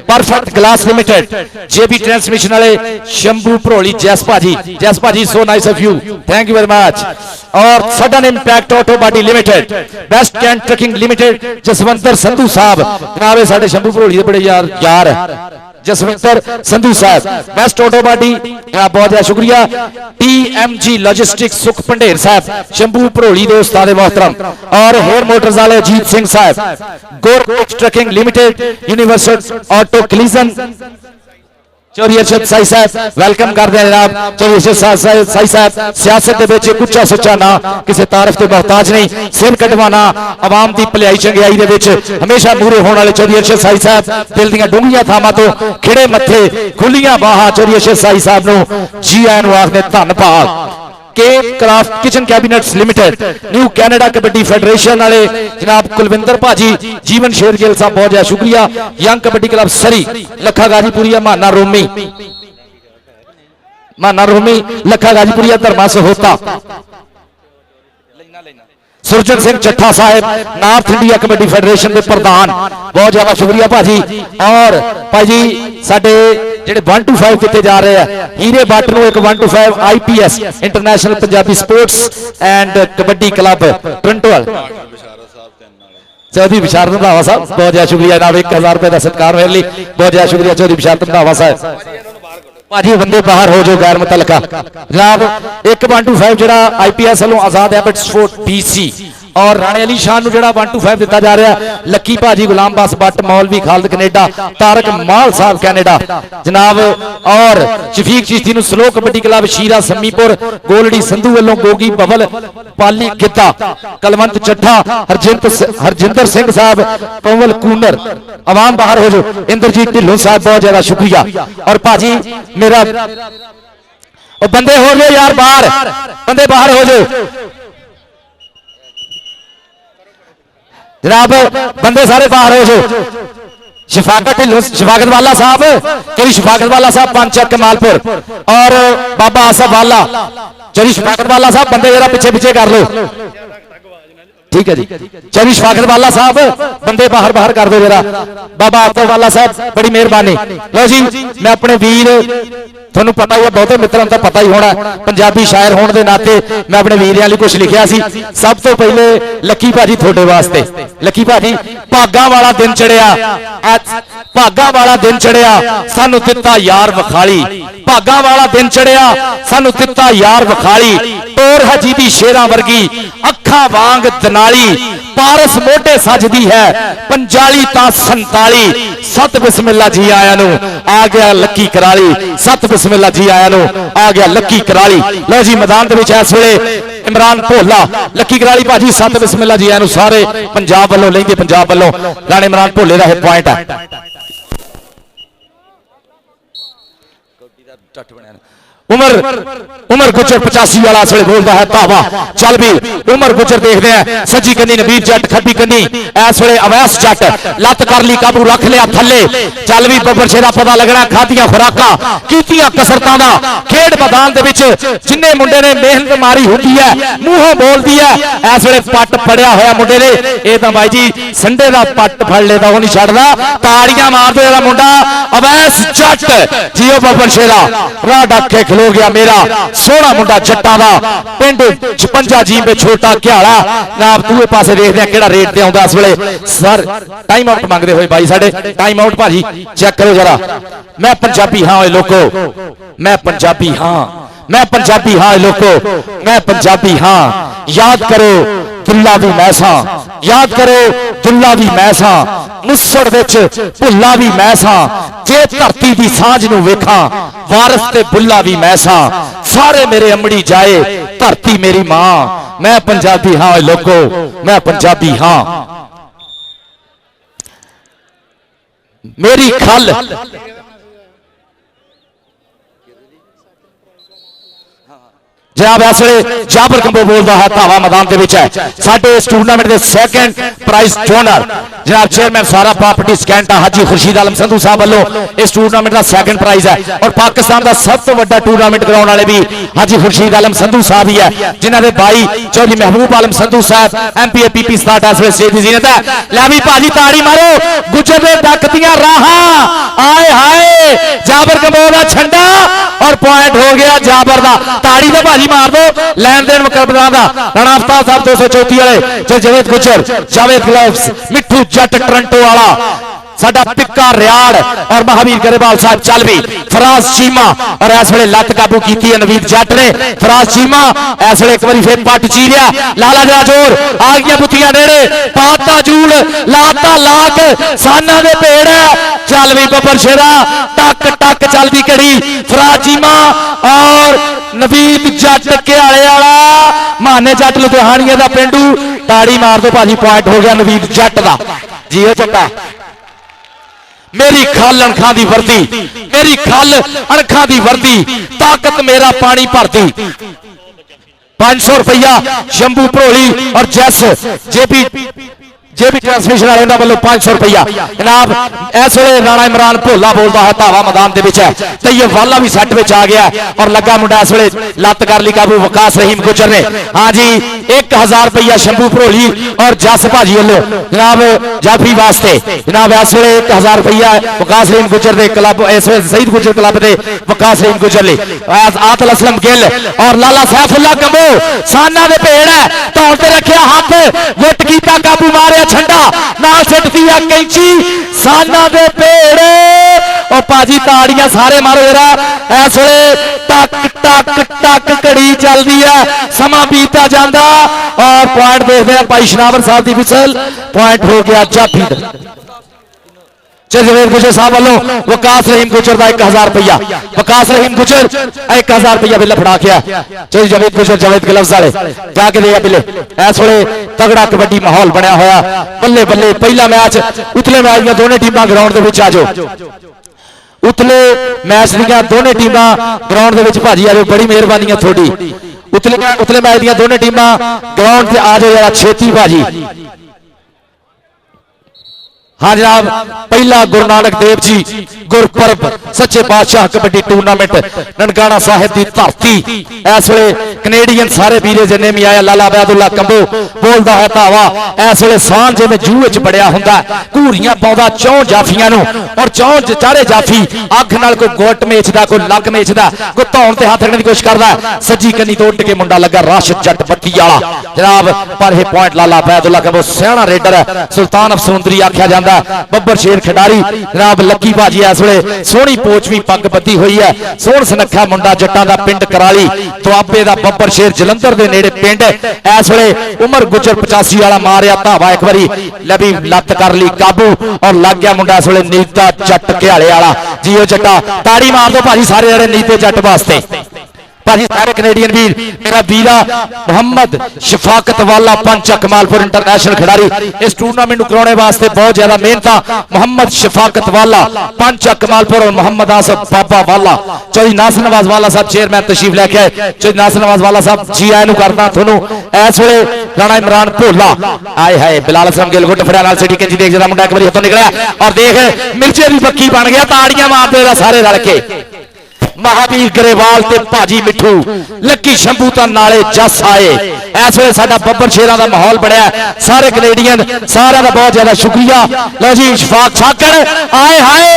Perfect glass limited, JB transmission ਵਾਲੇ ਸ਼ੰਭੂ ਭਰੋਲੀ, ਜੈਸ ਭਾਜੀ so nice of you, thank you very much. ਔਰ sudden impact auto body limited, best can trucking limited, Jaswantar Sandhu ਸਾਹਿਬ ਜਨਾਬ ਇਹ ਸਾਡੇ ਸ਼ੰਭੂ ਭਰੋਲੀ ਦੇ ਬੜੇ ਯਾਰ ਜਸਵਿੰਦਰ ਸੰਧੂ ਸਾਹਿਬ, ਬੈਸਟ ਆਟੋ ਬਾਡੀ ਬਹੁਤ ਜ਼ਿਆਦਾ ਸ਼ੁਕਰੀਆ। TMG ਲੌਜਿਸਟਿਕਸ ਸੁਖ ਪੰਡੇਰ ਸਾਹਿਬ ਸ਼ੰਭੂ ਭਰੋਲੀ ਦੇ ਉਸਤਾਦ ਮੁਹਤਰਮ। ਔਰ ਹੇਅਰ ਮੋਟਰਸ ਵਾਲੇ ਅਜੀਤ ਸਿੰਘ ਸਾਹਿਬ, ਗੋਰਕੋਚ trucking limited, universal auto collision, Chaudhary Arshad Sai ਸਾਹਿਬ ਵੈਲਕਮ ਕਰਦੇ ਆ ਜਨਾਬ। ਚੌਧਰੀ ਅਰਸ਼ਦ ਸਾਈ ਸਾਹਿਬ ਸਿਆਸਤ ਦੇ ਵਿੱਚ ਇੱਕ ਉੱਚਾ ਸੁੱਚਾ ਨਾ, ਕਿਸੇ ਤਾਰੀਫ ਤੇ ਮੁਹਤਾਜ ਨਹੀਂ, ਸਿਰ ਕਢਵਾਣਾ, ਆਵਾਮ ਦੀ ਭਲਾਈ ਚੰਗਿਆਈ ਦੇ ਵਿੱਚ ਹਮੇਸ਼ਾ ਮੂਹਰੇ ਹੋਣ ਵਾਲੇ ਚੌਧਰੀ ਅਰਸ਼ਦ ਸਾਈ ਸਾਹਿਬ ਦਿਲ ਦੀਆਂ ਡੂੰਘੀਆਂ ਥਾਵਾਂ ਤੋਂ ਖਿੜੇ ਮੱਥੇ ਖੁੱਲੀਆਂ ਬਾਹਾਂ ਚੌਧਰੀ ਅਰਸ਼ਦ ਸਾਈ ਸਾਹਿਬ ਨੂੰ ਜੀ ਆਇਆਂ ਨੂੰ ਆਖਦੇ ਧੰਨਵਾਦ। Cape craft kitchen cabinets limited, new Canada kabaddi federation वाले जनाब कुलविंदर भाजी, जीवन शेरगिल साहब बहुत ज्यादा शुक्रिया। यंग कबड्डी क्लब सरी, लखा गाजीपुरिया, माना रोमी, लखा गाजीपुरिया, धर्मा सहोता, सुरजन सिंह चट्ठा साहब, नॉर्थ इंडिया कबड्डी फेडरेशन के प्रधान, बहुत ज्यादा शुक्रिया भाजी। और भाजी साडे ਜਿਹੜੇ 1 to 5 ਕਿਤੇ ਜਾ ਰਹੇ ਆ, ਹੀਰੇ ਬੱਟ ਨੂੰ ਇੱਕ 1 to 5 IPS international Punjabi sports and kabaddi club ਟ੍ਰਿੰਟੋਲ, ਚੌਧਰੀ ਬਿਸ਼ਾਰਤ ਰੰਧਾਵਾ ਸਾਹਿਬ ਬਹੁਤ ਜ਼ਿਆਦਾ ਸ਼ੁਕਰੀਆ ਜਨਾਬ। 1000 ਰੁਪਏ ਦਾ ਸਤਿਕਾਰ ਮੇਰੇ ਲਈ ਬਹੁਤ ਜ਼ਿਆਦਾ ਸ਼ੁਕਰੀਆ ਚੌਧਰੀ ਬਿਸ਼ਾਰਤ ਰੰਧਾਵਾ ਸਾਹਿਬ। ਭਾਜੀ ਬੰਦੇ ਬਾਹਰ ਹੋ ਜਾਓ ਗੈਰ ਮੁਤਲਕਾ ਜਨਾਬ। ਇੱਕ 1 to 5 ਜਿਹੜਾ IPS ਵੱਲੋਂ ਆਜ਼ਾਦ ਹੈਬਿਟ ਸਪੋਰਟ BC और राणे अली शाह ਨੂੰ ਜਿਹੜਾ 1 to 5 ਦਿੱਤਾ ਜਾ ਰਿਹਾ, ਲੱਕੀ ਭਾਜੀ, ਗੁਲਾਮ ਬਾਸ ਬੱਟ, ਮੌਲਵੀ ਖਾਲਦ ਕੈਨੇਡਾ, ਤਾਰਕ ਮਾਲ ਸਾਹਿਬ ਕੈਨੇਡਾ ਜਨਾਬ। ਔਰ ਸ਼ਫੀਕ ਚਿਸ਼ਤੀ ਨੂੰ ਸਲੋ ਕਬੱਡੀ ਕਲੱਬ ਸ਼ੀਰਾ ਸੰਮੀਪੁਰ, ਗੋਲੜੀ ਸੰਧੂ ਵੱਲੋਂ ਗੋਗੀ ਬਵਲ ਪਾਲੀ ਗਿੱਧਾ, ਕਲਵੰਤ ਚੱਠਾ, ਹਰਜਿੰਦਰ ਸਿੰਘ ਸਾਹਿਬ, ਕੰਵਲ ਕੂਨਰ, ਆਵਾਮ ਬਾਹਰ ਹੋ ਜਾਓ, ਇੰਦਰਜੀਤ ਢਿੱਲੋਂ ਸਾਹਿਬ ਬਹੁਤ ਜ਼ਿਆਦਾ ਸ਼ੁਕਰੀਆ। ਔਰ ਭਾਜੀ ਮੇਰਾ ਉਹ ਬੰਦੇ ਹੋ ਗਏ ਯਾਰ ਬਾਹਰ, ਬੰਦੇ ਬਾਹਰ ਹੋ ਜਾਓ जनाब, बंदे सारे बाहर हो जाओ। शफाकत ढिल्लों, शफाकत वाला साहब, चौधरी शफाकत वाला साहब पंचक कमालपुर, और बाबा आसफ वाला, चौधरी शफाकत वाला साहब बंदे जरा पीछे पीछे कर लो। ठीक है जी। चलिए स्वागत वाला साहब, बंदे बाहर बाहर कर दो जरा। बाबा आतो वाला साहब बड़ी मेहरबानी। लो जी, मैं अपने वीर, ਤੁਹਾਨੂੰ ਪਤਾ ਹੀ ਹੈ, ਬਹੁਤੇ ਮਿੱਤਰਾਂ ਨੂੰ ਤਾਂ ਪਤਾ ਹੀ ਹੋਣਾ, ਪੰਜਾਬੀ ਸ਼ਾਇਰ ਹੋਣ ਦੇ ਨਾਤੇ ਮੈਂ ਆਪਣੇ ਵੀਰਿਆਂ ਲਈ ਕੁਝ ਲਿਖਿਆ ਸੀ। ਸਭ ਤੋਂ ਪਹਿਲੇ ਲੱਕੀ ਭਾਜੀ ਤੁਹਾਡੇ ਵਾਸਤੇ। ਲੱਕੀ ਭਾਜੀ, ਭਾਗਾਂ ਵਾਲਾ ਦਿਨ ਚੜਿਆ, ਭਾਗਾਂ ਵਾਲਾ ਦਿਨ ਚੜਿਆ, ਸਾਨੂੰ ਦਿੱਤਾ ਯਾਰ ਵਿਖਾਲੀ। ਭਾਗਾਂ ਵਾਲਾ ਦਿਨ ਚੜਿਆ, ਸਾਨੂੰ ਦਿੱਤਾ ਯਾਰ ਵਿਖਾਲੀ। ਟੋਰ ਹੈ ਜਿਹਦੀ ਸ਼ੇਰਾਂ ਵਰਗੀ, ਅੱਖਾਂ ਵਾਂਗ ਦਨਾਲੀ। ਪਾਰਸ ਮੋਢੇ ਸਜਦੀ ਹੈ, ਪੰਜਾਲੀ ਤਾਂ 47। ਸਤ ਬਿਸਮਿਲ੍ਲਾ ਜੀ ਆਇਆਂ ਨੂੰ, ਆ ਗਿਆ ਲੱਕੀ ਕਰਾਲੀ। ਸਤ ਬਿਸਮਿਲ੍ਲਾ ਜੀ ਆਇਆਂ ਨੂੰ, ਆ ਗਿਆ ਲੱਕੀ ਕਰਾਲੀ। ਲਓ ਜੀ, ਮੈਦਾਨ ਦੇ ਵਿੱਚ ਇਸ ਵੇਲੇ ਇਮਰਾਨ ਭੋਲਾ, ਲੱਕੀ ਕਰਾਲੀ ਭਾਜੀ, ਸਤ ਬਿਸਮਿਲ੍ਲਾ ਜੀ ਆਇਆਂ ਨੂੰ ਸਾਰੇ ਪੰਜਾਬ ਵੱਲੋਂ, ਲਹਿੰਦੇ ਪੰਜਾਬ ਵੱਲੋਂ ਰਾਣੇ ਇਮਰਾਨ ਭੋਲੇ ਦਾ ਇਹ ਪੁਆਇੰਟ ਹੈ। उमर गुजर 85 वाला असले बोलता है धावा। चल भी उमर गुजर देखते हैं, सजी कन्नी नबीर जट, खब्बी कन्नी इस वे अवैस जट। लत कर ली काबू, रख लिया थले। चल भी बब्बर शेरा पता लगना, खादियां खुराकां कीतियां कसरतां दा खेड मैदान दे विच जिन्ने मुंडे ने मेहनत मारी होंदी है, मूहों बोलदी है। इस वे पट फड़िया होया मुंडे ने, ये तां बाई जी संडे दा पट फड़ लेदा, वो नहीं छड्डदा। ताड़ियां मार दे जेड़ा मुंडा अवैस जट। जियो बब्बर शेरा, राह डक के हो गया मेरा सोहना मुंडा जट्टा दा, पिंड 56 जी में छोटा घियाला। नाम दूए पासे देखते हैं केड़ा रेट ते आउंदा इस वेले। सर टाइम आउट मंगदे होए भाई साडे, टाइम आउट भाजी चेक करो जरा। मैं पंजाबी हां ओए लोको, मैं पंजाबी हां, मैं पंजाबी हां ओए लोको, मैं पंजाबी हां। याद करो दुल्ला भी मैसा, याद करो दुल्ला भी मैसा। मुसड़ विच भुल्ला भी मैसा, जे धरती दी सांझ नूं वेखां वारस ते बुल्ला भी मैसा। सारे मेरे अमड़ी जाए, धरती मेरी मां। मैं पंजाबी हां लोको, मैं पंजाबी हां। मेरी खल जनाब इस वे जाबर कंबो बोलता है, धावा मैदान के विच है। साडे इस टूरनामेंट के सैकेंड प्राइज डोनर जनाब चेयरमैन सारा प्रॉपर्टी स्कैंटा हाजी खुर्शीद आलम संधू साहब वालों इस टूरनामेंट का सैकेंड प्राइज है। और पाकिस्तान का सब तो बड़ा टूरनामेंट कराने वाले भी हाजी खुर्शीद आलम संधू साहब ही है, जिन्होंने भाई चौधरी महबूब आलम संधू साहब MPA PP 67 इस वे स्टेज की जीनत है। लै भी भाजी ताड़ी मारो, गुजर दे डक दियां राहां। आए हाय जाबर कंबो दा छंडा और पॉइंट हो गया जाबर दा। ताड़ी दा भाजी मार दो, लैन देन मुकरबला दा। राणा अफ्ताब साहब 234 वाले, जावेद गुजर, जावेद ग्लव्स, मिठू जट टोरंटो वाला, साडा पिक्का रियाड़ और महावीर गरेवाल साहब। चल भी फराज चीमा, और इस वे लत काबू की नवीद जट ने। फराज चीमा इस वे एक बार फिर पट चीरिया, लाला जरा जोर आ गया बुतिया नेड़े, पाता जूल लाता लाक साना दे पेड़ है। चल भी बब्बर शेरा टक टक चलती कड़ी, फराज चीमा और नवीद जट घियाले वाला, माने जट लुधियाणिया दा पेंडू। ताड़ी मार दो भाजी, पॉइंट हो गया नवीद जट दा। जियो चट्टा मेरी खल अणखा दी वर्दी, मेरी खल अणखा दी वर्दी, ताकत मेरा पानी भरती। 500 रुपया शंभू भरोली और जैस जेबी ट्रांसमिशन वाले वालों 500 रुपया। जनाब इस वे राणा इमरान भोला बोलता है, धावा मैदान के विच है। तो ये वाला भी सैट में आ गया और लगा मुंडा इस वे लत कर ली काबू वकास रहीम गुजर ने। हाँ जी 1000 रुपया शंभू भरोली और जस भाजी वालों जनाब जाफी वास्ते। जनाब इस वे 1000 रुपया वकास रहीम गुजर के क्लब, इस वे शहीद गुजर क्लब के वकास रहीम गुजर ले। आतल असलम गिल और लाला सैफुल्ला कंबो साना दे पेड़ है, धौन ते रखिया हाथ, गुट कीता काबू मारिया छंडा, नाल सिटदी है कैंची साना दे पेड़। और भाजी ताड़ियां सारे मारो जरा। इस वे टक टक टक घड़ी चलती है, समा बीता जाता और पॉइंट देखते हैं भाई शनावर साहब की विसल। पॉइंट हो गया जाफी जवेद गुजर साहब वालों वकास रहीम गुजर का 1000 रुपया। वकास रहीम गुजर 1000 रुपया बिल फड़ा के चल जवेद गुजर जावेद ग्लव्स वाले जाके दे बिले। इस वे तगड़ा कबड्डी माहौल बनया होया, बल्ले बल्ले पहला मैच उतले मैच दी दोनों टीमां ग्राउंड दे विच आ जाओ। उतले मैच दी दोनों टीमां ग्राउंड दे विच भाजी आ जाओ, बड़ी मेहरबानी है थोड़ी। उतले मैच दी दोनों टीमां ग्राउंड से आ जाओ जरा छेती भाजी। हाँ जनाब, पहला गुरु नानक देव जी गुरपुरब सच्चे बादशाह कबड्डी टूरनामेंट ननकाना साहिब की धरती इस वे कनेडियन सारे वीरे जिन्हें भी आया लाला अबैदुल्ला कंबो बोलता है धावा इस वे सांझ जिवें जूह च बड़िया हुंदा घूरियां पाउंदा चौं जाफियां नूं और चौं चारे जाफी अख नाल कोई गुट मेचदा कोई लग मेचदा कोई धौन ते हाथ रखने की कोशिश करदा सज्जी कन्नी तो उठ के मुंडा लगा राशिद जट बत्ती वाला जनाब पर यह पॉइंट लाला अबैदुल्ला कंबो सियाणा रेडर है सुल्तान ऑफ समुंदरी आख्या जांदा बब्बर शेर खिडारी जनाब लक्की भाजी इस वे सोहनी पोचवी पग बद्धी हुई है सोहन सुनखा मुंडा जट्टां दा पिंड कराली दुआबे दा बब्बर शेर जलंधर दे नेड़े पिंड इस वे उमर गुजर 85 वाला मारिया धावा एक बारी लभी लत कर ली काबू और लग गया मुंडा इस वे नीता जट घियाले वाला जीओ जट्टा ताड़ी मार दो भाजी सारे जने नीते जट वास्ते भाजी सारे कनेडियन वीर मेरा वीरा मोहम्मद शफाकत वाला पंच कमालपुर इंटरनेशनल खिडारी इस टूर्नामेंट कराने वास्ते बहुत ज्यादा मेहनत मोहम्मद शफाकत वाला पंच कमालपुर और मोहम्मद आसफ बाबा वाला चौधरी नासिर नवाज वाला साहब चेयरमैन तशरीफ लेके आए चौधरी नासिर नवाज वाला साहब जी आए करना थोनू इस वे राणा इमरान भोला आए हाय बिलाल असलम गिल गुट फड़िया सिटी के जी देख जरा मुंडा एक बार हथों निकलिया और देख मिर्चे की पक्की बन गया ताड़ियां मारते सारे रल के महावीर गरेवाल ते भाजी मिठू लक्की शंभू ता नाले जस आए इस वे साडा बब्बर शेरां दा माहौल बनया सारे कनेडियन सारा दा बहुत ज्यादा शुक्रिया लो जी इशफाक छाकड़ आए हाय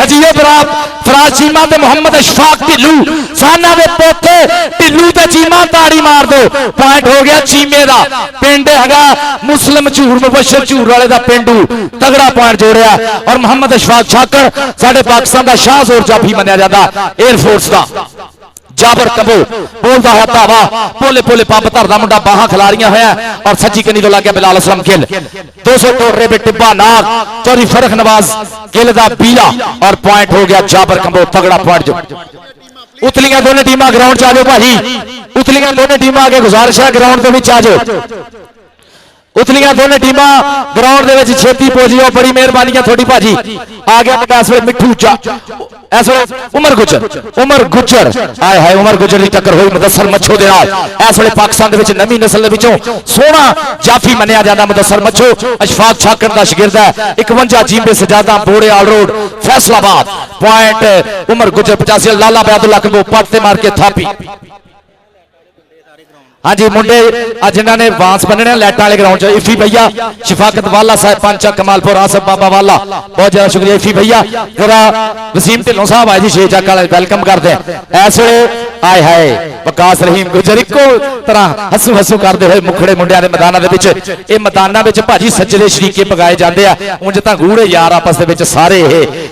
अजीब फराज चीमा ते मोहम्मद इशफाक ढिल्लू साना दे पोते ढिल्लू ते चीमा ताड़ी मार दो पॉइंट हो गया चीमे दा पिंड हैगा मुस्लिम झूर मुबशर झूर वाले दा पिंडू तगड़ा पॉइंट जोड़िया और मोहम्मद इशफाक छाकड़ साडे पाकिस्तान दा शाहजोर जाफी मन्निया जांदा एयरफोर्स दा जाबर कबो बोलता है धावा पोले पोले पंप धरदा मुंडा बाहां खिलारियां होया और सज्जी कनी तो लग गया बिलाल असलम गिल 200 टोरे पे टिब्बा नाग चौधरी फरख नवाज गिल दा बीला और पॉइंट हो गया जाबर कबो तगड़ा पॉइंट जो उतलियां दोनों टीमां ग्राउंड च आ जाओ भाजी उतलियां दोनों टीमां आगे गुजारिश है ग्राउंड के विच आ जाओ उतलियां दोनों टीमां ग्राउंड दे विच छेती पहुंची बड़ी मेहरबानी है थोड़ी भाजी आ गया इस वे मिठू इस वे उमर गुजर आए हाय उमर गुजर की टक्कर हुई मुदस्सर मच्छो दे नाल इस वे पाकिस्तान दे विच नवी नस्ल दे विचों सोहना जाफी मन्निया जांदा मुदस्सर मच्छो अशफाक छाकड़ दा शागिर्द है 51 जींबे सजादा बोरे all road Faisalabad point Umar Gujjar 85 लाला अबैदुल्ला को पट ते मार के थापी हाँ जी मुंडे जिन्होंने बांस बनने लाइटा वाले ग्राउंड इफी भैया शफाकत वाला साहब पंचा कमालपुर आसफ बाबा वाला बहुत ज्यादा शुक्रिया इफी भैया जरा वसीम ढिल्लों साहब आए जी छे चक वाले वेलकम करते हैं ऐसे आए हाय वकास रहीम गुजर इको तरह हसू हसू करते हुए मुखड़े मुंडिया के मैदाना के मैदाना भाजी सज्जरे शरीके पगाए जाते हैं उंज तो गूढ़े यार आपस के सारे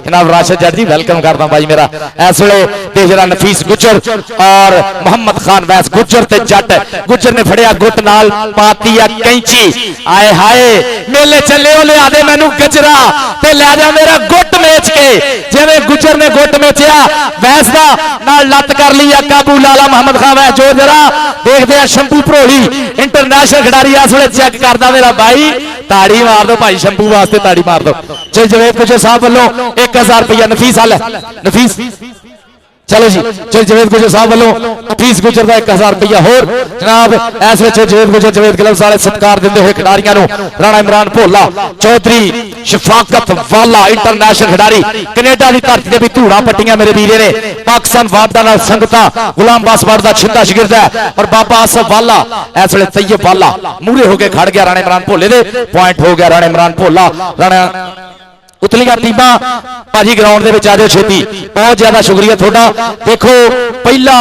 जनाब राशिद जट जी वेलकम करता भाई मेरा इस वे जरा नफीस गुजर और मोहम्मद खान वैस गुजर ते जट गुजर ने फड़िया गुट नाल पाती है कैंची आए हाय मेले चले ले आदे मैनू गजरा ते लै जा मेरा गुट मेच के जिवें गुजर ने गुट मेचिया वैस दा नाल लत कर ली काबू लाला मोहम्मद खान वैस जो जरा देखते हैं शंभू भरोली इंटरनेशनल खिडारी इस वे चेक करता मेरा भाई ताड़ी मार दो भाई शंभू वास्ते ताड़ी मार दो चल जवेद गुजर साहब वालों 1000 रुपया नफीस हाल नफीस चलो जी चल जवेद गुजर साहब वालों फीस गुजर का 1000 रुपया होर जनाब इस वे जवेद गुजर जवेद गिलफ सारे सत्कार देते हुए खिडारियों राणा इमरान भोला चौधरी शफाकत वाला इंटरनेशनल खिडारी कनेडा की धरती से भी धूड़ा पट्टियां मेरे वीरे ने पाकिस्तान वादा नाल संगता गुलाम बासवाड़ का छिंदा शागिर्द है और बाबा आसफ वाला इस वे तैयब वाला मूरे होकर खड़ गया राणा इमरान भोले दे पॉइंट हो गया राणा इमरान भोला राणा उतलियां टीमां भाजी ग्राउंड दे विच आ जाओ छेती बहुत ज्यादा शुक्रिया थोड़ा देखो पहला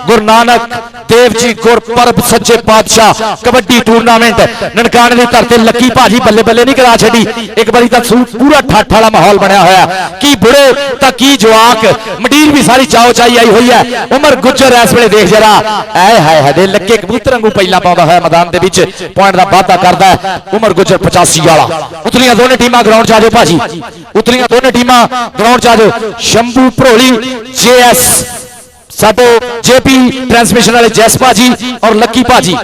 गुरु नानक देव जी गुरपुरब सच्चे पातशाह कबड्डी टूरनामेंट ननकाने की धरती लक्की भाजी बल्ले बल्ले नहीं करा छड़ी एक बारी तक पूरा ठाठ वाला माहौल बनया होया की बुढ़े तो की जवाक मंडीर भी सारी चाओ चाई आई हुई है उमर गुजर इस वे देख जरा ऐ हाय हाय लक्के कबूतर वांगू पहला पाउंदा होया मैदान दे विच पॉइंट दा वादा करदा है उमर गुजर 85 वाला उतलियां दोनों टीमां ग्राउंड च आ जाओ भाजी उतलियां दोनों टीमां ग्राउंड च आ जाओ शंभू भरोली जेएस साडे जेपी ट्रांसमिशन वाले जैस भाजी और लक्की भाजी।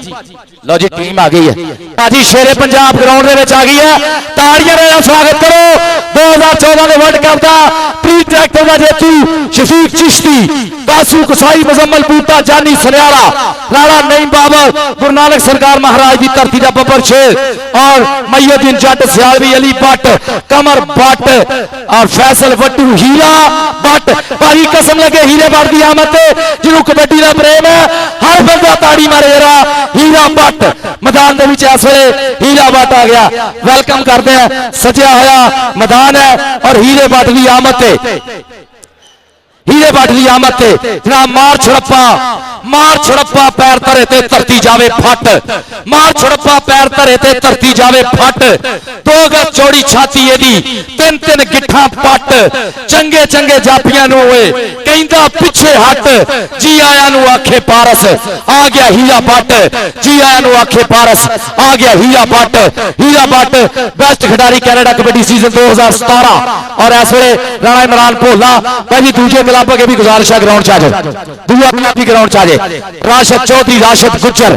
लो जी टीम आ गई है भाजी, शेरे पंजाब ग्राउंड दे विच आ गई है। ताड़ियां नाल स्वागत करो 2014 के वर्ल्ड कप का प्री ट्रैक्टर का जेतू शफीक चिश्ती, कासू कसाई, मुजम्मल बूटा, जानी सनियारा, लाड़ा नईम बाबर, गुरु नानक सरकार महाराज की धरती का बब्बर शेर और मईउद्दीन जट, सियालवी अली भट्ट, कमर भट्ट और फैसल वट्टू, हीरा भट्ट। भाई कसम लगे हीरे भट्ट की आमद जिन्हों कबड्डी का प्रेम है, हर बंदा ताड़ी मारे जरा हीरा भट्ट मैदान के इस वेले हीरा भट्ट आ गया। वेलकम करते हैं, सजिया होया मैदान है और हीरे भट्ट की आमद हीरे भट्ट की आमद जनाब मार छड़प्पा पैर धरे ते धरती जावे फट, मार छड़प्पा पैर धरे ते धरती जावे फट। 2 गज चौड़ी छाती एदी, 3 गिट्ठा पट, चंगे चंगे जाफियां नूं होए कहंदा पिछे हट। जी आया नूं आखे पारस आ गया हीरा भट्ट, जी आया नूं आखे पारस आ गया हीरा भट्ट। हीरा भट्ट बेस्ट खिडारी कैनेडा कबड्डी सीजन 2017 और इस वे राणा इमरान भोला भाई दूजे क्लब अगे भी गुजारिश है ग्राउंड च आ जाए, दूसरा क्लब भी ग्राउंड च आ जाए। राशिद चौधरी, राशिद गुज्जर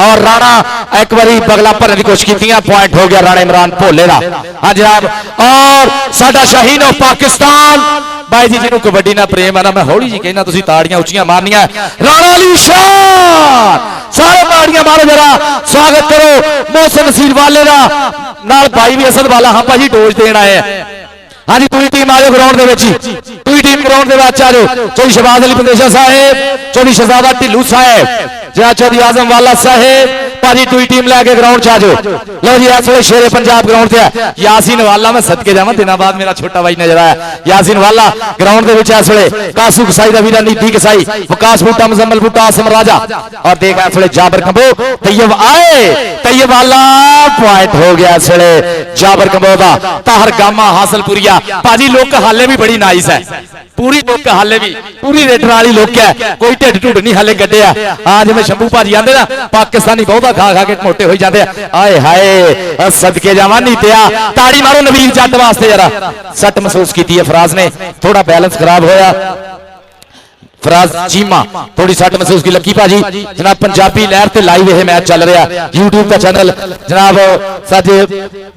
और राणा एक बारी बगला भरने की कोशिश की, पॉइंट हो गया राणा इमरान भोले का। हाँ जनाब, और साडा शाहीन ऑफ पाकिस्तान भाई जी जिन्होंने कबड्डी ना प्रेम है ना, मैं हौली जी कहना तुसीं ताड़ियां उच्चियां मारनियां। राणा अली शाह, सारे ताड़ियां मारो जरा, स्वागत करो मोहसिन नसीर वाले का नाल भाई भी असद वाला। हाँ भाजी डोज देना है। हाँ जी पूरी टीम आ जाओ ग्राउंड दे विच, पूरी टीम ग्राउंड दे विच आ जाओ। चौधरी शहबाज अली पंदेशा साहेब, चौधरी शहजादा ढिल्लू साहेब, जनाब चौधरी आजम वाला साहेब भाजी पूरी टीम लैके ग्राउंड च आ जाओ। लो जी इस वे शेरे पंजाब ग्राउंड से है यासीन वाला, मैं सदके जावां दिनों बाद मेरा छोटा भाई नजर आया। यासीन वाला ग्राउंड के इस वे कासू कसाई का वीरा, नीति कसाई, विकास बूटा, मुजम्मल बूटा, आसम राजा और देख इस वे जाबर कंबो, तैयब आए, तैयब वाला पॉइंट हो गया इस वे जाबर कंबो का। ताहर गामा हासिलपुरिया भाजी लुक हाले भी बड़ी नाइस है, पूरी लुक हाले भी पूरी रेडर वाली लुक है, कोई ढिड ढुड नहीं हाले कड्डिया। हाँ जिवें शंभू भाजी आंदे ना पाकिस्तानी बहुता खा खा के मोटे हो जाते हैं। आए हाय सदके जावां नीतिया, ताड़ी मारो नवीर जट वास्ते जरा। सट महसूस की है फराज ने, थोड़ा बैलेंस खराब होया। फराज चीमा थोड़ी सट महसूस की। लक्की भाजी जनाब पंजाबी लहर ते लाइव यह मैच चल रहा है यूट्यूब का चैनल जनाब साडे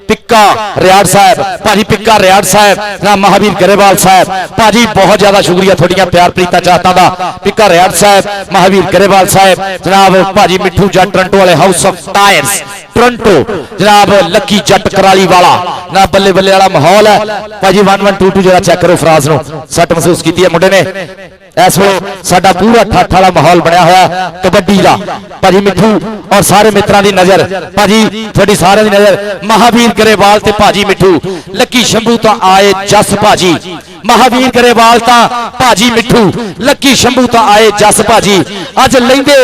पिक्का रियाड़ साहब भाजी, पिक्का रियाड़ साहब जनाब महावीर गरेवाल साहब भाजी बहुत ज्यादा शुक्रिया थोड़िया प्यार प्रीता चाहता था। पिक्का रियाड़ साहब, महावीर गरेवाल साहब जनाब भाजी मिठू जट टोरंटो वाले हाउस ऑफ टायर्स टोरंटो जनाब लक्की जट कराली वाला ना, बल्ले बल्ले वाला माहौल है भाजी। 1122 जरा चेक करो फराज नो, सट महसूस की है मुंडे ने। इस वे साडा पूरा ठठ वाला माहौल बनया होया कबड्डी का भाजी। मिठू और सारे मित्रां दी नजर भाजी, थोड़ी सारे दी नजर महावीर गरेवाल ते भाजी मिठू। लक्की शंभू तो आए जस भाजी, महावीर गरेवाल ता भाजी मिठू, लक्की शंभू तो आए जस भाजी। अज लेंदे